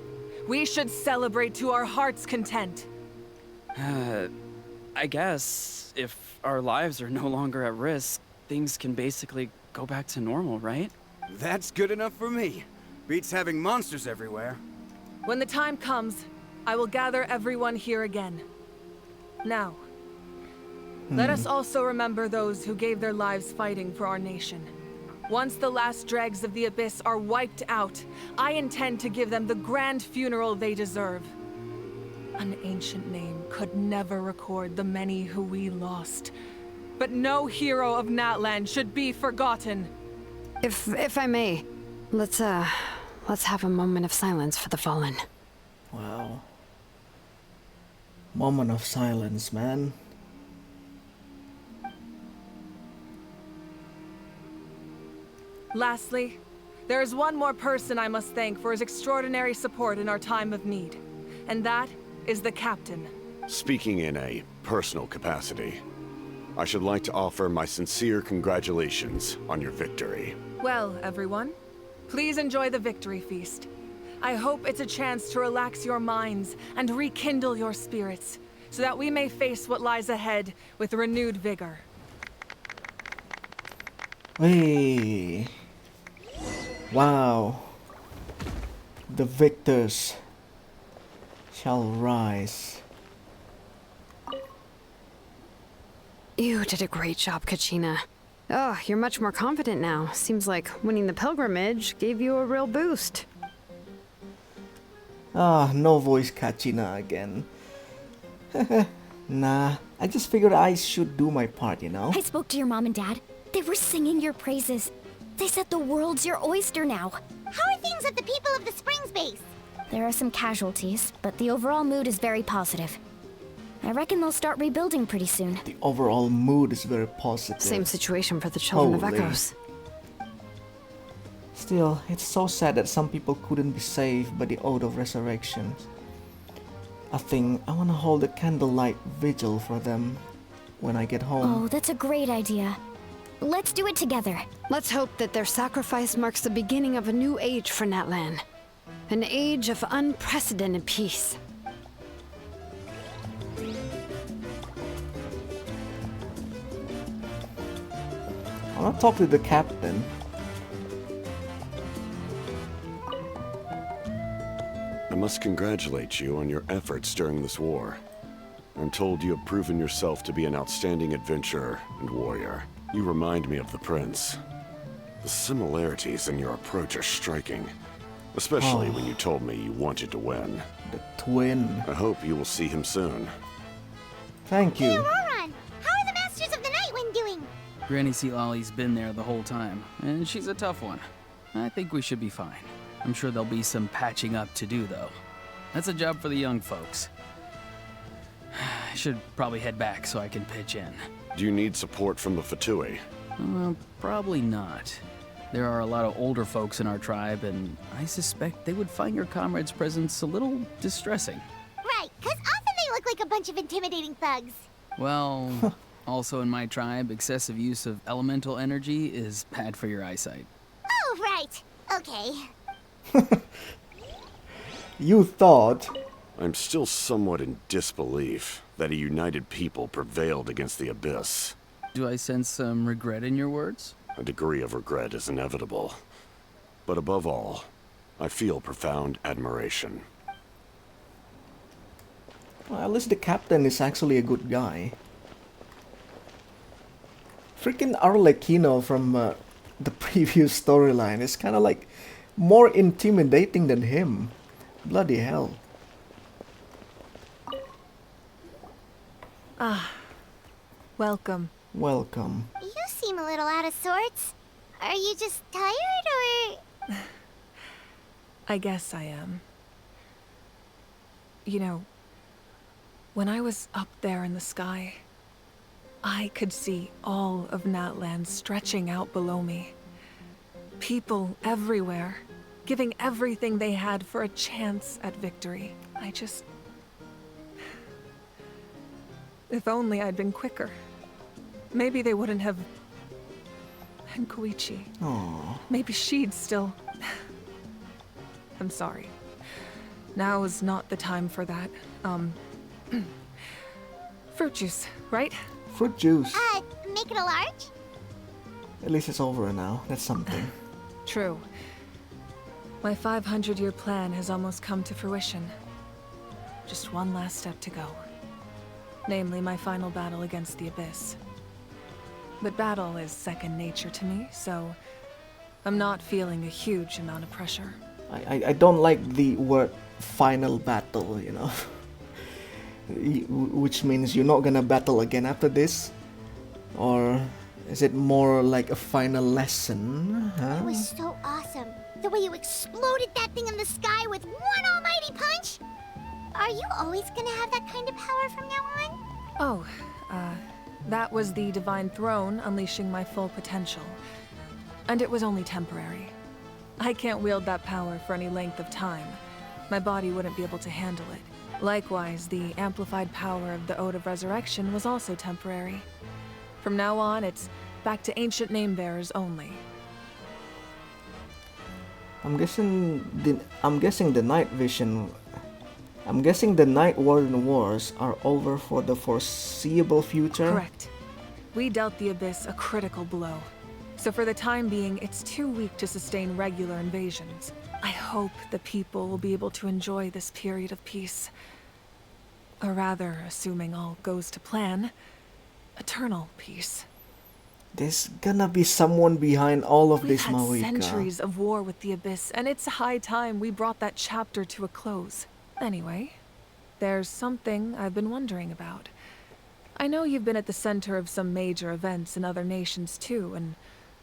we should celebrate to our heart's content. I guess if our lives are no longer at risk, things can basically go back to normal, right? That's good enough for me. Beats having monsters everywhere. When the time comes, I will gather everyone here again. Now, let us also remember those who gave their lives fighting for our nation. Once the last dregs of the Abyss are wiped out, I intend to give them the grand funeral they deserve. An ancient name could never record the many who we lost. But no hero of Natlan should be forgotten. If I may, let's have a moment of silence for the fallen. Wow. Moment of silence, man. Lastly, there is one more person I must thank for his extraordinary support in our time of need. And that is the captain. Speaking in a personal capacity, I should like to offer my sincere congratulations on your victory. Well, everyone, please enjoy the victory feast. I hope it's a chance to relax your minds and rekindle your spirits, so that we may face what lies ahead with renewed vigor. Hey. Wow. The victors shall rise. You did a great job, Kachina. Oh, you're much more confident now. Seems like winning the pilgrimage gave you a real boost. Ah, no voice Kachina again. Nah, I just figured I should do my part, you know? I spoke to your mom and dad. They were singing your praises. They said the world's your oyster now. How are things at the People of the Springs base? There are some casualties, but the overall mood is very positive. I reckon they'll start rebuilding pretty soon. The overall mood is very positive. Same situation for the Children of Holy. Echoes. Still, it's so sad that some people couldn't be saved by the Ode of Resurrection. I think I want to hold a candlelight vigil for them when I get home. Oh, that's a great idea. Let's do it together. Let's hope that their sacrifice marks the beginning of a new age for Natlan. An age of unprecedented peace. I want to talk to the captain. I must congratulate you on your efforts during this war. I'm told you have proven yourself to be an outstanding adventurer and warrior. You remind me of the prince. The similarities in your approach are striking, especially when you told me you wanted to win. The twin. I hope you will see him soon. Thank Hey, you. Auroron! How are the Masters of the Nightwind doing? Granny Sealolly's been there the whole time, and she's a tough one. I think we should be fine. I'm sure there'll be some patching up to do, though. That's a job for the young folks. I should probably head back so I can pitch in. Do you need support from the Fatui? Probably not. There are a lot of older folks in our tribe, and I suspect they would find your comrades' presence a little distressing. Right, because often they look like a bunch of intimidating thugs. Well, also in my tribe, excessive use of elemental energy is bad for your eyesight. Oh, right. Okay. You thought? I'm still somewhat in disbelief that a united people prevailed against the Abyss. Do I sense some regret in your words? A degree of regret is inevitable. But above all, I feel profound admiration. Well, at least the captain is actually a good guy. Freaking Arlecchino from the previous storyline is kind of like more intimidating than him. Bloody hell. Ah, welcome. Welcome. You seem a little out of sorts. Are you just tired, or...? I guess I am. You know, when I was up there in the sky, I could see all of Natlan stretching out below me. People everywhere, giving everything they had for a chance at victory. If only I'd been quicker. Maybe they wouldn't have... And Koichi. Aww. Maybe she'd still... I'm sorry. Now is not the time for that. Fruit juice, right? Fruit juice. Make it a large? At least it's over now. That's something. True. My 500-year plan has almost come to fruition. Just one last step to go. Namely, my final battle against the Abyss. But battle is second nature to me, so I'm not feeling a huge amount of pressure. I don't like the word final battle, you know. Which means you're not gonna battle again after this? Or is it more like a final lesson? Huh? It was so awesome. The way you exploded that thing in the sky with one almighty punch. Are you always gonna have that kind of power from now on? Oh, that was the Divine Throne unleashing my full potential. And it was only temporary. I can't wield that power for any length of time. My body wouldn't be able to handle it. Likewise, the amplified power of the Ode of Resurrection was also temporary. From now on, it's back to ancient name-bearers only. I'm guessing the night vision. I'm guessing the Night Warden Wars are over for the foreseeable future? Correct. We dealt the Abyss a critical blow. So for the time being, it's too weak to sustain regular invasions. I hope the people will be able to enjoy this period of peace. Or rather, assuming all goes to plan, eternal peace. There's gonna be someone behind all of this, Mawika. We've had centuries of war with the Abyss, and it's high time we brought that chapter to a close. Anyway, there's something I've been wondering about. I know you've been at the center of some major events in other nations too, and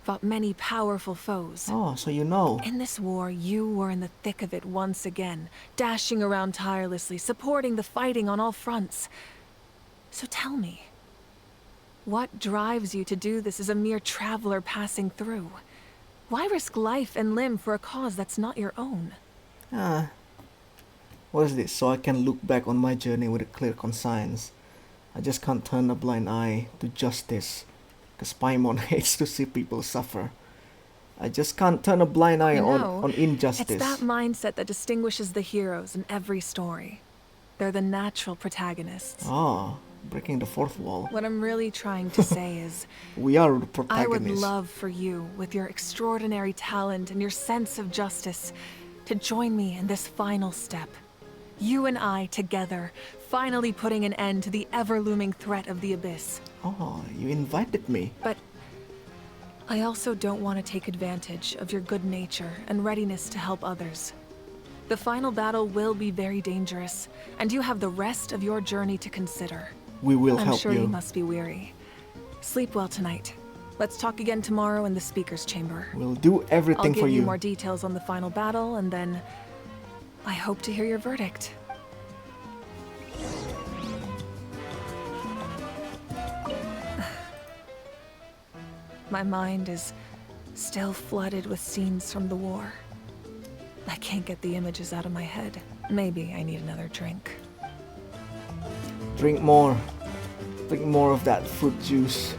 fought many powerful foes. Oh, so you know. In this war, you were in the thick of it once again, dashing around tirelessly, supporting the fighting on all fronts. So tell me, what drives you to do this as a mere traveler passing through? Why risk life and limb for a cause that's not your own? What is this? So I can look back on my journey with a clear conscience. I just can't turn a blind eye to justice, because Paimon hates to see people suffer. I just can't turn a blind eye on injustice. It's that mindset that distinguishes the heroes in every story. They're the natural protagonists. Ah, breaking the fourth wall. What I'm really trying to say is... we are the protagonists. I would love for you, with your extraordinary talent and your sense of justice, to join me in this final step. You and I together, finally putting an end to the ever-looming threat of the Abyss. Oh, you invited me. But I also don't want to take advantage of your good nature and readiness to help others. The final battle will be very dangerous, and you have the rest of your journey to consider. We will help you. I'm sure you must be weary. Sleep well tonight. Let's talk again tomorrow in the speaker's chamber. We'll do everything for you. I'll give you more details on the final battle, and then I hope to hear your verdict. My mind is still flooded with scenes from the war. I can't get the images out of my head. Maybe I need another drink. Drink more. Drink more of that fruit juice.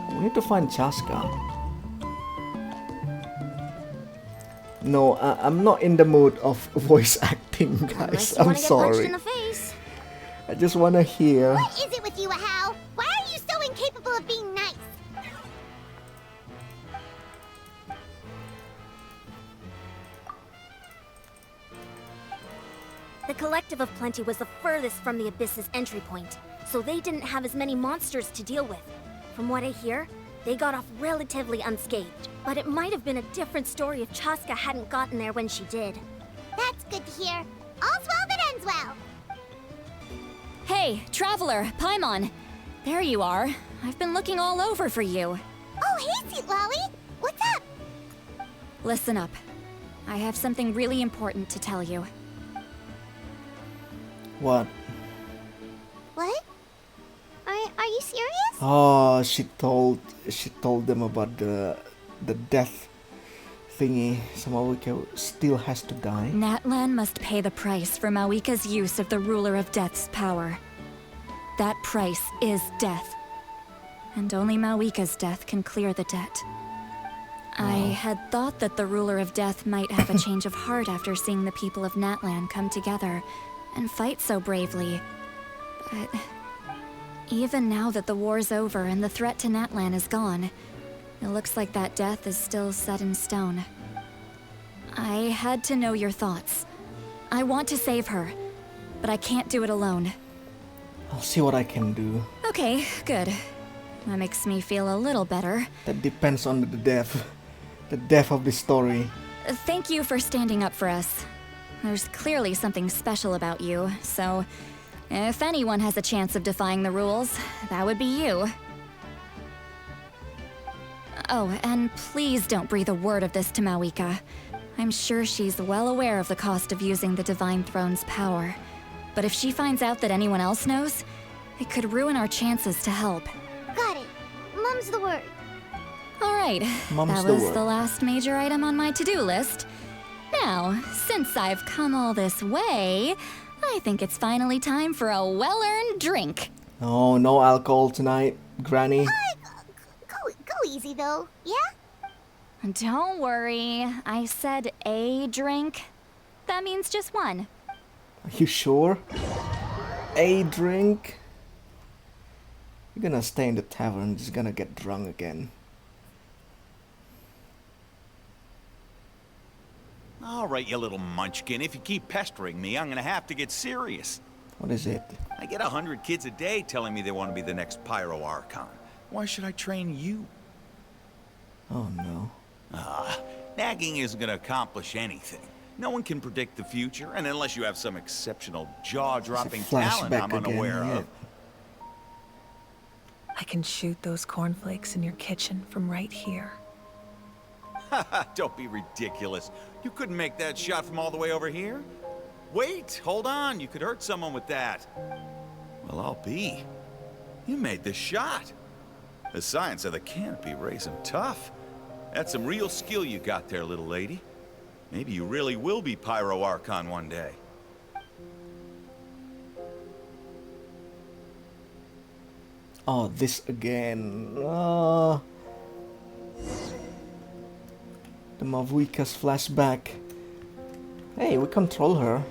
We need to find Chaska. No, I'm not in the mood of voice acting, guys. I'm sorry. I just wanna hear. What is it with you, Hal? Why are you so incapable of being nice? The Collective of Plenty was the furthest from the Abyss's entry point, so they didn't have as many monsters to deal with. From what I hear, they got off relatively unscathed, but it might have been a different story if Chaska hadn't gotten there when she did. That's good to hear. All's well that ends well. Hey, Traveler, Paimon. There you are. I've been looking all over for you. Oh, hey, Sweet Lolly! What's up? Listen up. I have something really important to tell you. What? What? Are you serious? Oh, she told them about the death thingy. So Mawika still has to die. Natlan must pay the price for Mawika's use of the Ruler of Death's power. That price is death. And only Mawika's death can clear the debt. I had thought that the Ruler of Death might have a change of heart after seeing the people of Natlan come together and fight so bravely. But even now that the war's over and the threat to Natlan is gone, it looks like that death is still set in stone. I had to know your thoughts. I want to save her, but I can't do it alone. I'll see what I can do. Okay, good. That makes me feel a little better. That depends on the death of the story. Thank you for standing up for us. There's clearly something special about you, so if anyone has a chance of defying the rules, that would be you. Oh, and please don't breathe a word of this to Mawika. I'm sure she's well aware of the cost of using the Divine Throne's power. But if she finds out that anyone else knows, it could ruin our chances to help. Got it. Mum's the word. Alright, Mum's that was the last major item on my to-do list. Now, since I've come all this way, I think it's finally time for a well-earned drink. Oh, no alcohol tonight, Granny. Go easy though, yeah? Don't worry, I said a drink. That means just one. Are you sure? A drink? You're gonna stay in the tavern, just gonna get drunk again. All right, you little munchkin. If you keep pestering me, I'm gonna have to get serious. What is it? I get 100 kids a day telling me they want to be the next Pyro Archon. Why should I train you? Oh no. Nagging isn't gonna accomplish anything. No one can predict the future, and unless you have some exceptional jaw-dropping talent I'm unaware of. I can shoot those cornflakes in your kitchen from right here. Don't be ridiculous. You couldn't make that shot from all the way over here? Wait, hold on. You could hurt someone with that. Well, I'll be. You made the shot. The science of the canopy raised him tough. That's some real skill you got there, little lady. Maybe you really will be Pyro Archon one day. Oh, this again. The Mawika's flashback. Hey, we control her.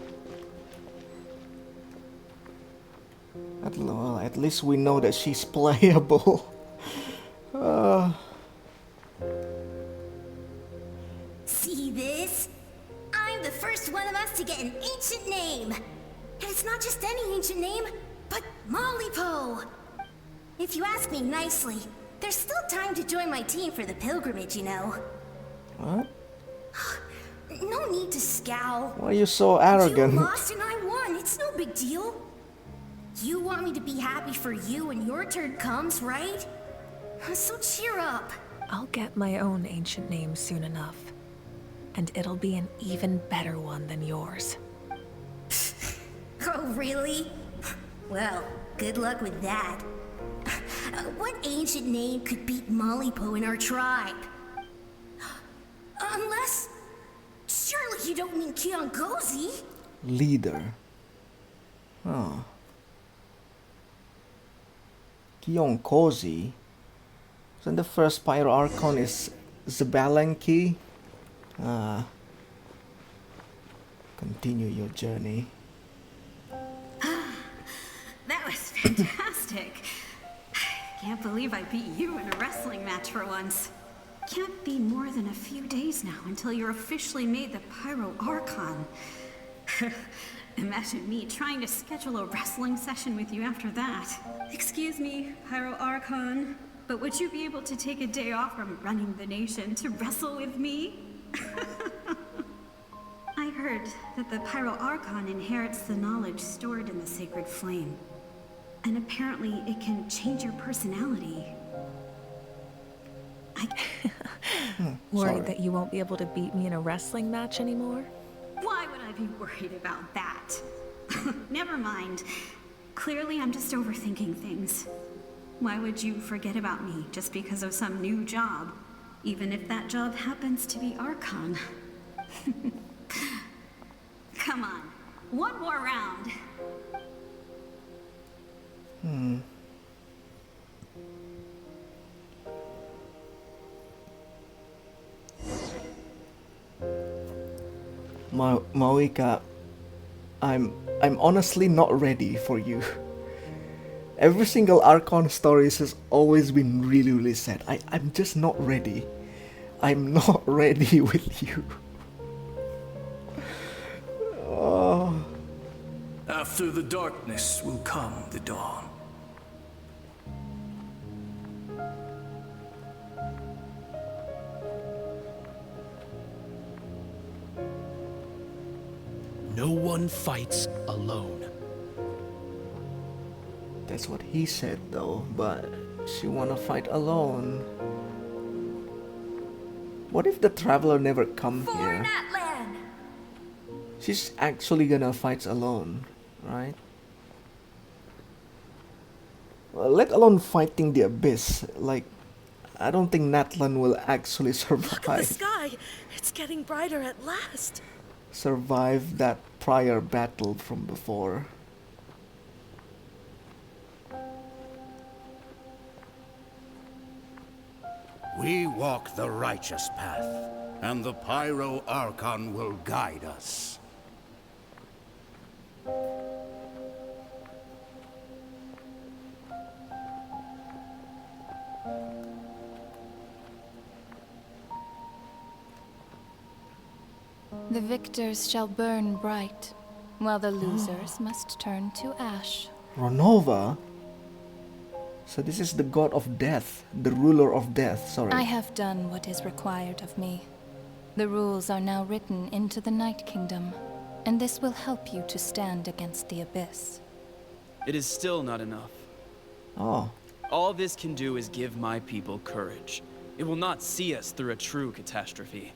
At least we know that she's playable. See this? I'm the first one of us to get an ancient name. And it's not just any ancient name, but Mollypo. If you ask me nicely, there's still time to join my team for the pilgrimage, you know. What? No need to scowl. Why are you so arrogant? You lost and I won. It's no big deal. You want me to be happy for you when your turn comes, right? So cheer up. I'll get my own ancient name soon enough. And it'll be an even better one than yours. Oh, really? Well, good luck with that. What ancient name could beat Mollypo in our tribe? Unless... surely you don't mean Kiangozi? Leader. Oh. Kionkozi. So the first Pyro Archon is Zabalanki. Continue your journey. That was fantastic. Can't believe I beat you in a wrestling match for once. Can't be more than a few days now until you're officially made the Pyro Archon. Imagine me trying to schedule a wrestling session with you after that. Excuse me, Pyro Archon, but would you be able to take a day off from running the nation to wrestle with me? I heard that the Pyro Archon inherits the knowledge stored in the sacred flame. And apparently it can change your personality. Worried that you won't be able to beat me in a wrestling match anymore? Why would I be worried about that? Never mind. Clearly I'm just overthinking things. Why would you forget about me just because of some new job? Even if that job happens to be Archon. Come on, one more round. Maoika, I'm honestly not ready for you. Every single Archon stories has always been really sad. I'm just not ready. I'm not ready with you. Oh. After the darkness will come the dawn. No one fights alone. That's what he said though, but she wanna fight alone. What if the traveler never come here? Natlan! She's actually gonna fight alone, right? Well, let alone fighting the abyss. Like, I don't think Natlan will actually survive. Look at the sky! It's getting brighter at last! Survive that prior battle from before. We walk the righteous path, and the Pyro Archon will guide us. The victors shall burn bright, while the losers must turn to ash. Ronova? So this is the god of death, the ruler of death, sorry. I have done what is required of me. The rules are now written into the Night Kingdom, and this will help you to stand against the abyss. It is still not enough. Oh. All this can do is give my people courage. It will not see us through a true catastrophe.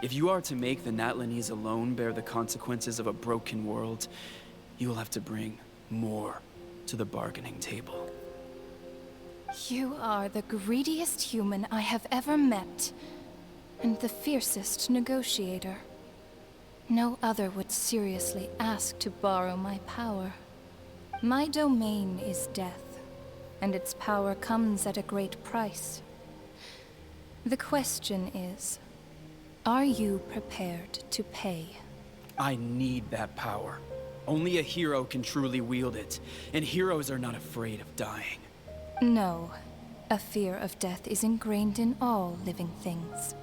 If you are to make the Natlanese alone bear the consequences of a broken world, you will have to bring more to the bargaining table. You are the greediest human I have ever met, and the fiercest negotiator. No other would seriously ask to borrow my power. My domain is death, and its power comes at a great price. The question is, are you prepared to pay? I need that power. Only a hero can truly wield it, and heroes are not afraid of dying. No. A fear of death is ingrained in all living things.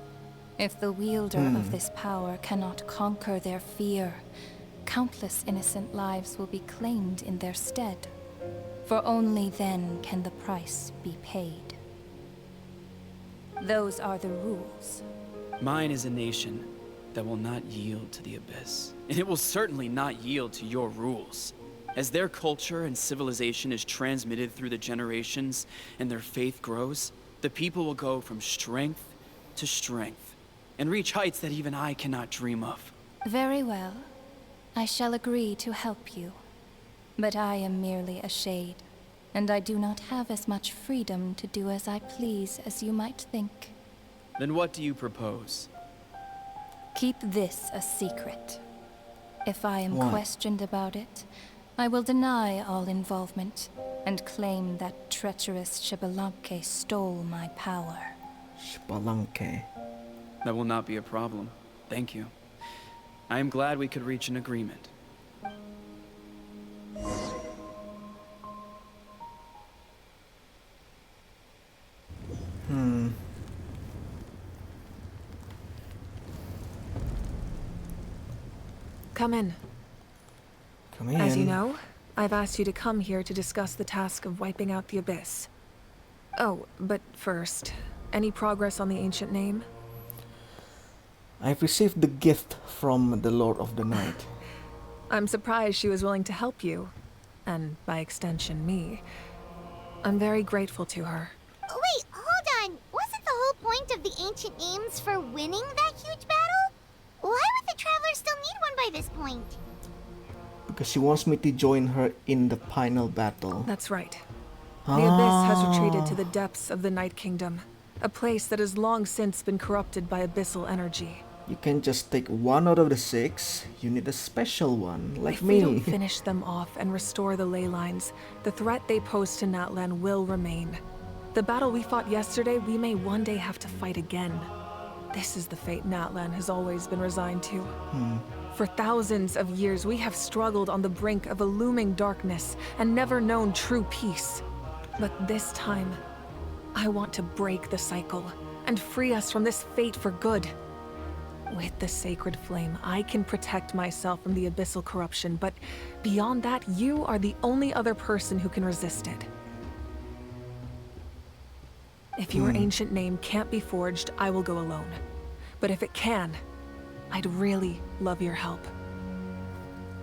If the wielder of this power cannot conquer their fear, countless innocent lives will be claimed in their stead. For only then can the price be paid. Those are the rules. Mine is a nation that will not yield to the abyss. And it will certainly not yield to your rules. As their culture and civilization is transmitted through the generations and their faith grows, the people will go from strength to strength and reach heights that even I cannot dream of. Very well. I shall agree to help you. But I am merely a shade, and I do not have as much freedom to do as I please as you might think. Then what do you propose? Keep this a secret. If I am What? questioned about it, I will deny all involvement and claim that treacherous Xbalanque stole my power. Xbalanque. That will not be a problem. Thank you. I am glad we could reach an agreement. Come in. Come in. As you know, I've asked you to come here to discuss the task of wiping out the Abyss. Oh, but first, any progress on the ancient name? I've received the gift from the Lord of the Night. I'm surprised she was willing to help you. and by extension me, I'm very grateful to her. Wait, hold on. Wasn't the whole point of the ancient names for winning that huge battle? Why would the Traveler still need one by this point? Because she wants me to join her in the final battle. That's right. The Abyss has retreated to the depths of the Night Kingdom, a place that has long since been corrupted by abyssal energy. You can't just take one out of the 6. You need a special one, like if me. we don't finish them off and restore the ley lines, the threat they pose to Natlan will remain. The battle we fought yesterday, we may one day have to fight again. This is the fate Natlan has always been resigned to. For thousands of years, we have struggled on the brink of a looming darkness and never known true peace. But this time, I want to break the cycle and free us from this fate for good. With the sacred flame, I can protect myself from the abyssal corruption, but beyond that, you are the only other person who can resist it. If your ancient name can't be forged, I will go alone. But if it can, I'd really love your help.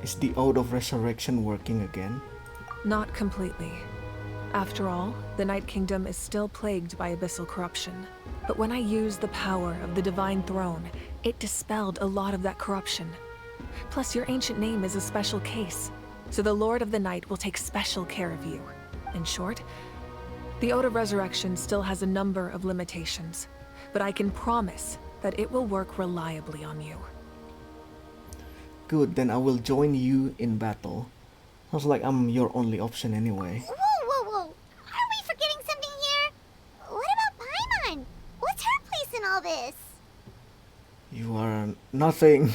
Is the Oath of Resurrection working again? Not completely. After all, the Night Kingdom is still plagued by abyssal corruption. But when I used the power of the Divine Throne, it dispelled a lot of that corruption. Plus, your ancient name is a special case, so the Lord of the Night will take special care of you. In short, the Oath of Resurrection still has a number of limitations, but I can promise that it will work reliably on you. Good, then I will join you in battle. Sounds like I'm your only option anyway. Whoa! Are we forgetting something here? What about Paimon? What's her place in all this? You are nothing.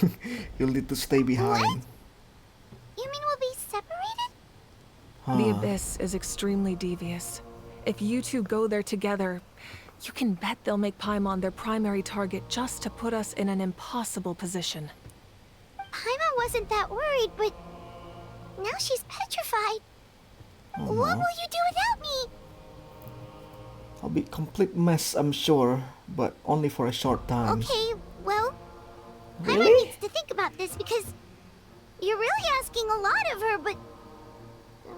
You'll need to stay behind. What? You mean we'll be separated? The Abyss is extremely devious. If you two go there together, you can bet they'll make Paimon their primary target just to put us in an impossible position. Paimon wasn't that worried, but now she's petrified. Oh, what no. will you do without me? I'll be a complete mess, I'm sure, but only for a short time. Okay, well, Really? Paimon needs to think about this because you're really asking a lot of her, but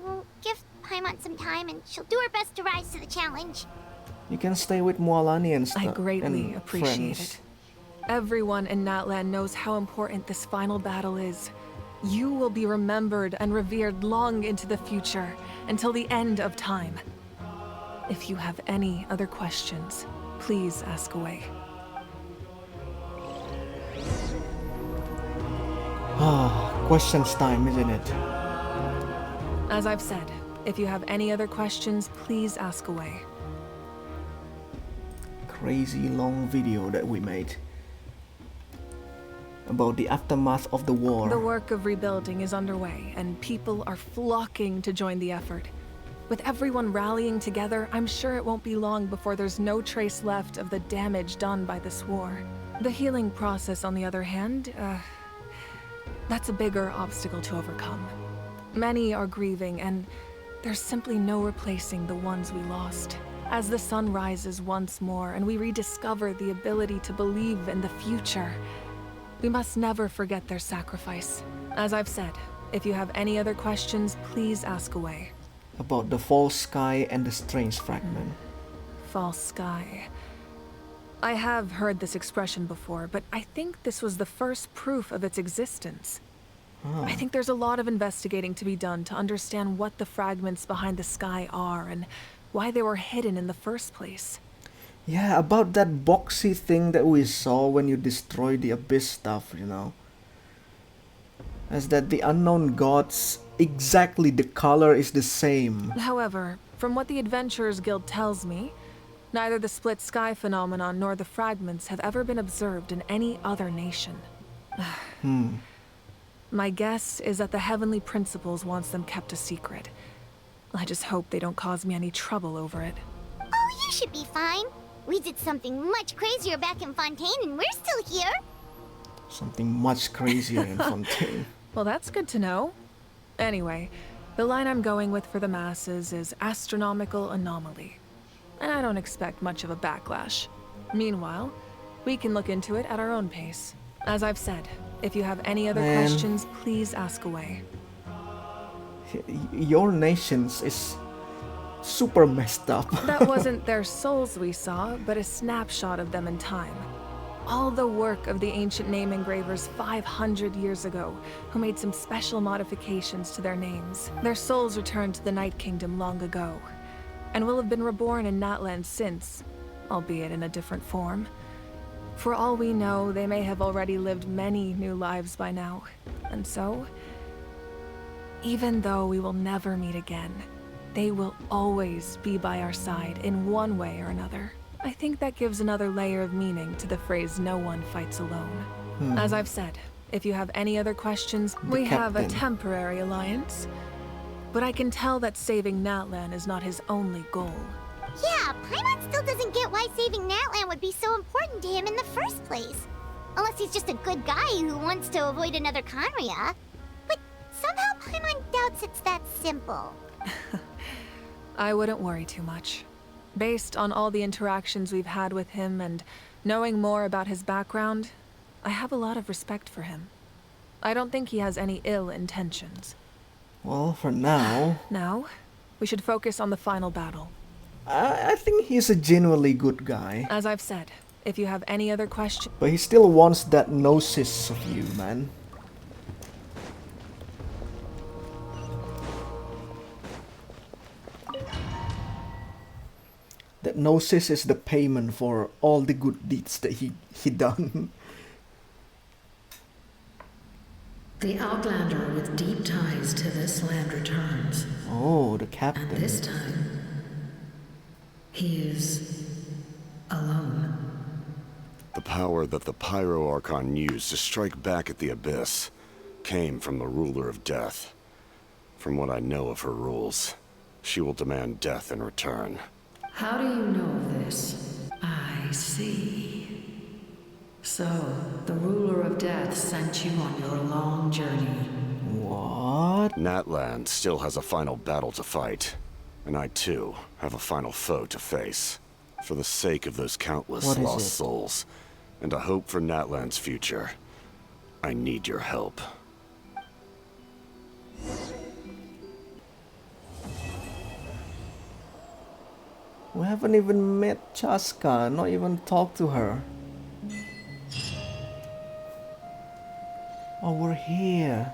we'll give Paimon some time and she'll do her best to rise to the challenge. You can stay with Mualani and stuff. I greatly appreciate friends. it. Everyone in Natlan knows how important this final battle is. You will be remembered and revered long into the future, until the end of time. If you have any other questions, please ask away. Questions time, isn't it? As I've said, if you have any other questions, please ask away. Crazy long video that we made about the aftermath of the war. The work of rebuilding is underway, and people are flocking to join the effort. With everyone rallying together, I'm sure it won't be long before there's no trace left of the damage done by this war. The healing process, on the other hand, that's a bigger obstacle to overcome. Many are grieving, and there's simply no replacing the ones we lost. As the sun rises once more and we rediscover the ability to believe in the future, we must never forget their sacrifice. As I've said, if you have any other questions, please ask away. About the false sky and the strange fragment. False sky. I have heard this expression before, but I think this was the first proof of its existence. I think there's a lot of investigating to be done to understand what the fragments behind the sky are and why they were hidden in the first place. Yeah, about that boxy thing that we saw when you destroyed the abyss stuff, you know. As that the unknown gods, exactly the color is the same. However, from what the Adventurers Guild tells me, neither the split sky phenomenon nor the fragments have ever been observed in any other nation. My guess is that the Heavenly Principles wants them kept a secret. I just hope they don't cause me any trouble over it. Oh, you should be fine. We did something much crazier back in Fontaine and we're still here. Something much crazier in Fontaine. Well, that's good to know. Anyway, the line I'm going with for the masses is astronomical anomaly. And I don't expect much of a backlash. Meanwhile, we can look into it at our own pace. As I've said, if you have any other questions, please ask away. Your nations is super messed up. That wasn't their souls we saw, but a snapshot of them in time. All the work of the ancient name engravers 500 years ago, who made some special modifications to their names. Their souls returned to the Night Kingdom long ago, and will have been reborn in Natlan since, albeit in a different form. For all we know, they may have already lived many new lives by now, and so, even though we will never meet again, they will always be by our side in one way or another. I think that gives another layer of meaning to the phrase, "No one fights alone." As I've said, if you have any other questions, we have a temporary alliance. But I can tell that saving Natlan is not his only goal. Yeah, Paimon still doesn't get why saving Natlan would be so important to him in the first place. Unless he's just a good guy who wants to avoid another Conria. But somehow Paimon doubts it's that simple. I wouldn't worry too much. Based on all the interactions we've had with him and knowing more about his background, I have a lot of respect for him. I don't think he has any ill intentions. Well, for now... Now, we should focus on the final battle. I think he's a genuinely good guy. As I've said, if you have any other questions... But he still wants that gnosis of you, man. That gnosis is the payment for all the good deeds that he done. The Outlander with deep ties to this land returns. Oh, the captain. And this time, he is alone. The power that the Pyro Archon used to strike back at the Abyss came from the Ruler of Death. From what I know of her rules, she will demand death in return. How do you know this? I see. So, the Ruler of Death sent you on your long journey. What? Natlan still has a final battle to fight, and I too have a final foe to face. For the sake of those countless lost souls, and a hope for Natlan's future, I need your help. We haven't even met Chaska, not even talked to her. Oh, we're here.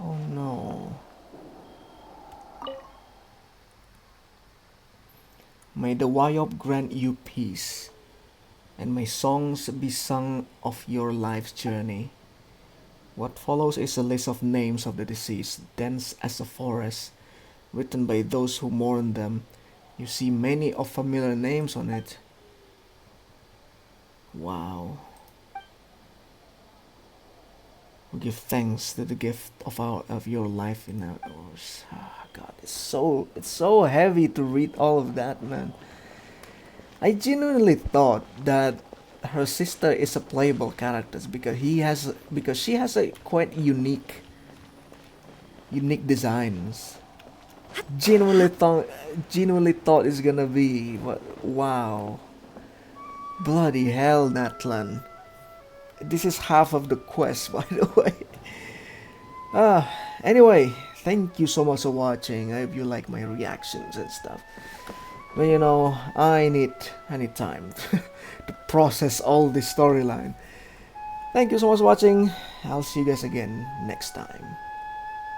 Oh no. May the Wayop grant you peace, and may songs be sung of your life's journey. What follows is a list of names of the deceased, dense as a forest, written by those who mourn them. You see many of familiar names on it. Wow. We give thanks to the gift of your life in ours. Oh, God, it's so heavy to read all of that, man. I genuinely thought that her sister is a playable character because she has a quite unique designs. Genuinely thought it's gonna be wow. Bloody hell, Natlan. This is half of the quest, by the way. Anyway, thank you so much for watching. I hope you like my reactions and stuff. But you know, I need time to process all this storyline. Thank you so much for watching. I'll see you guys again next time.